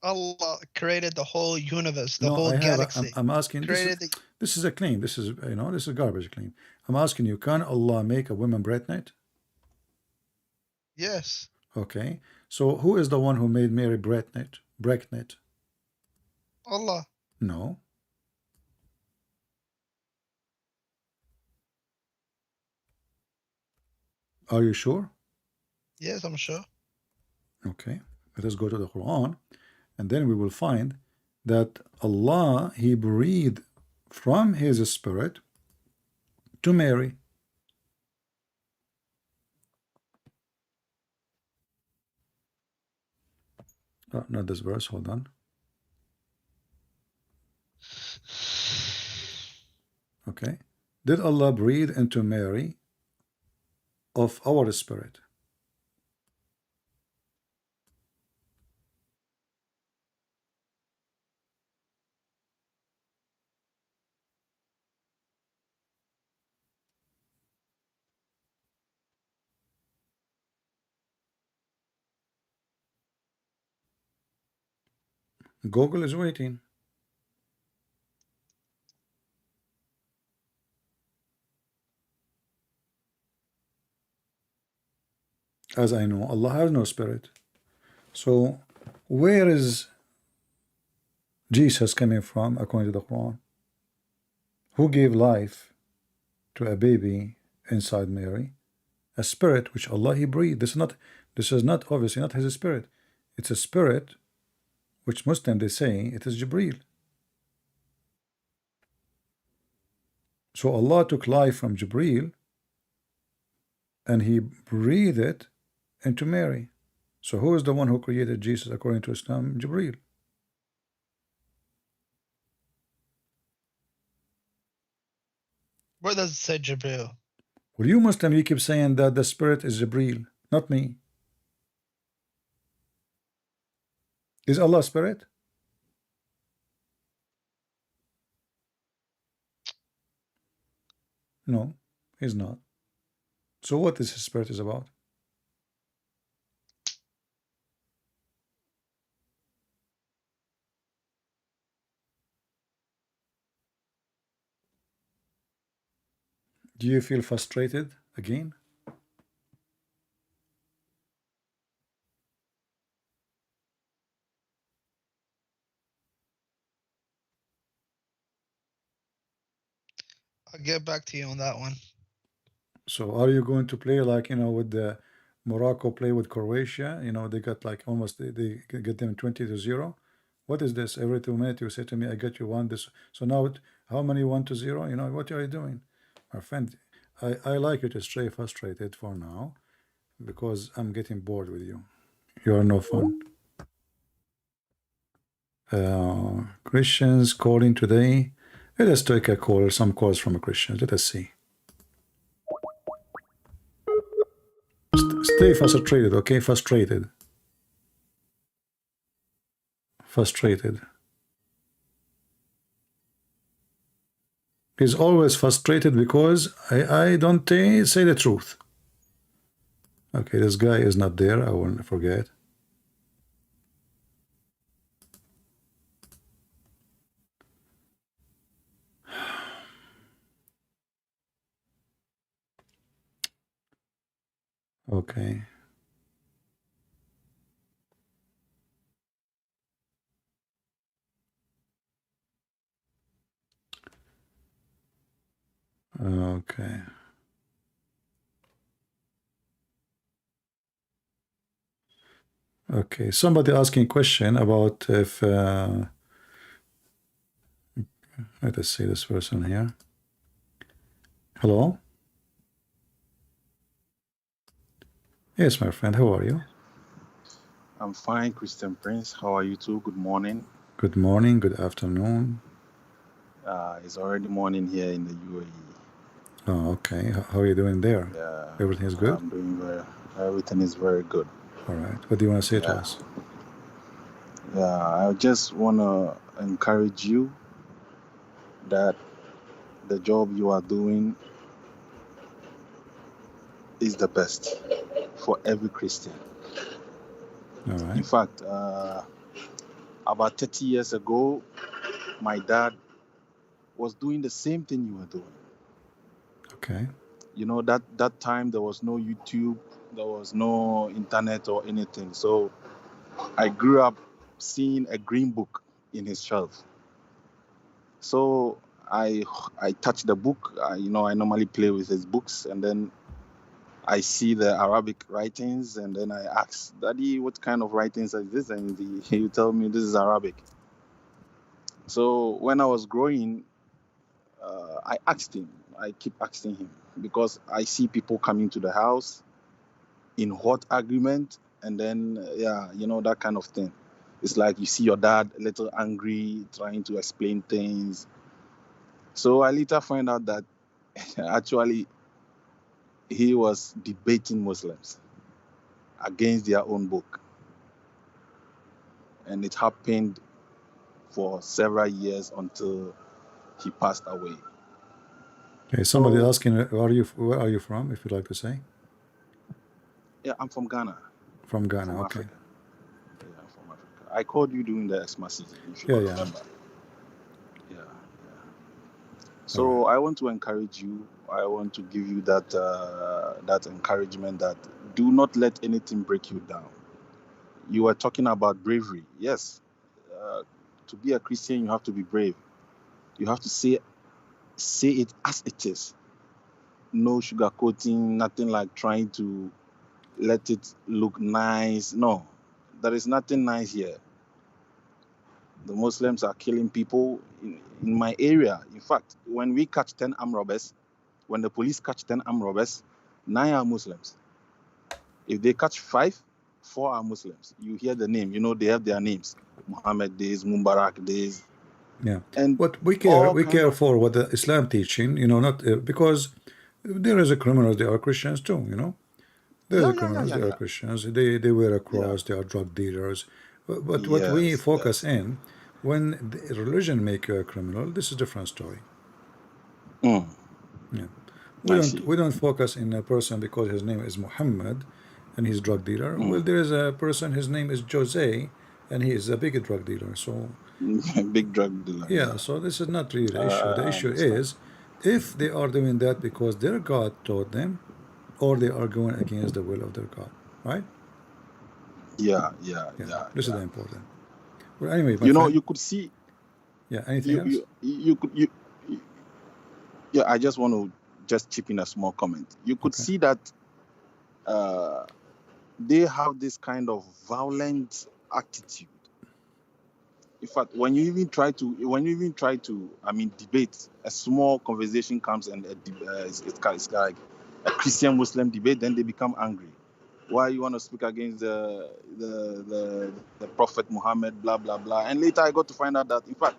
Allah created the whole universe, the No, whole galaxy. I'm asking. This is a claim. This is this is a garbage claim. I'm asking you, can Allah make a woman brightnet? Yes. Okay. So who is the one who made Mary brightnet? Brightnet? Allah. No. Are you sure? Yes, I'm sure. Okay. Let us go to the Quran, and then we will find that Allah, he breathed from his spirit to Mary. Not this verse, hold on. Okay. Did Allah breathe into Mary of our spirit? Google is waiting. As I know, Allah has no spirit. So where is Jesus coming from according to the Quran? Who gave life to a baby inside Mary? A spirit which Allah he breathed. This is not obviously not his spirit. It's a spirit which Muslim they say it is Jibreel. So Allah took life from Jibreel and he breathed it into Mary. So who is the one who created Jesus according to Islam? Jibreel. Where does it say Jibril? Well, you Muslim, you keep saying that the spirit is Jibreel, not me. Is Allah spirit? No, he's not. So what is his spirit is about? Do you feel frustrated again? I'll get back to you on that one. So are you going to play like, with the Morocco play with Croatia? They got like almost, they get them 20-0. What is this? Every 2 minutes you say to me, I got you one. This. So now how many 1-0? What are you doing? My friend, I like you to stay frustrated for now. because I'm getting bored with you. You are no fun. Christians calling today. Let us take a call, some calls from Christians. Let us see. Stay frustrated, okay? Frustrated. He's always frustrated because I don't say the truth. Okay, this guy is not there. I won't forget. Okay. Okay. Okay. Somebody asking a question about if let us see this person here. Hello? Yes, my friend. How are you? I'm fine, Christian Prince. How are you too? Good morning. Good morning. Good afternoon. It's already morning here in the UAE. Oh, okay. How are you doing there? Yeah, Everything is good? I'm doing everything is very good. All right. What do you want to say to Yeah. us? I just want to encourage you that the job you are doing is the best for every Christian. All In right. fact, about 30 years ago, my dad was doing the same thing you were doing. Okay. You know, that time there was no YouTube, there was no internet or anything. So I grew up seeing a green book in his shelf. So I touch the book. I normally play with his books, and then I see the Arabic writings, and then I ask, Daddy, what kind of writings is this? And he would tell me this is Arabic. So when I was growing, I asked him. I keep asking him because I see people coming to the house in hot argument, and then that kind of thing. It's like you see your dad a little angry, trying to explain things. So I later find out that actually he was debating Muslims against their own book. And it happened for several years until he passed away. Okay. Somebody So, asking, where are you from, if you'd like to say? yeah, I'm from Ghana. From Ghana. From Okay. Africa. Yeah, I'm from Africa. I called you during the Xmas season, if you Yeah, can yeah. remember. Yeah. So I want to encourage you. I want to give you that encouragement that do not let anything break you down. You were talking about bravery. Yes, to be a Christian, you have to be brave. You have to say it as it is. No sugarcoating, nothing like trying to let it look nice. No, there is nothing nice here. The Muslims are killing people in my area. In fact, when we catch 10 armed robbers, when the police catch 10 armed robbers, 9 are Muslims. If they catch 5, 4 are Muslims. You hear the name, they have their names. Muhammad days, Mubarak days. Yeah. And what we care for what the Islam teaching, not because there is a criminals, they are Christians too, There are criminals, they are Christians. They wear a cross, they are drug dealers. But what we focus in, when the religion make you a criminal, this is a different story. Yeah. We don't focus in a person because his name is Muhammad and he's a drug dealer. Well, there is a person, his name is Jose, and he is a big drug dealer. So big drug dealer. yeah, so this is not really the issue. The issue is if they are doing that because their God taught them, or they are going against the will of their God, right? Yeah. This is the important. Well, anyway, my you friend, you could see. Yeah, anything else? Yeah, I just want to just chip in a small comment. You could see that they have this kind of violent attitude. In fact, when you even try to, debate, a small conversation comes and it's like a Christian-Muslim debate, then they become angry. Why you want to speak against the Prophet Muhammad, blah, blah, blah. And later I got to find out that, in fact,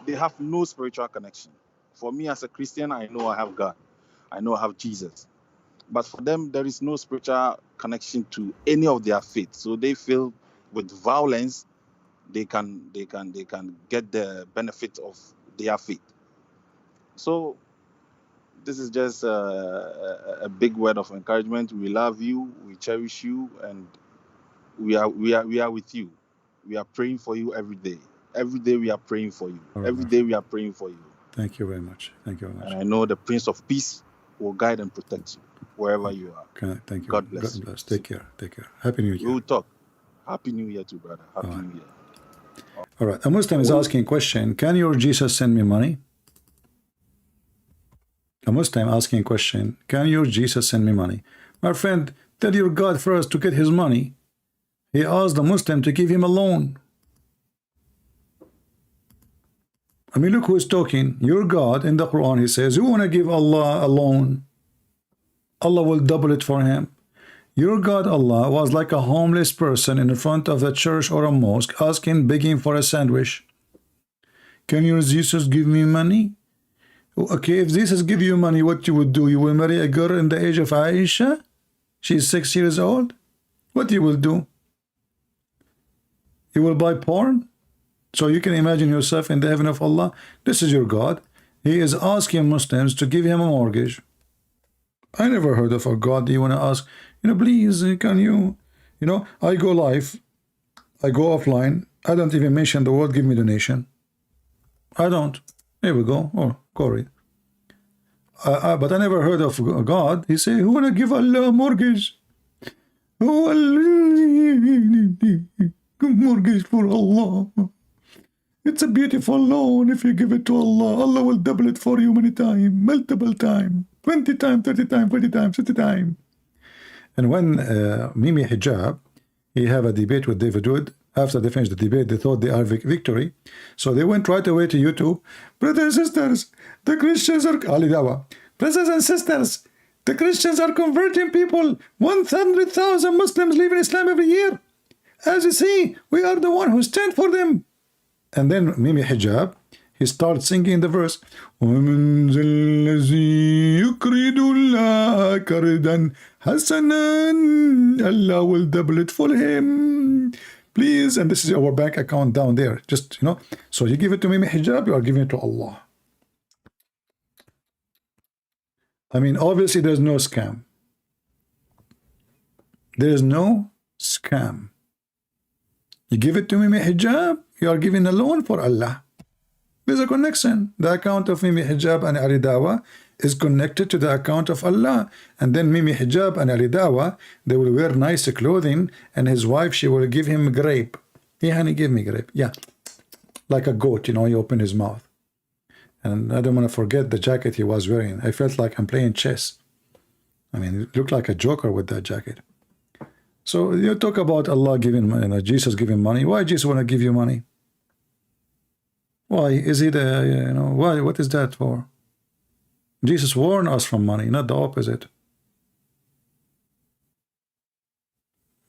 they have no spiritual connection. For me as a Christian, I know I have God. I know I have Jesus. But for them, there is no spiritual connection to any of their faith. So they feel with violence, they can get the benefit of their faith. So this is just a big word of encouragement. We love you, we cherish you, and we are with you. We are praying for you every day. Every day we are praying for you. All right, Every day we are praying for you. Thank you very much. Thank you very much. And I know the Prince of Peace will guide and protect you wherever you are. Okay, thank you. God bless you. God bless. Take care. Take care. Happy New We Year. will talk. Happy New Year too, brother. Happy All right. New Year. All right. A Muslim is asking a question. Can your Jesus send me money? A Muslim asking a question. Can your Jesus send me money? My friend, tell your God first to get his money. He asked the Muslim to give him a loan. I mean, look who is talking. Your God in the Quran, he says, you want to give Allah a loan, Allah will double it for him. Your God, Allah, was like a homeless person in front of the church or a mosque, asking, begging for a sandwich. Can your Jesus give me money? Okay, if Jesus give you money, what you would do? You will marry a girl in the age of Aisha? She's 6 years old? What you will do? You will buy porn? So you can imagine yourself in the heaven of Allah. This is your God. He is asking Muslims to give him a mortgage. I never heard of a God you want to ask, please, can you, I go live, I go offline, I don't even mention the word, give me donation. I don't. Here we go. Oh, go read. But I never heard of God. He say, who want to give Allah a mortgage? Oh, mortgage for Allah. It's a beautiful loan. If you give it to Allah, Allah will double it for you many times, multiple times, 20 times, 30 times, 40 times, 50 times. And when Mimi Hijab, he have a debate with David Wood. After they finished the debate, they thought they are victory. So they went right away to YouTube. Brothers and sisters, the Christians are Ali Dawa. Brothers and sisters, the Christians are converting people. 100,000 Muslims leave Islam every year. As you see, we are the one who stand for them. And then Mimi Hijab, he starts singing the verse. وَمَنْ ذَا الَّذِي يُقْرِضُ اللَّهَ قَرْضًا حَسَنًا. Allah will double it for him. Please, and this is our bank account down there. Just, so you give it to Mimi Hijab, you are giving it to Allah. I mean, obviously there's no scam. There is no scam. You give it to Mimi Hijab, you are giving a loan for Allah. There's a connection. The account of Mimi Hijab and Ali Dawa is connected to the account of Allah. And then Mimi Hijab and Ali Dawa, they will wear nice clothing, and his wife, she will give him grape. Yeah, honey, give me grape. Yeah. Like a goat, he opened his mouth. And I don't want to forget the jacket he was wearing. I felt like I'm playing chess. I mean, it looked like a joker with that jacket. So you talk about Allah giving money, Jesus giving money. Why Jesus want to give you money? Why is he the, why? What is that for? Jesus warned us from money, not the opposite.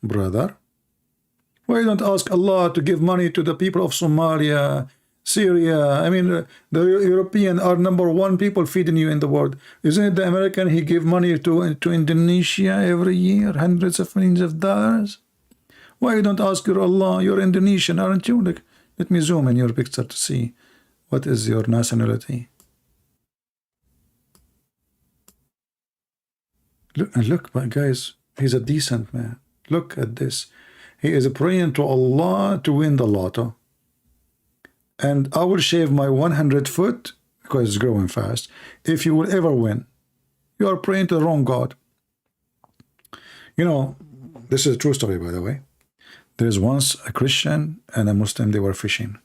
Brother, why don't ask Allah to give money to the people of Somalia, Syria? I mean, the European are #1 people feeding you in the world. Isn't it the American? He give money to Indonesia every year, hundreds of millions of dollars. Why you don't ask your Allah? You're Indonesian, aren't you? Let me zoom in your picture to see what is your nationality. Look, guys, he's a decent man. Look at this. He is praying to Allah to win the lotto. And I will shave my 100 foot, because it's growing fast, if you will ever win. You are praying to the wrong God. This is a true story, by the way. There is once a Christian and a Muslim, they were fishing.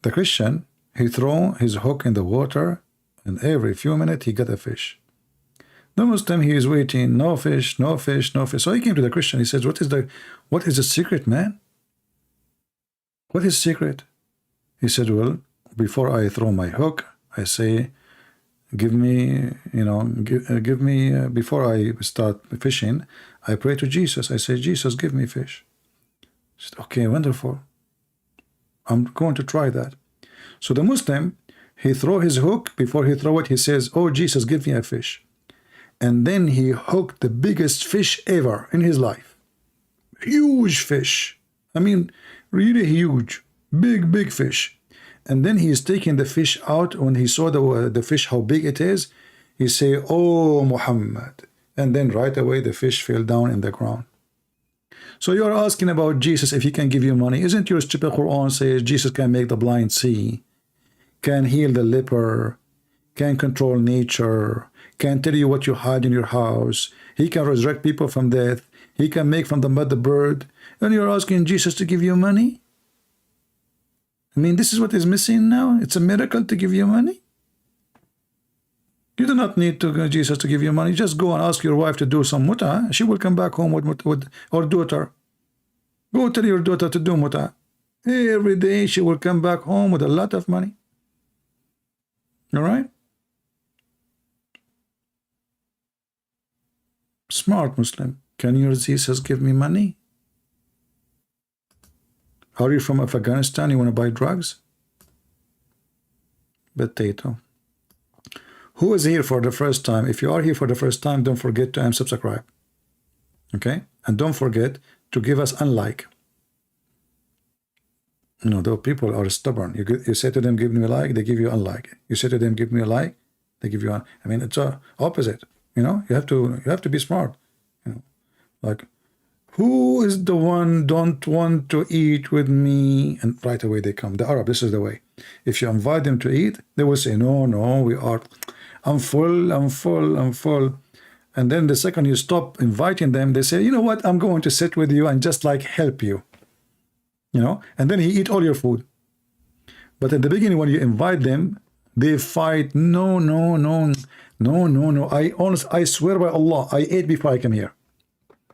The Christian, he threw his hook in the water, and every few minutes he got a fish. The Muslim, he is waiting, no fish, no fish, no fish. So he came to the Christian, he says, what is the secret, man? What is secret? He said, well, before I throw my hook, I say, give me, give me, before I start fishing, I pray to Jesus. I say, Jesus, give me fish. He said, okay, wonderful. I'm going to try that. So the Muslim, he throw his hook. Before he throw it, he says, oh, Jesus, give me a fish. And then he hooked the biggest fish ever in his life. Huge fish. I mean, really huge. Big fish. And then he is taking the fish out. When he saw the fish, how big it is, he say, oh, Muhammad. And then right away, the fish fell down in the ground. So you're asking about Jesus, if he can give you money. Isn't your stupid Quran says Jesus can make the blind see, can heal the leper, can control nature, can tell you what you hide in your house, he can resurrect people from death, he can make from the mud the bird, and you're asking Jesus to give you money? I mean, this is what is missing now. It's a miracle to give you money. You do not need Jesus to give you money. Just go and ask your wife to do some muta. She will come back home with or daughter. Go tell your daughter to do muta. Every day she will come back home with a lot of money. All right? Smart Muslim. Can your Jesus give me money? Are you from Afghanistan? You want to buy drugs? Potato. Who is here for the first time? If you are here for the first time, don't forget to unsubscribe. Okay? And don't forget to give us unlike. You know, those people are stubborn. You say to them, give me a like, they give you unlike. You say to them, give me a like, they give you I mean, it's opposite. You know, you have to be smart. You know, like, who is the one don't want to eat with me? And right away they come. The Arab, this is the way. If you invite them to eat, they will say, no, I'm full. And then the second you stop inviting them, they say, you know what, I'm going to sit with you and just like help you. You know, and then he eat all your food. But at the beginning, when you invite them, they fight. No. I swear by Allah, I ate before I came here.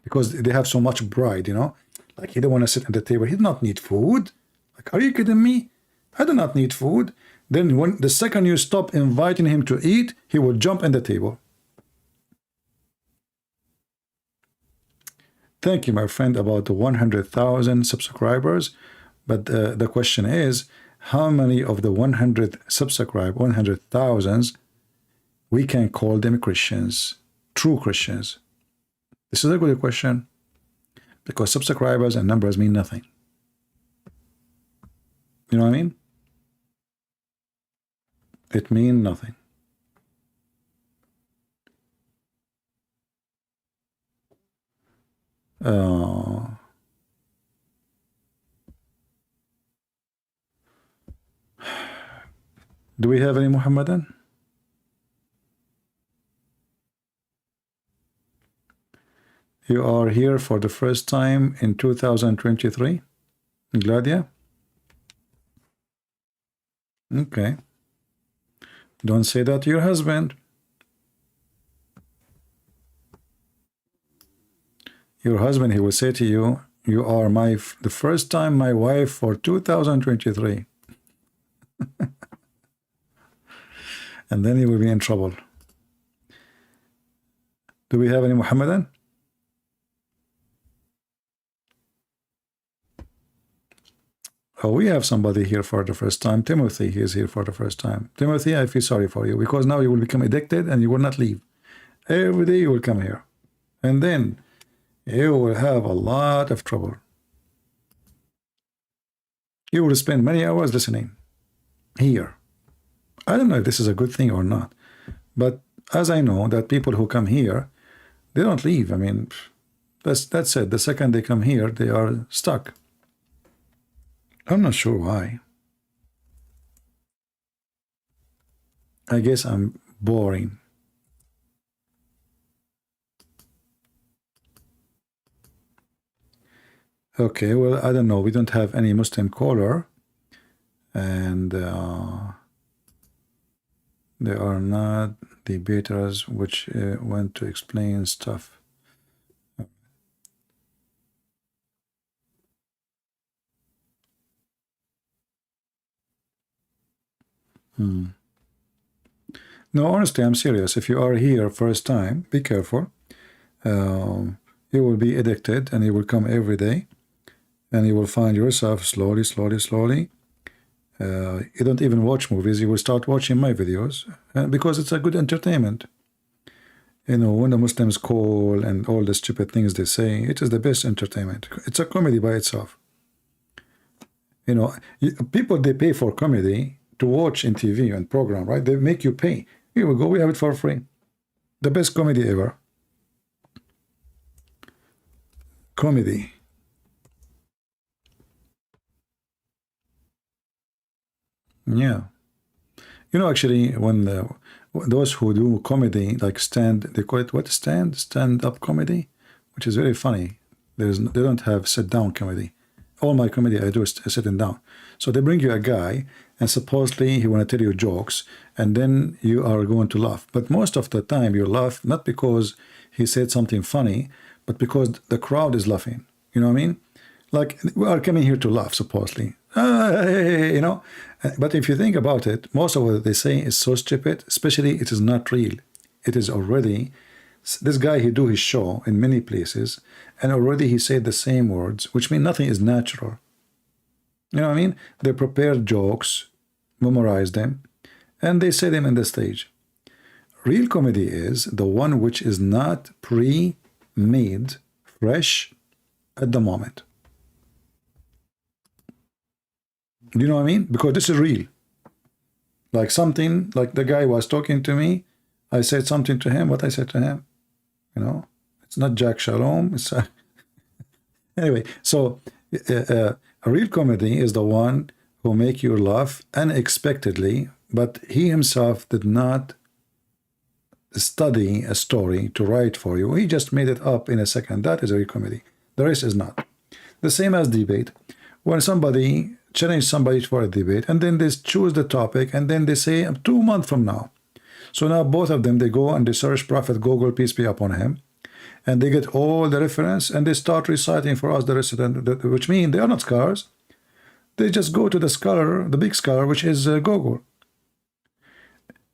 Because they have so much pride, you know. Like, he don't want to sit at the table. He does not need food. Like, are you kidding me? I do not need food. Then when the second you stop inviting him to eat, he will jump in the table. Thank you, my friend, about the 100,000 subscribers. But the question is, how many of the 100,000 we can call them Christians, true Christians? This is a good question, because subscribers and numbers mean nothing. You know what I mean? It means nothing. Do we have any Muhammadan? You are here for the first time in 2023, Gladia? Okay. Don't say that to your husband. Your husband, he will say to you, you are the first time my wife for 2023. And then he will be in trouble. Do we have any Muhammadan? Oh, we have somebody here for the first time. Timothy, he is here for the first time. Timothy, I feel sorry for you, because now you will become addicted and you will not leave. Every day you will come here. And then you will have a lot of trouble. You will spend many hours listening here. I don't know if this is a good thing or not. But as I know that people who come here, they don't leave. I mean, that's it. The second they come here, they are stuck. I'm not sure why. I guess I'm boring. Okay, well, I don't know. We don't have any Muslim caller. And they are not debaters which want to explain stuff. No, honestly, I'm serious. If you are here first time, be careful. You will be addicted, and you will come every day, and you will find yourself slowly, slowly, slowly. You don't even watch movies. You will start watching my videos because it's a good entertainment. You know, when the Muslims call and all the stupid things they say, it is the best entertainment. It's a comedy by itself. You know, people, they pay for comedy to watch in TV and program, right? They make you pay. Here we go. We have it for free. The best comedy ever. Comedy. Yeah. You know, actually, when those who do comedy, like they call it what? Stand-up comedy, which is very funny. They don't have sit-down comedy. All my comedy I do is sitting down. So they bring you a guy, and supposedly he want to tell you jokes, and then you are going to laugh. But most of the time you laugh not because he said something funny, but because the crowd is laughing. You know what I mean? Like, we are coming here to laugh, supposedly. You know? But if you think about it, most of what they say is so stupid, especially it is not real. It is already, this guy, he do his show in many places, and already he said the same words, which mean nothing is natural. You know what I mean? They prepare jokes, memorize them, and they say them in the stage. Real comedy is the one which is not pre-made, fresh at the moment. You know what I mean? Because this is real. Like something, like the guy was talking to me, I said something to him, what I said to him. You know? It's not Jack Shalom. It's anyway, so a real comedy is the one who make you laugh unexpectedly, but he himself did not study a story to write for you. He just made it up in a second. That is a real comedy. The rest is not. The same as debate. When somebody challenge somebody for a debate, and then they choose the topic, and then they say 2 months from now. So now both of them, they go and they search Prophet Google, peace be upon him, and they get all the reference, and they start reciting for us the rest, which mean they are not scholars. They just go to the scholar, the big scholar, which is Google.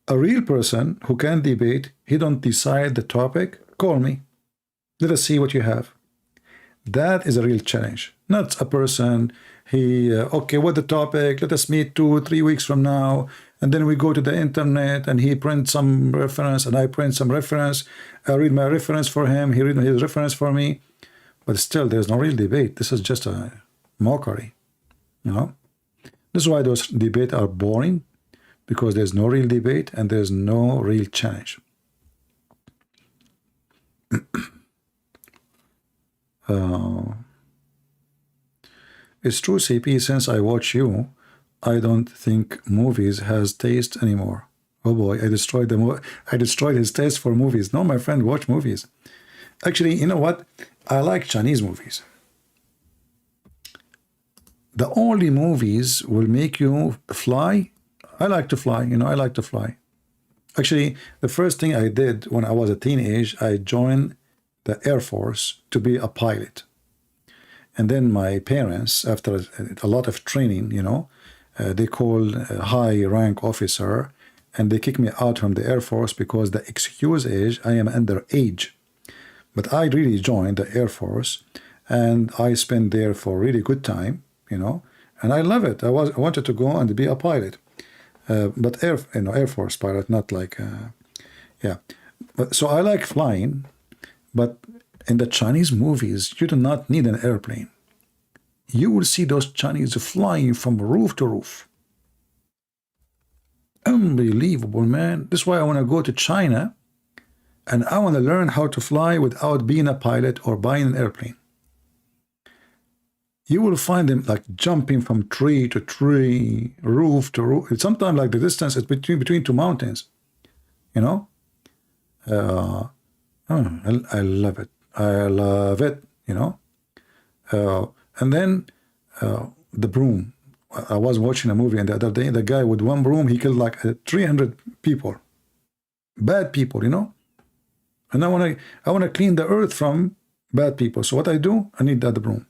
A real person who can debate, he don't decide the topic. Call me. Let us see what you have. That is a real challenge. Not a person, okay, what the topic? Let us meet 2-3 weeks from now, and then we go to the internet, and he prints some reference, and I print some reference. I read my reference for him, he read his reference for me. But still, there's no real debate. This is just a mockery, you know? This is why those debates are boring, because there's no real debate, and there's no real challenge. It's true, CP, since I watch you, I don't think movies has taste anymore. Oh boy, I destroyed his taste for movies. No, my friend, watch movies. Actually, you know what? I like Chinese movies. The only movies will make you fly. I like to fly, you know, I like to fly. Actually, the first thing I did when I was a teenage, I joined the Air Force to be a pilot. And then my parents, after a lot of training, you know, they called a high rank officer, and they kicked me out from the Air Force because the excuse is I am underage. But I really joined the Air Force, and I spent there for a really good time, you know, and I love it. I wanted to go and be a pilot, but Air Force pilot, not like, yeah. But so I like flying, but in the Chinese movies, you do not need an airplane. You will see those Chinese flying from roof to roof. Unbelievable, man. This is why I want to go to China, and I want to learn how to fly without being a pilot or buying an airplane. You will find them like jumping from tree to tree, roof to roof. It's sometimes like the distance is between two mountains, you know? I love it. I love it, you know? And then the broom. I was watching a movie the other day. The guy with one broom, he killed like 300 people. Bad people, you know? And I want to clean the earth from bad people. So what I do, I need that broom.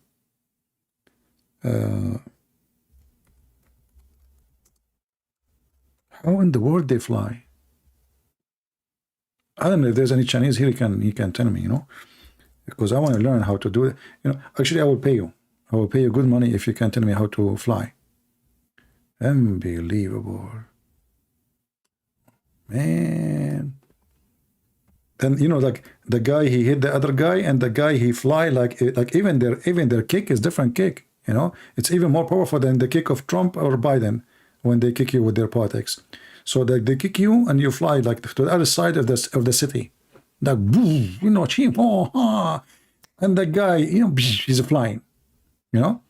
How in the world they fly? I don't know if there's any Chinese here. He can tell me, you know, because I want to learn how to do it. You know, actually, I will pay you. I will pay you good money if you can tell me how to fly. Unbelievable, man. And you know, like the guy he hit the other guy, and the guy he fly like even their kick is different kick. You know, it's even more powerful than the kick of Trump or Biden when they kick you with their politics. So they kick you and you fly like to the other side of the city, like you know, cheap, and the guy, you know, he's flying, you know.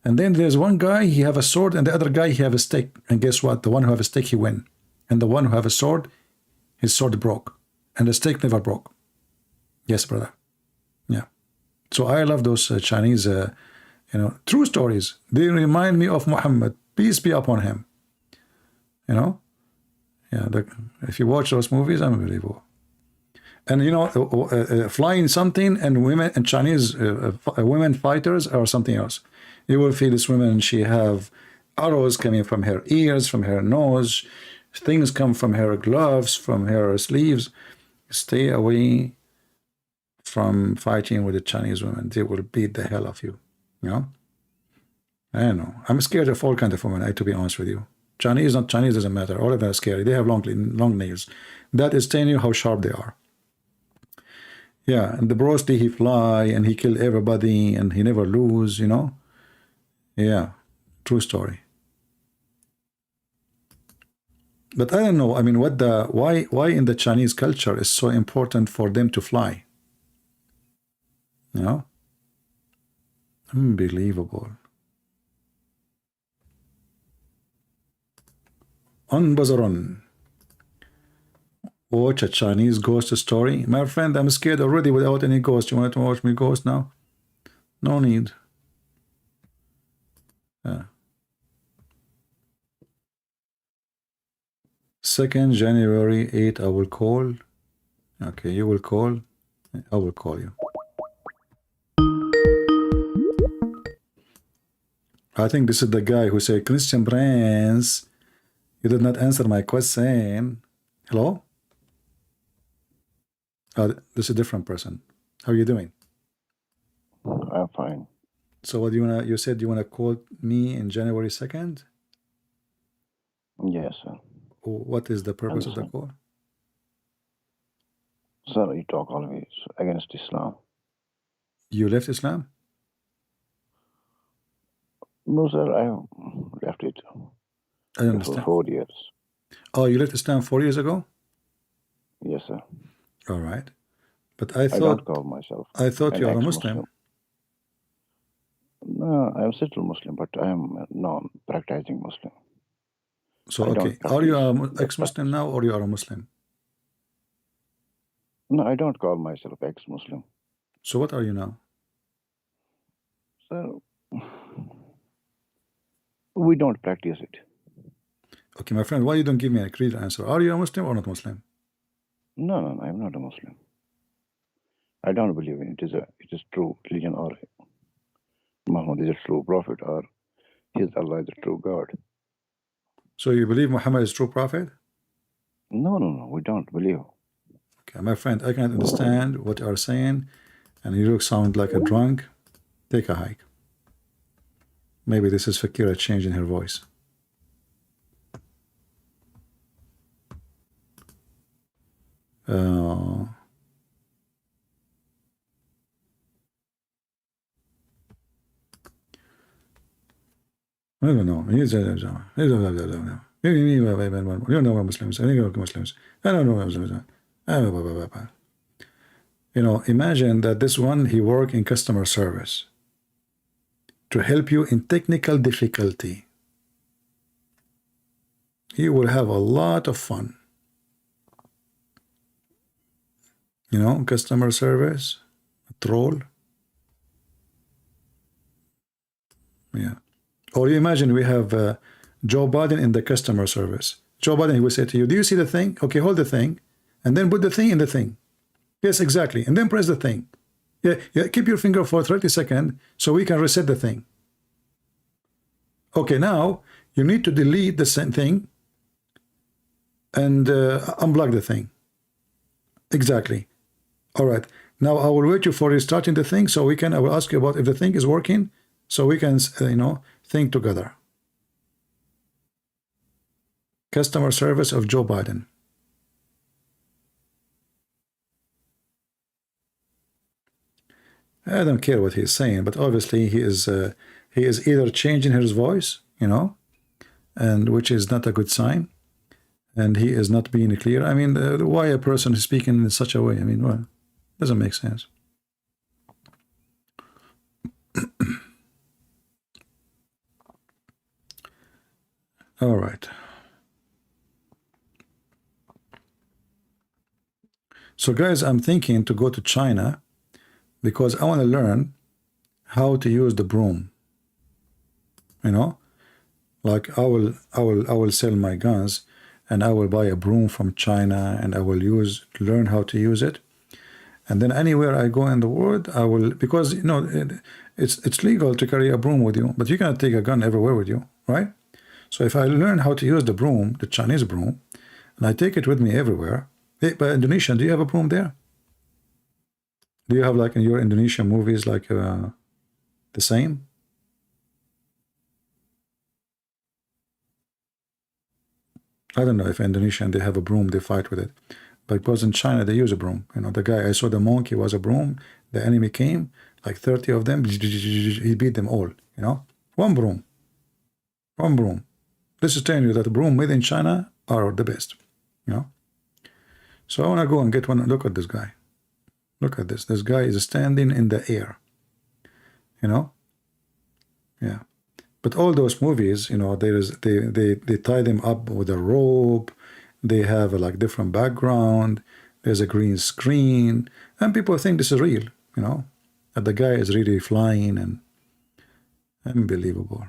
And then there's one guy, he have a sword, and the other guy, he have a stick. And guess what? The one who have a stick, he win. And the one who have a sword, his sword broke. And the stick never broke. Yes, brother. Yeah. So I love those Chinese, you know, true stories. They remind me of Muhammad. Peace be upon him. You know? Yeah, if you watch those movies, unbelievable. And you know, flying something and women and Chinese women fighters are something else. You will feel this woman, she have arrows coming from her ears, from her nose, things come from her gloves, from her sleeves. Stay away from fighting with the Chinese women. They will beat the hell of you. You know? I don't know. I'm scared of all kinds of women, I have to be honest with you. Chinese, not Chinese, doesn't matter. All of them are scary. They have long nails. That is telling you how sharp they are. Yeah, and the Bruce Lee, he fly and he kill everybody and he never lose, you know. Yeah, true story. But I don't know. I mean, why in the Chinese culture is so important for them to fly? You know, unbelievable. On Bazaron, watch a Chinese ghost story. My friend, I'm scared already without any ghost. You want to watch me ghost now? No need. Yeah. 2nd January 8, I will call. Okay, you will call. I will call you. I think this is the guy who said, Christian Prince, you did not answer my question. Hello? This is a different person. How are you doing? I'm fine. So what do you wanna? You said you wanna call me in January 2nd? Yes, sir. What is the purpose of the Understand. call? Sir, you talk always against Islam. You left Islam? No, sir, I have left it I don't before understand. 4 years. Oh, you left Islam 4 years ago? Yes, sir. All right. But I I don't thought call myself you an are a Muslim. ex-Muslim. No, I am still Muslim, but I am a non-practicing Muslim. So I don't okay, are you practice that ex-Muslim practice. now, or you are a Muslim? No, I don't call myself ex-Muslim. So what are you now? Sir, we don't practice it. Okay, my friend, why you don't give me a clear answer? Are you a Muslim or not Muslim? No, no, I'm not a Muslim. I don't believe in it. It is true religion, or Muhammad is a true prophet, or his Allah is a true God. So you believe Muhammad is true prophet? No, no, no, we don't believe. Okay, my friend, I can't understand what you are saying, and you sound like a drunk. Take a hike. Maybe this is Fakira changing her voice. I don't know. You know Muslims. Muslims. I don't know Muslims. You know, imagine that this one, he work in customer service to help you in technical difficulty. He will have a lot of fun. You know, customer service, troll. Yeah. Or you imagine we have Joe Biden in the customer service. Joe Biden, he will say to you, do you see the thing? Okay, hold the thing. And then put the thing in the thing. Yes, exactly. And then press the thing. Yeah, keep your finger for 30 seconds so we can reset the thing. Okay, now you need to delete the same thing and unplug the thing. Exactly. All right. Now I will wait you for restarting the thing so we can. I will ask you about if the thing is working, so we can think together. Customer service of Joe Biden. I don't care what he's saying, but obviously he is either changing his voice, and which is not a good sign, and he is not being clear. I mean, why a person is speaking in such a way? I mean, well, doesn't make sense. All right. So guys, I'm thinking to go to China because I want to learn how to use the broom. Like I will sell my guns and I will buy a broom from China and I will learn how to use it. And then anywhere I go in the world, I will, because it's legal to carry a broom with you, but you cannot take a gun everywhere with you, right? So if I learn how to use the broom, the Chinese broom, and I take it with me everywhere. Hey, but Indonesia, do you have a broom there? Do you have, like in your Indonesian movies, like the same? I don't know if Indonesian they have a broom, they fight with it. But because in China they use a broom. The guy I saw, the monkey was a broom. The enemy came, like 30 of them. He beat them all. One broom. One broom. This is telling you that the broom made in China are the best. So I want to go and get one. Look at this guy. Look at this. This guy is standing in the air. Yeah. But all those movies, they tie them up with a rope. They have like different background. There's a green screen, and people think this is real. That the guy is really flying, and unbelievable.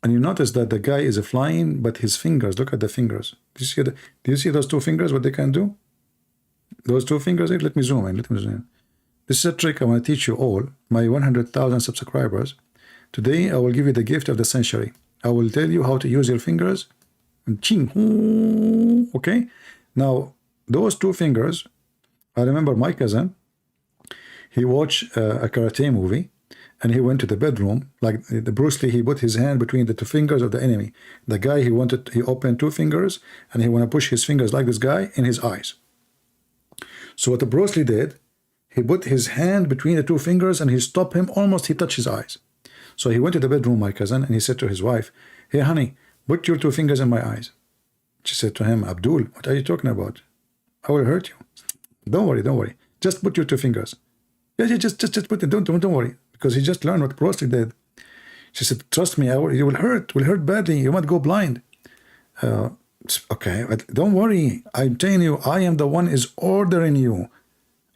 And you notice that the guy is flying, but his fingers. Look at the fingers. Do you see those two fingers? What they can do? Those two fingers. Let me zoom in. This is a trick I want to teach you all, my 100,000 subscribers. Today, I will give you the gift of the century. I will tell you how to use your fingers. Okay? Now, those two fingers, I remember my cousin, he watched a karate movie, and he went to the bedroom, like the Bruce Lee, he put his hand between the two fingers of the enemy. The guy, he opened two fingers, and he want to push his fingers like this guy in his eyes. So what the Bruce Lee did, he put his hand between the two fingers and he stopped him, almost he touched his eyes. So he went to the bedroom, my cousin, and he said to his wife, "Hey, honey, put your two fingers in my eyes." She said to him, "Abdul, what are you talking about? I will hurt you." Don't worry. Just put your two fingers. Yeah, just put it. Don't worry. Because he just learned what Bruce Lee did. She said, "Trust me, you will hurt badly. You might go blind." Okay, but don't worry. I'm telling you, I am the one is ordering you.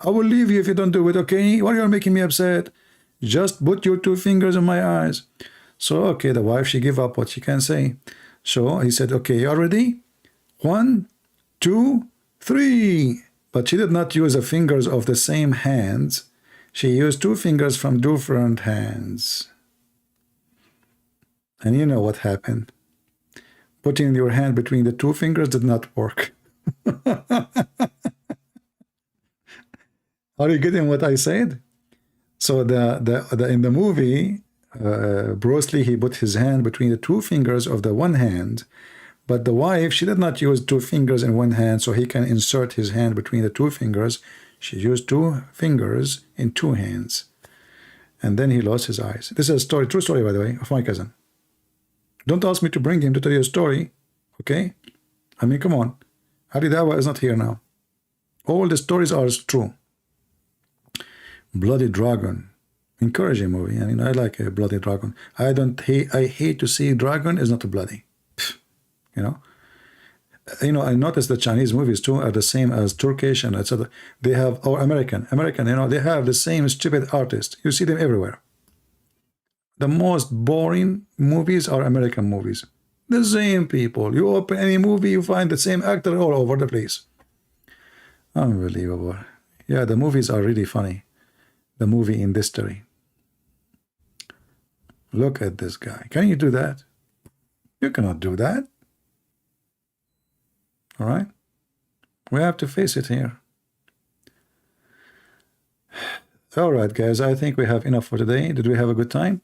I will leave you if you don't do it, okay? Why are you making me upset? Just put your two fingers in my eyes. So, okay, the wife, she gave up what she can say. So he said, "Okay, you are ready? 1, 2, 3. But she did not use the fingers of the same hands. She used two fingers from different hands. And you know what happened. Putting your hand between the two fingers did not work. Are you getting what I said? So in the movie, Bruce Lee, he put his hand between the two fingers of the one hand, but the wife, she did not use two fingers in one hand, so he can insert his hand between the two fingers. She used two fingers in two hands. And then he lost his eyes. This is a story, true story, by the way, of my cousin. Don't ask me to bring him to tell you a story, okay? I mean, come on. Ali Dawah is not here now. All the stories are true. Bloody Dragon. Encouraging movie. I mean, I like a Bloody Dragon. I hate to see dragon is not bloody. I noticed the Chinese movies too are the same as Turkish and etc. They have, or American, they have the same stupid artists. You see them everywhere. The most boring movies are American movies. The same people. You open any movie, you find the same actor all over the place. Unbelievable. Yeah, the movies are really funny. The movie industry. Look at this guy. Can you do that? You cannot do that. All right? We have to face it here. All right, guys, I think we have enough for today. Did we have a good time?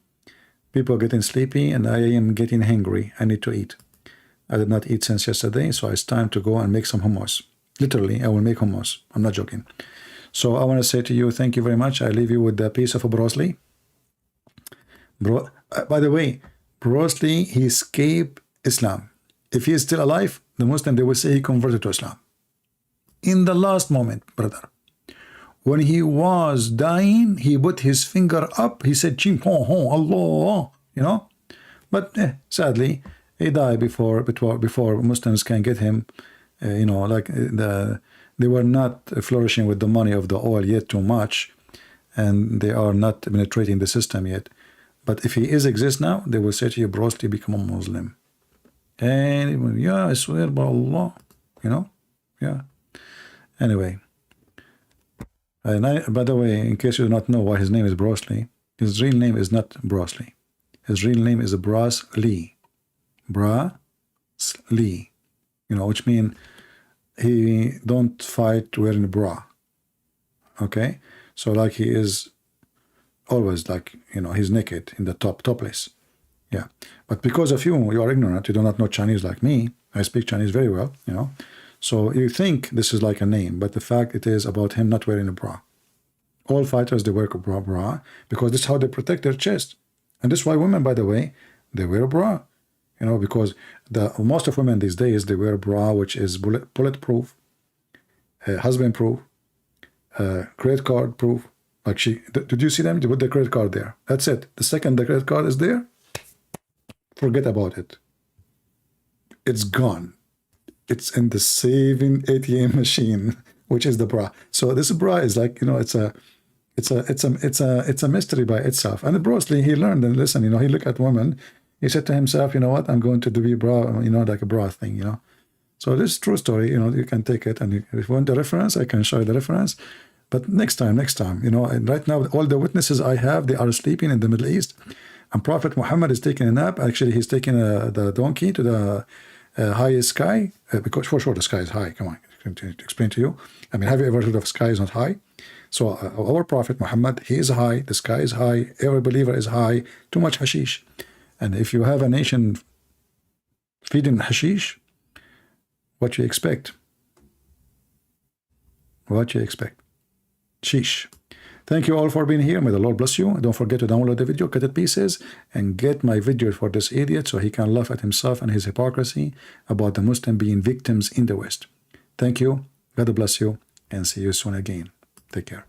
People are getting sleepy and I am getting hungry. I need to eat. I did not eat since yesterday, so it's time to go and make some hummus. Literally, I will make hummus. I'm not joking. So I want to say to you, thank you very much. I leave you with the piece of Bruce Lee. By the way, Bruce Lee, he escaped Islam. If he is still alive, the Muslim, they will say he converted to Islam. In the last moment, brother. When he was dying, he put his finger up. He said, Chim hon hon, Allah, you know. But sadly, he died before Muslims can get him. You know, like they were not flourishing with the money of the oil yet too much, and they are not penetrating the system yet. But if he exists now, they will say to you, Bruce Lee, become a Muslim. And yeah, I swear by Allah, you know, yeah. Anyway. And by the way, in case you do not know why his name is Bruce Lee, his real name is not Bruce Lee. His real name is Bruce Lee. Bruce Lee. You know, which means he don't fight wearing a bra. Okay? So like he is always like, you know, he's naked in the topless. Yeah. But because of you are ignorant, you do not know Chinese like me. I speak Chinese very well, you know. So you think this is like a name, but the fact it is about him not wearing a bra. All fighters, they wear a bra because this is how they protect their chest. And this is why women, by the way, they wear a bra. You know, because most of women these days, they wear a bra which is bulletproof, husband proof, credit card proof. Like did you see them? They put the credit card there. That's it. The second the credit card is there, forget about it. It's gone. It's in the saving ATM machine, which is the bra. So this bra is like, you know, it's a mystery by itself. And Bruce Lee, he learned and listened, you know, he looked at women, he said to himself, you know what, I'm going to do a bra, you know, like a bra thing, you know. So this is true story, you know, you can take it, and if you want the reference, I can show you the reference. But next time, you know, and right now, all the witnesses I have, they are sleeping in the Middle East, and Prophet Muhammad is taking a nap. Actually, he's taking the donkey to the highest sky, because for sure the sky is high. Come on, I can explain to you. I mean, have you ever heard of sky is not high? So our Prophet Muhammad, he is high, the sky is high, every believer is high, too much hashish. And if you have a nation feeding hashish, what you expect? What you expect? Sheesh. Thank you all for being here. May the Lord bless you. Don't forget to download the video, cut it pieces, and get my video for this idiot so he can laugh at himself and his hypocrisy about the Muslim being victims in the West. Thank you. God bless you, and see you soon again. Take care.